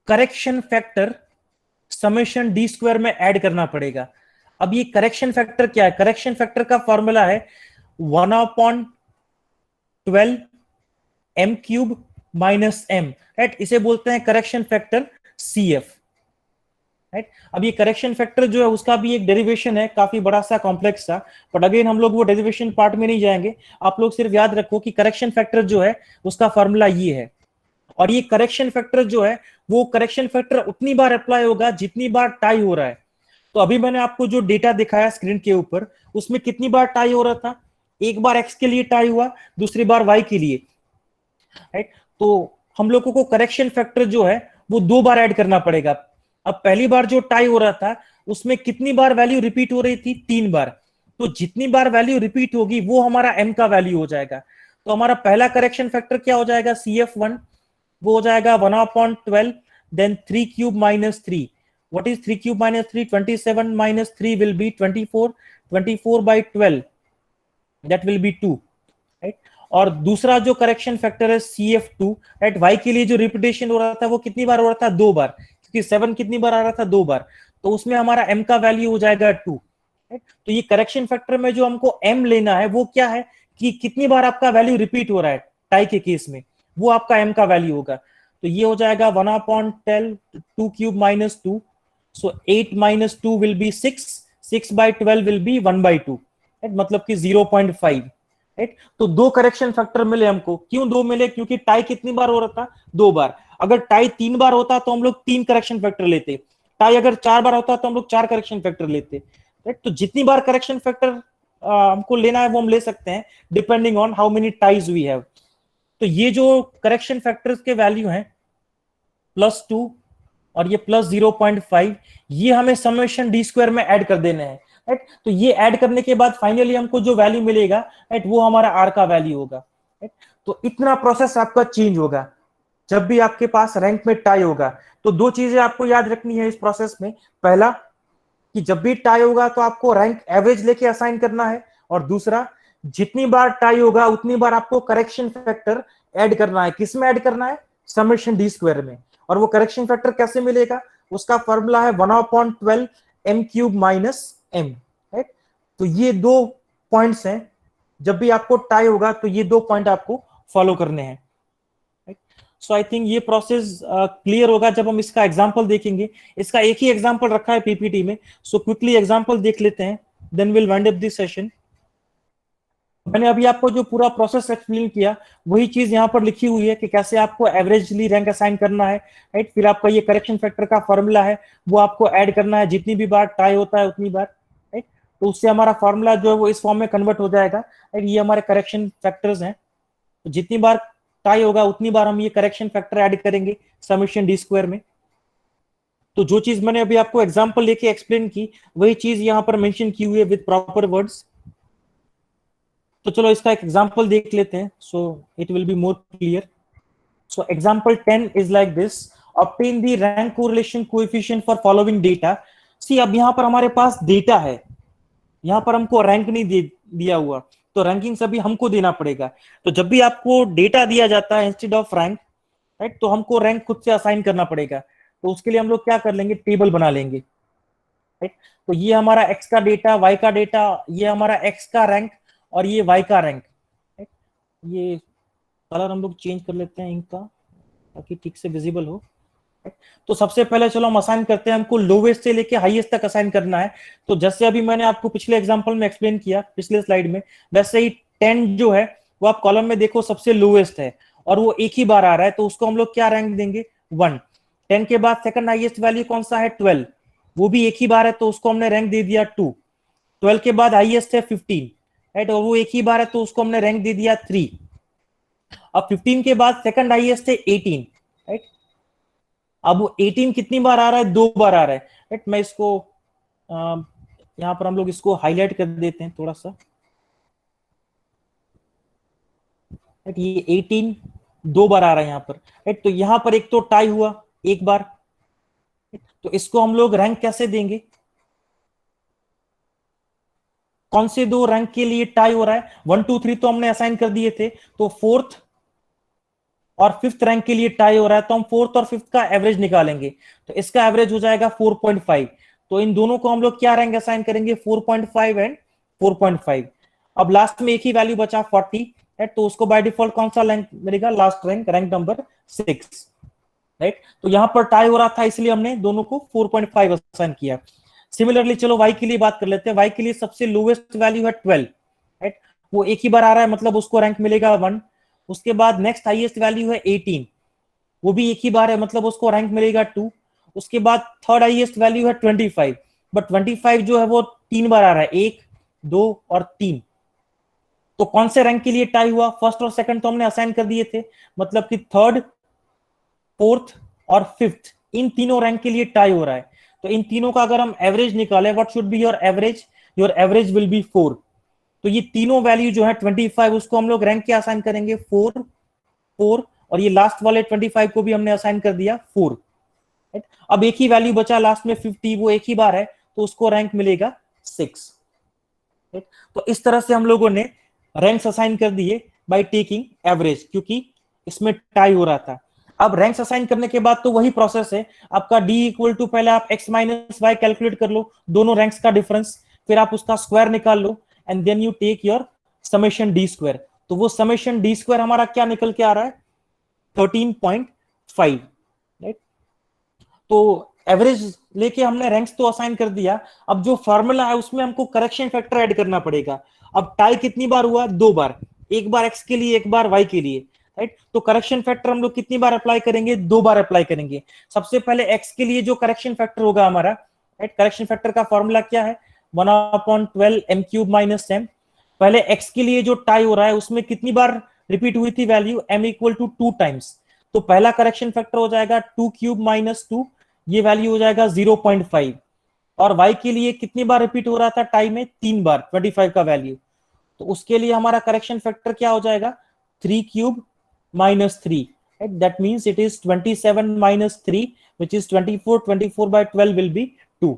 correction factor summation D square में ऐड करना पड़ेगा। अब ये करेक्शन फैक्टर क्या है, करेक्शन फैक्टर का फॉर्मूला है 1/12 M cube minus M, right. इसे बोलते हैं correction factor C F, right. अब ये करेक्शन फैक्टर जो है उसका भी एक डेरिवेशन है, काफी बड़ा सा कॉम्प्लेक्स सा, बट अगेन हम लोग वो डेरिवेशन पार्ट में नहीं जाएंगे। आप लोग सिर्फ याद रखो कि करेक्शन फैक्टर जो है उसका फॉर्मूला ये है, और ये करेक्शन फैक्टर जो है वो करेक्शन फैक्टर उतनी बार अप्लाई होगा जितनी बार टाई हो रहा है। तो अभी मैंने आपको जो डेटा दिखाया स्क्रीन के ऊपर, उसमें कितनी बार टाई हो रहा था, एक बार एक्स के लिए टाई हुआ, दूसरी बार वाई के लिए, राइट। तो हम लोगों को करेक्शन फैक्टर जो है वो 2 बार ऐड करना पड़ेगा। अब पहली बार जो टाई हो रहा था उसमें कितनी बार वैल्यू रिपीट हो रही थी, 3 बार। तो जितनी बार वैल्यू रिपीट होगी वो हमारा एम का वैल्यू हो जाएगा। तो हमारा पहला करेक्शन फैक्टर क्या हो जाएगा, सी एफ वन, वो हो जाएगा 1/12, then 3 cube minus 3। What is 3 cube minus 3, 27 minus 3 will be 24, 24/12 that will be 2, right. और दूसरा जो करेक्शन फैक्टर है CF2, राइट, वाई के लिए जो रिपीटेशन हो रहा था वो कितनी बार हो रहा था, 2 बार, क्योंकि 7 कितनी बार आ रहा था, 2 बार। तो उसमें हमारा m का वैल्यू हो जाएगा 2, राइट। तो ये करेक्शन फैक्टर में जो हमको m लेना है वो क्या है कि कितनी बार आपका वैल्यू रिपीट हो रहा है टाई के केस में, वो आपका m का वैल्यू होगा। तो ये हो जाएगा 1/10, 2 cube minus 2, so 8 minus 2 will be 6, 6/12 will be 1/2, right, मतलब कि 0.5, राइट। तो 2 करेक्शन फैक्टर मिले हमको। क्यों 2 मिले, क्योंकि टाई कितनी बार हो रहा था, 2 बार। अगर टाई 3 बार होता तो हम लोग 3 करेक्शन फैक्टर लेते, टाई अगर 4 बार होता तो हम लोग 4 करेक्शन फैक्टर लेते, राइट। तो जितनी बार करेक्शन फैक्टर हमको लेना है वो हम ले सकते हैं, depending on how many ties we have. तो ये जो करेक्शन फैक्टर्स के वैल्यू हैं +2 और ये +0.5, ये हमें समेशन डी स्क्वायर में ऐड कर देने हैं, राइट। तो ये ऐड करने के बाद फाइनली हमको जो वैल्यू मिलेगा, राइट, वो हमारा आर का वैल्यू होगा, राइट। तो इतना प्रोसेस आपका चेंज होगा जब भी आपके पास रैंक में टाई होगा। तो 2 चीजें आपको याद रखनी है इस प्रोसेस में, पहला कि जब भी टाई होगा तो आपको रैंक एवरेज लेके असाइन करना है, और दूसरा जितनी बार टाई होगा उतनी बार आपको करेक्शन फैक्टर ऐड करना है। किस में ऐड करना है, समेशन डी स्क्वायर में। और वो करेक्शन फैक्टर कैसे मिलेगा, उसका फॉर्मूला है 1/12 M cube minus M, right. तो ये 2 पॉइंट्स हैं, जब भी आपको टाई होगा तो ये 2 पॉइंट आपको फॉलो करने हैं, राइट। सो आई थिंक ये प्रोसेस क्लियर होगा जब हम इसका एग्जांपल देखेंगे। इसका एक ही एग्जांपल रखा है पीपीटी में, सो क्विकली एग्जांपल देख लेते हैं, then will wind up this session. मैंने अभी आपको जो पूरा प्रोसेस एक्सप्लेन किया वही चीज यहाँ पर लिखी हुई है कि कैसे आपको एवरेजली रैंक असाइन करना है, राइट। फिर आपका ये करेक्शन फैक्टर का फॉर्मूला है, वो आपको ऐड करना है जितनी भी बार टाई होता है उतनी बार, राइट। तो उससे हमारा फॉर्मूला जो है वो इस फॉर्म में कन्वर्ट हो जाएगा। एंड ये हमारे करेक्शन फैक्टर्स हैं, तो जितनी बार टाई होगा उतनी बार हम ये करेक्शन फैक्टर ऐड करेंगे समेशन डी स्क्वायर में। तो जो चीज मैंने अभी आपको एग्जांपल लेके एक्सप्लेन की, वही चीज यहां पर मेंशन की हुई है विद प्रॉपर वर्ड्स। तो चलो इसका एक एग्जांपल देख लेते हैं, सो it will be more clear. So example 10 is like this. Obtain the rank correlation coefficient for following data. See, अब यहाँ पर हमारे पास डेटा है, यहाँ पर हमको रैंक नहीं दिया हुआ, तो रैंकिंग सभी हमको देना पड़ेगा। तो जब भी आपको डेटा दिया जाता है इंस्टेड ऑफ रैंक, राइट, तो हमको रैंक खुद से असाइन करना पड़ेगा। तो उसके लिए हम लोग क्या कर लेंगे, टेबल बना लेंगे, राइट। तो ये हमारा एक्स का डेटा, वाई का डेटा, ये हमारा एक्स का रैंक और ये वाई का रैंक। ये कलर हम लोग चेंज कर लेते हैं इनका ताकि ठीक से विजिबल हो। तो सबसे पहले चलो हम असाइन करते हैं, हमको लोवेस्ट से लेके हाईएस्ट तक असाइन करना है। तो जैसे अभी मैंने आपको पिछले एग्जांपल में एक्सप्लेन किया, पिछले स्लाइड में, वैसे ही 10 जो है वो आप कॉलम में देखो सबसे लोवेस्ट है और वो एक ही बार आ रहा है, तो उसको हम लोग क्या रैंक देंगे, 1। 10 के बाद सेकंड हाईएस्ट वैल्यू कौन सा है, 12, वो भी एक ही बार है, तो उसको हमने रैंक दे दिया 2। 12 के बाद हाईएस्ट है 15, राइट, और वो एक ही बार है, तो उसको हमने रैंक दे दिया 3। अब 15 के बाद सेकंड हाईएस्ट है 18, राइट। अब वो 18 कितनी बार आ रहा है, 2 बार आ रहा है, राइट। मैं इसको यहां पर हम लोग इसको हाईलाइट कर देते हैं थोड़ा सा, राइट। ये 18 2 बार आ रहा है यहाँ पर, राइट। तो यहां पर एक तो टाई हुआ एक बार, तो इसको हम लोग रैंक कैसे देंगे, कौन से दो रैंक के लिए टाई हो रहा है, 1 2 3 तो हमने असाइन कर दिए थे, तो फोर्थ और फिफ्थ रैंक के लिए टाई हो रहा है, तो हम फोर्थ और फिफ्थ का एवरेज निकालेंगे, तो इसका एवरेज हो जाएगा 4.5। तो इन दोनों को हम लोग क्या रैंक असाइन करेंगे, 4.5 एंड 4.5। अब लास्ट में एक ही वैल्यू बचा 40, राइट, तो उसको बाय डिफॉल्ट कौन सा रैंक मिलेगा, last rank, rank number 6, right. तो यहां पर टाई हो रहा था इसलिए हमने दोनों को 4.5 असाइन किया। सिमिलरली चलो वाई के लिए बात कर लेते हैं। वाई के लिए सबसे लोवेस्ट वैल्यू है 12, राइट, वो एक ही बार आ रहा है, मतलब उसको रैंक मिलेगा 1। उसके बाद नेक्स्ट हाईएस्ट वैल्यू है 18, वो भी एक ही बार है, मतलब उसको रैंक मिलेगा 2। उसके बाद थर्ड हाईएस्ट वैल्यू है 25, बट 25 जो है वो 3 बार आ रहा है, 1 2 और 3। तो कौन से रैंक के लिए टाई हुआ, फर्स्ट और सेकंड तो हमने असाइन कर दिए थे, मतलब कि थर्ड, फोर्थ और फिफ्थ, इन तीनों रैंक के लिए टाई हो रहा है। तो इन तीनों का अगर हम एवरेज निकालें, what should be your average will be 4। तो ये तीनों वैल्यू जो है 25, उसको हम लोग रैंक क्या असाइन करेंगे, 4 4, और ये लास्ट वाले 25 को भी हमने असाइन कर दिया 4, राइट। अब एक ही वैल्यू बचा लास्ट में 50, वो एक ही बार है, तो उसको रैंक मिलेगा 6, राइट। तो इस तरह से हम लोगों ने रैंक्स असाइन कर दिए बाय टेकिंग एवरेज, क्योंकि इसमें टाई हो रहा था। अब रैंक्स असाइन करने के बाद तो वही प्रोसेस है आपका, डी इक्वल टू पहले आप एक्स माइनस वाई कैलकुलेट कर लो, दोनों रैंक्स का डिफरेंस, फिर आप उसका स्क्वायर निकाल लो, and then you take your summation D square. तो वो समेशन डी स्क्वायर हमारा क्या निकल के आ रहा है, 13.5, राइट। तो एवरेज लेके हमने रैंक्स तो असाइन कर दिया, अब जो फॉर्मूला है उसमें हमको करेक्शन फैक्टर ऐड करना पड़ेगा। अब टाई कितनी बार हुआ, 2 बार, एक बार एक्स के लिए एक बार वाई के लिए, राइट। तो करेक्शन फैक्टर हम लोग कितनी बार अप्लाई करेंगे, 2 बार अप्लाई करेंगे। सबसे पहले एक्स के लिए जो करेक्शन फैक्टर होगा हमारा, राइट, करेक्शन फैक्टर का फॉर्मूला क्या है, 1/12 m क्यूब माइनस m। पहले एक्स के लिए जो टाई हो रहा है उसमें कितनी बार रिपीट हुई थी value, m equal to 2 times, तो पहला करेक्शन फैक्टर हो जाएगा 2 क्यूब माइनस 2, ये वैल्यू हो जाएगा 0.5। और y के लिए कितनी बार रिपीट हो रहा था टाइम में, 3 बार 25 का वैल्यू, तो उसके लिए हमारा करेक्शन फैक्टर क्या हो जाएगा, 3 cube minus 3, that means it is 27 minus 3 which is 24, 24 by 12 will be 2।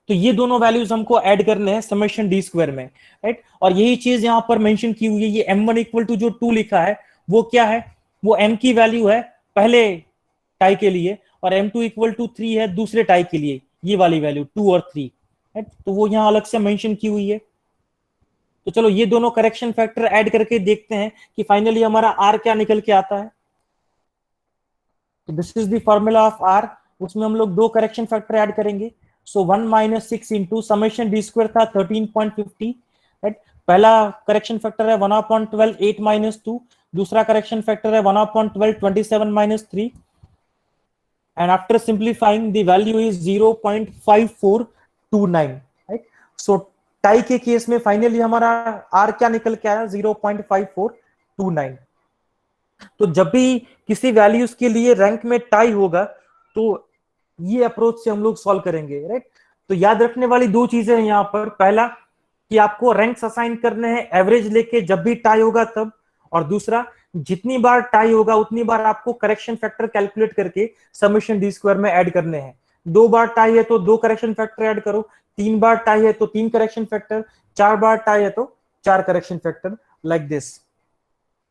तो ये दोनों वैल्यूज हमको ऐड करने हैं समेशन डी स्क्वायर में, राइट। और यही चीज यहां पर मेंशन की हुई है, ये m1 इक्वल टू जो 2 लिखा है वो क्या है, वो m की वैल्यू है पहले टाई के लिए, और m2 इक्वल टू 3 है दूसरे टाई के लिए, ये वाली वैल्यू 2 और 3, राइट। तो वो यहां अलग से मेंशन की हुई है। तो चलो ये दोनों करेक्शन फैक्टर ऐड करके देखते हैं कि फाइनली हमारा r क्या निकल के आता है। तो this is the formula of r, उसमें हम लोग दो करेक्शन फैक्टर ऐड करेंगे। सो 1 minus 6 into summation D square था 13.50, राइट। पहला करेक्शन फैक्टर है 1/12 8 माइनस 2, दूसरा करेक्शन फैक्टर है 1/12 27 minus 3, and after simplifying the value is 0.5429, right। So tie के केस में फाइनली हमारा आर क्या निकल के आया, 0.5429। तो जब भी किसी वैल्यूज के लिए रैंक में टाई होगा तो ये अप्रोच से हम लोग सॉल्व करेंगे, राइट। तो याद रखने वाली दो चीजें हैं यहाँ पर, पहला कि आपको रैंक्स असाइन करने हैं एवरेज लेके जब भी टाई होगा तब, और दूसरा जितनी बार टाई होगा उतनी बार आपको करेक्शन फैक्टर कैलकुलेट करके समेशन डी स्क्वायर में ऐड करने हैं। 2 बार टाई है तो 2 करेक्शन फैक्टर ऐड करो, 3 बार टाई है तो 3 करेक्शन फैक्टर, 4 बार टाई है तो 4 correction factor, like this,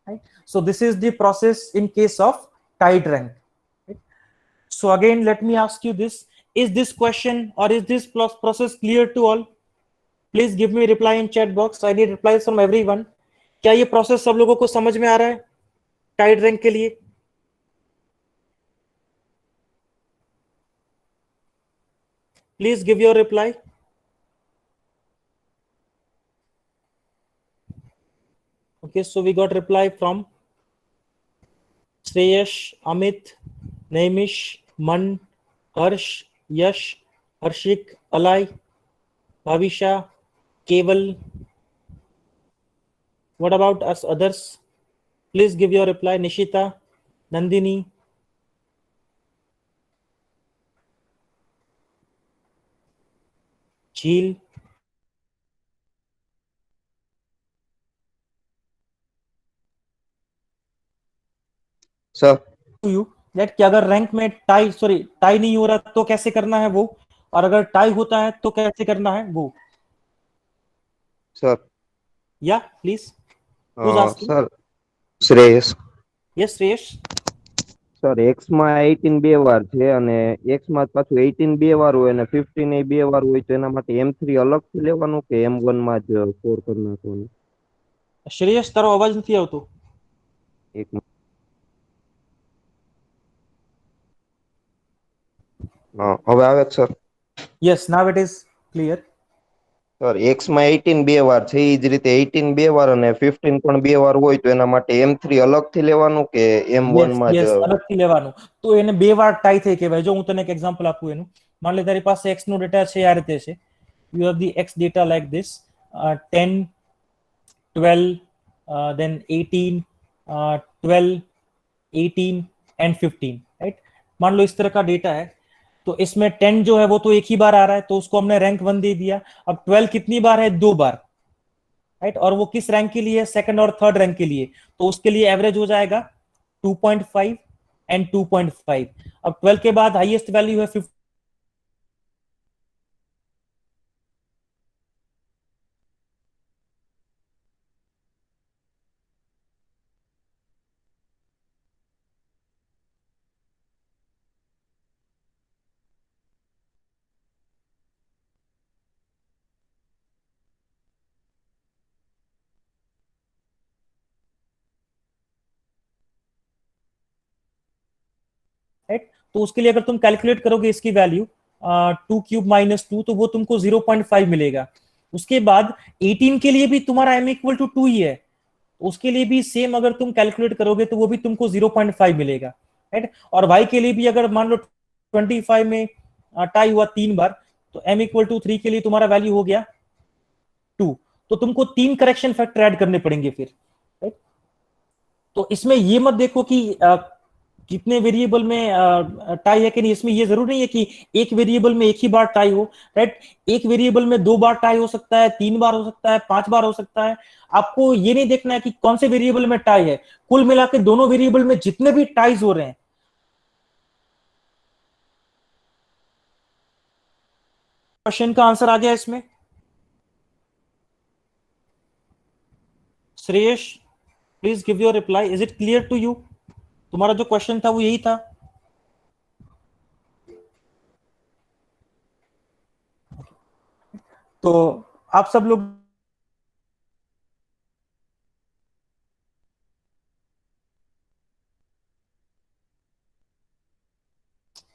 right? So this is the process in case of tied rank, right? So again let me ask you this, is this question or is this process clear to all? Please give me reply in chat box, I need replies from everyone. क्या ये process सब लोगों को समझ में आ रहा है Tide rank के लिए? Please give your reply. Okay, so we got reply from Shreyash, Amit, Naimish, Man, Harsh, Yash, Harshik, Alai, Bhavisha, Keval. What about us others? Please give your reply. Nishita, Nandini, Jheel. Sir You that कि अगर rank में tie नहीं हो रहा तो कैसे करना है वो, और अगर टाई होता है तो कैसे करना है वो? सर या please, who's asking? Sir Shreyas Yes, Shreyash. Sir x માં 18 બે વાર છે અને એક્સ માં પાછું 18 બે વાર હોય અને 15 એ બે વાર હોય તો એના માટે M3 અલગથી લેવાનું કે M1 માં જ સ્ટોર કરી નાખવાનું? શ્રેયસ તારો અવાજ નથી આવતો. એક હવે આવે છે sir? Yes, now it is clear. Sir x માં 18 બે વાર છે એ જ રીતે 18 બે વાર અને 15 પણ બે વાર હોય તો એના માટે M3 અલગથી લેવાનું કે M1 યસ માં જ? યસ અલગથી લેવાનું. તો એને બે વાર ટાઈ થઈ કહેવાય. જો હું તને એક એક્ઝામ્પલ આપું એનું, માન લે તારી પાસે x નો ડેટા છે, આ રીતે છે. You have the x data like this, 10, 12, then 18, 12, 18 and 15, right. मान लो इस तरह का डेटा है, तो इसमें 10 जो है वो तो एक ही बार आ रहा है, तो उसको हमने रैंक 1 दे दिया. अब 12 कितनी बार है? 2 बार, राइट. और वो किस रैंक के लिए है? सेकंड और थर्ड रैंक के लिए. तो उसके लिए एवरेज हो जाएगा 2.5 एंड 2.5. अब 12 के बाद हाईएस्ट वैल्यू है 50, राइट. तो उसके लिए अगर तुम कैलकुलेट करोगे इसकी वैल्यू 2³ - 2, तो वो तुमको 0.5 मिलेगा. उसके बाद 18 के लिए भी तुम्हारा m इक्वल टू 2 ही है, उसके लिए भी सेम अगर तुम कैलकुलेट करोगे तो वो भी तुमको 0.5 मिलेगा, राइट. और y के लिए भी अगर मान लो 25 में टाई हुआ 3 बार, तो m इक्वल टू 3 के लिए तुम्हारा वैल्यू हो गया 2. तो तुमको 3 करेक्शन फैक्टर ऐड करने पड़ेंगे फिर, राइट. तो इसमें ये मत देखो कि कितने वेरिएबल में टाई है कि नहीं. इसमें ये जरूर नहीं है कि एक वेरिएबल में एक ही बार टाई हो, राइट. एक वेरिएबल में 2 बार टाई हो सकता है, 3 बार हो सकता है, 5 बार हो सकता है. आपको ये नहीं देखना है कि कौन से वेरिएबल में टाई है, कुल मिला के दोनों वेरिएबल में जितने भी टाइज हो रहे हैं. क्वेश्चन का आंसर आ गया इसमें? Shreyas, please give your reply. Is it clear to you? तुम्हारा जो क्वेश्चन था वो यही था. तो आप सब लोग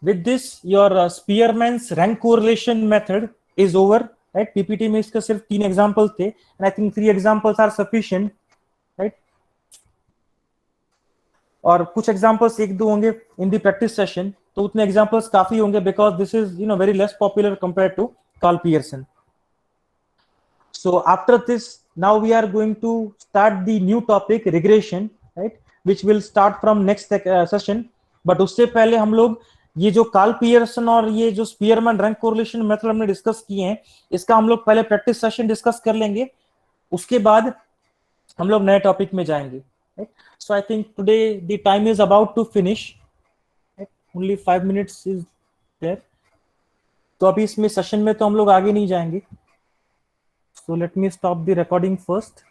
with this your Spearman's rank correlation method is over, right. PPT में इसका सिर्फ 3 एग्जांपल्स थे, and I think 3 examples are sufficient, right. और कुछ एग्जांपल्स एक दो होंगे इन द प्रैक्टिस सेशन, तो उतने एग्जांपल्स काफी होंगे because this is very less popular compare to Karl Pearson. So after this, now we are going to start the new topic regression, right, which will start from next session. But उससे पहले हम लोग ये जो Karl Pearson और ये जो Spearman rank correlation method हमने डिस्कस किए हैं, इसका हम लोग पहले प्रैक्टिस सेशन डिस्कस कर लेंगे, उसके बाद हम लोग नए टॉपिक में जाएंगे, right? So I think today the time is about to finish, right? Only 5 minutes is there. तो अभी इसमें सेशन में तो हम लोग आगे नहीं जाएंगे. So let me stop the recording first.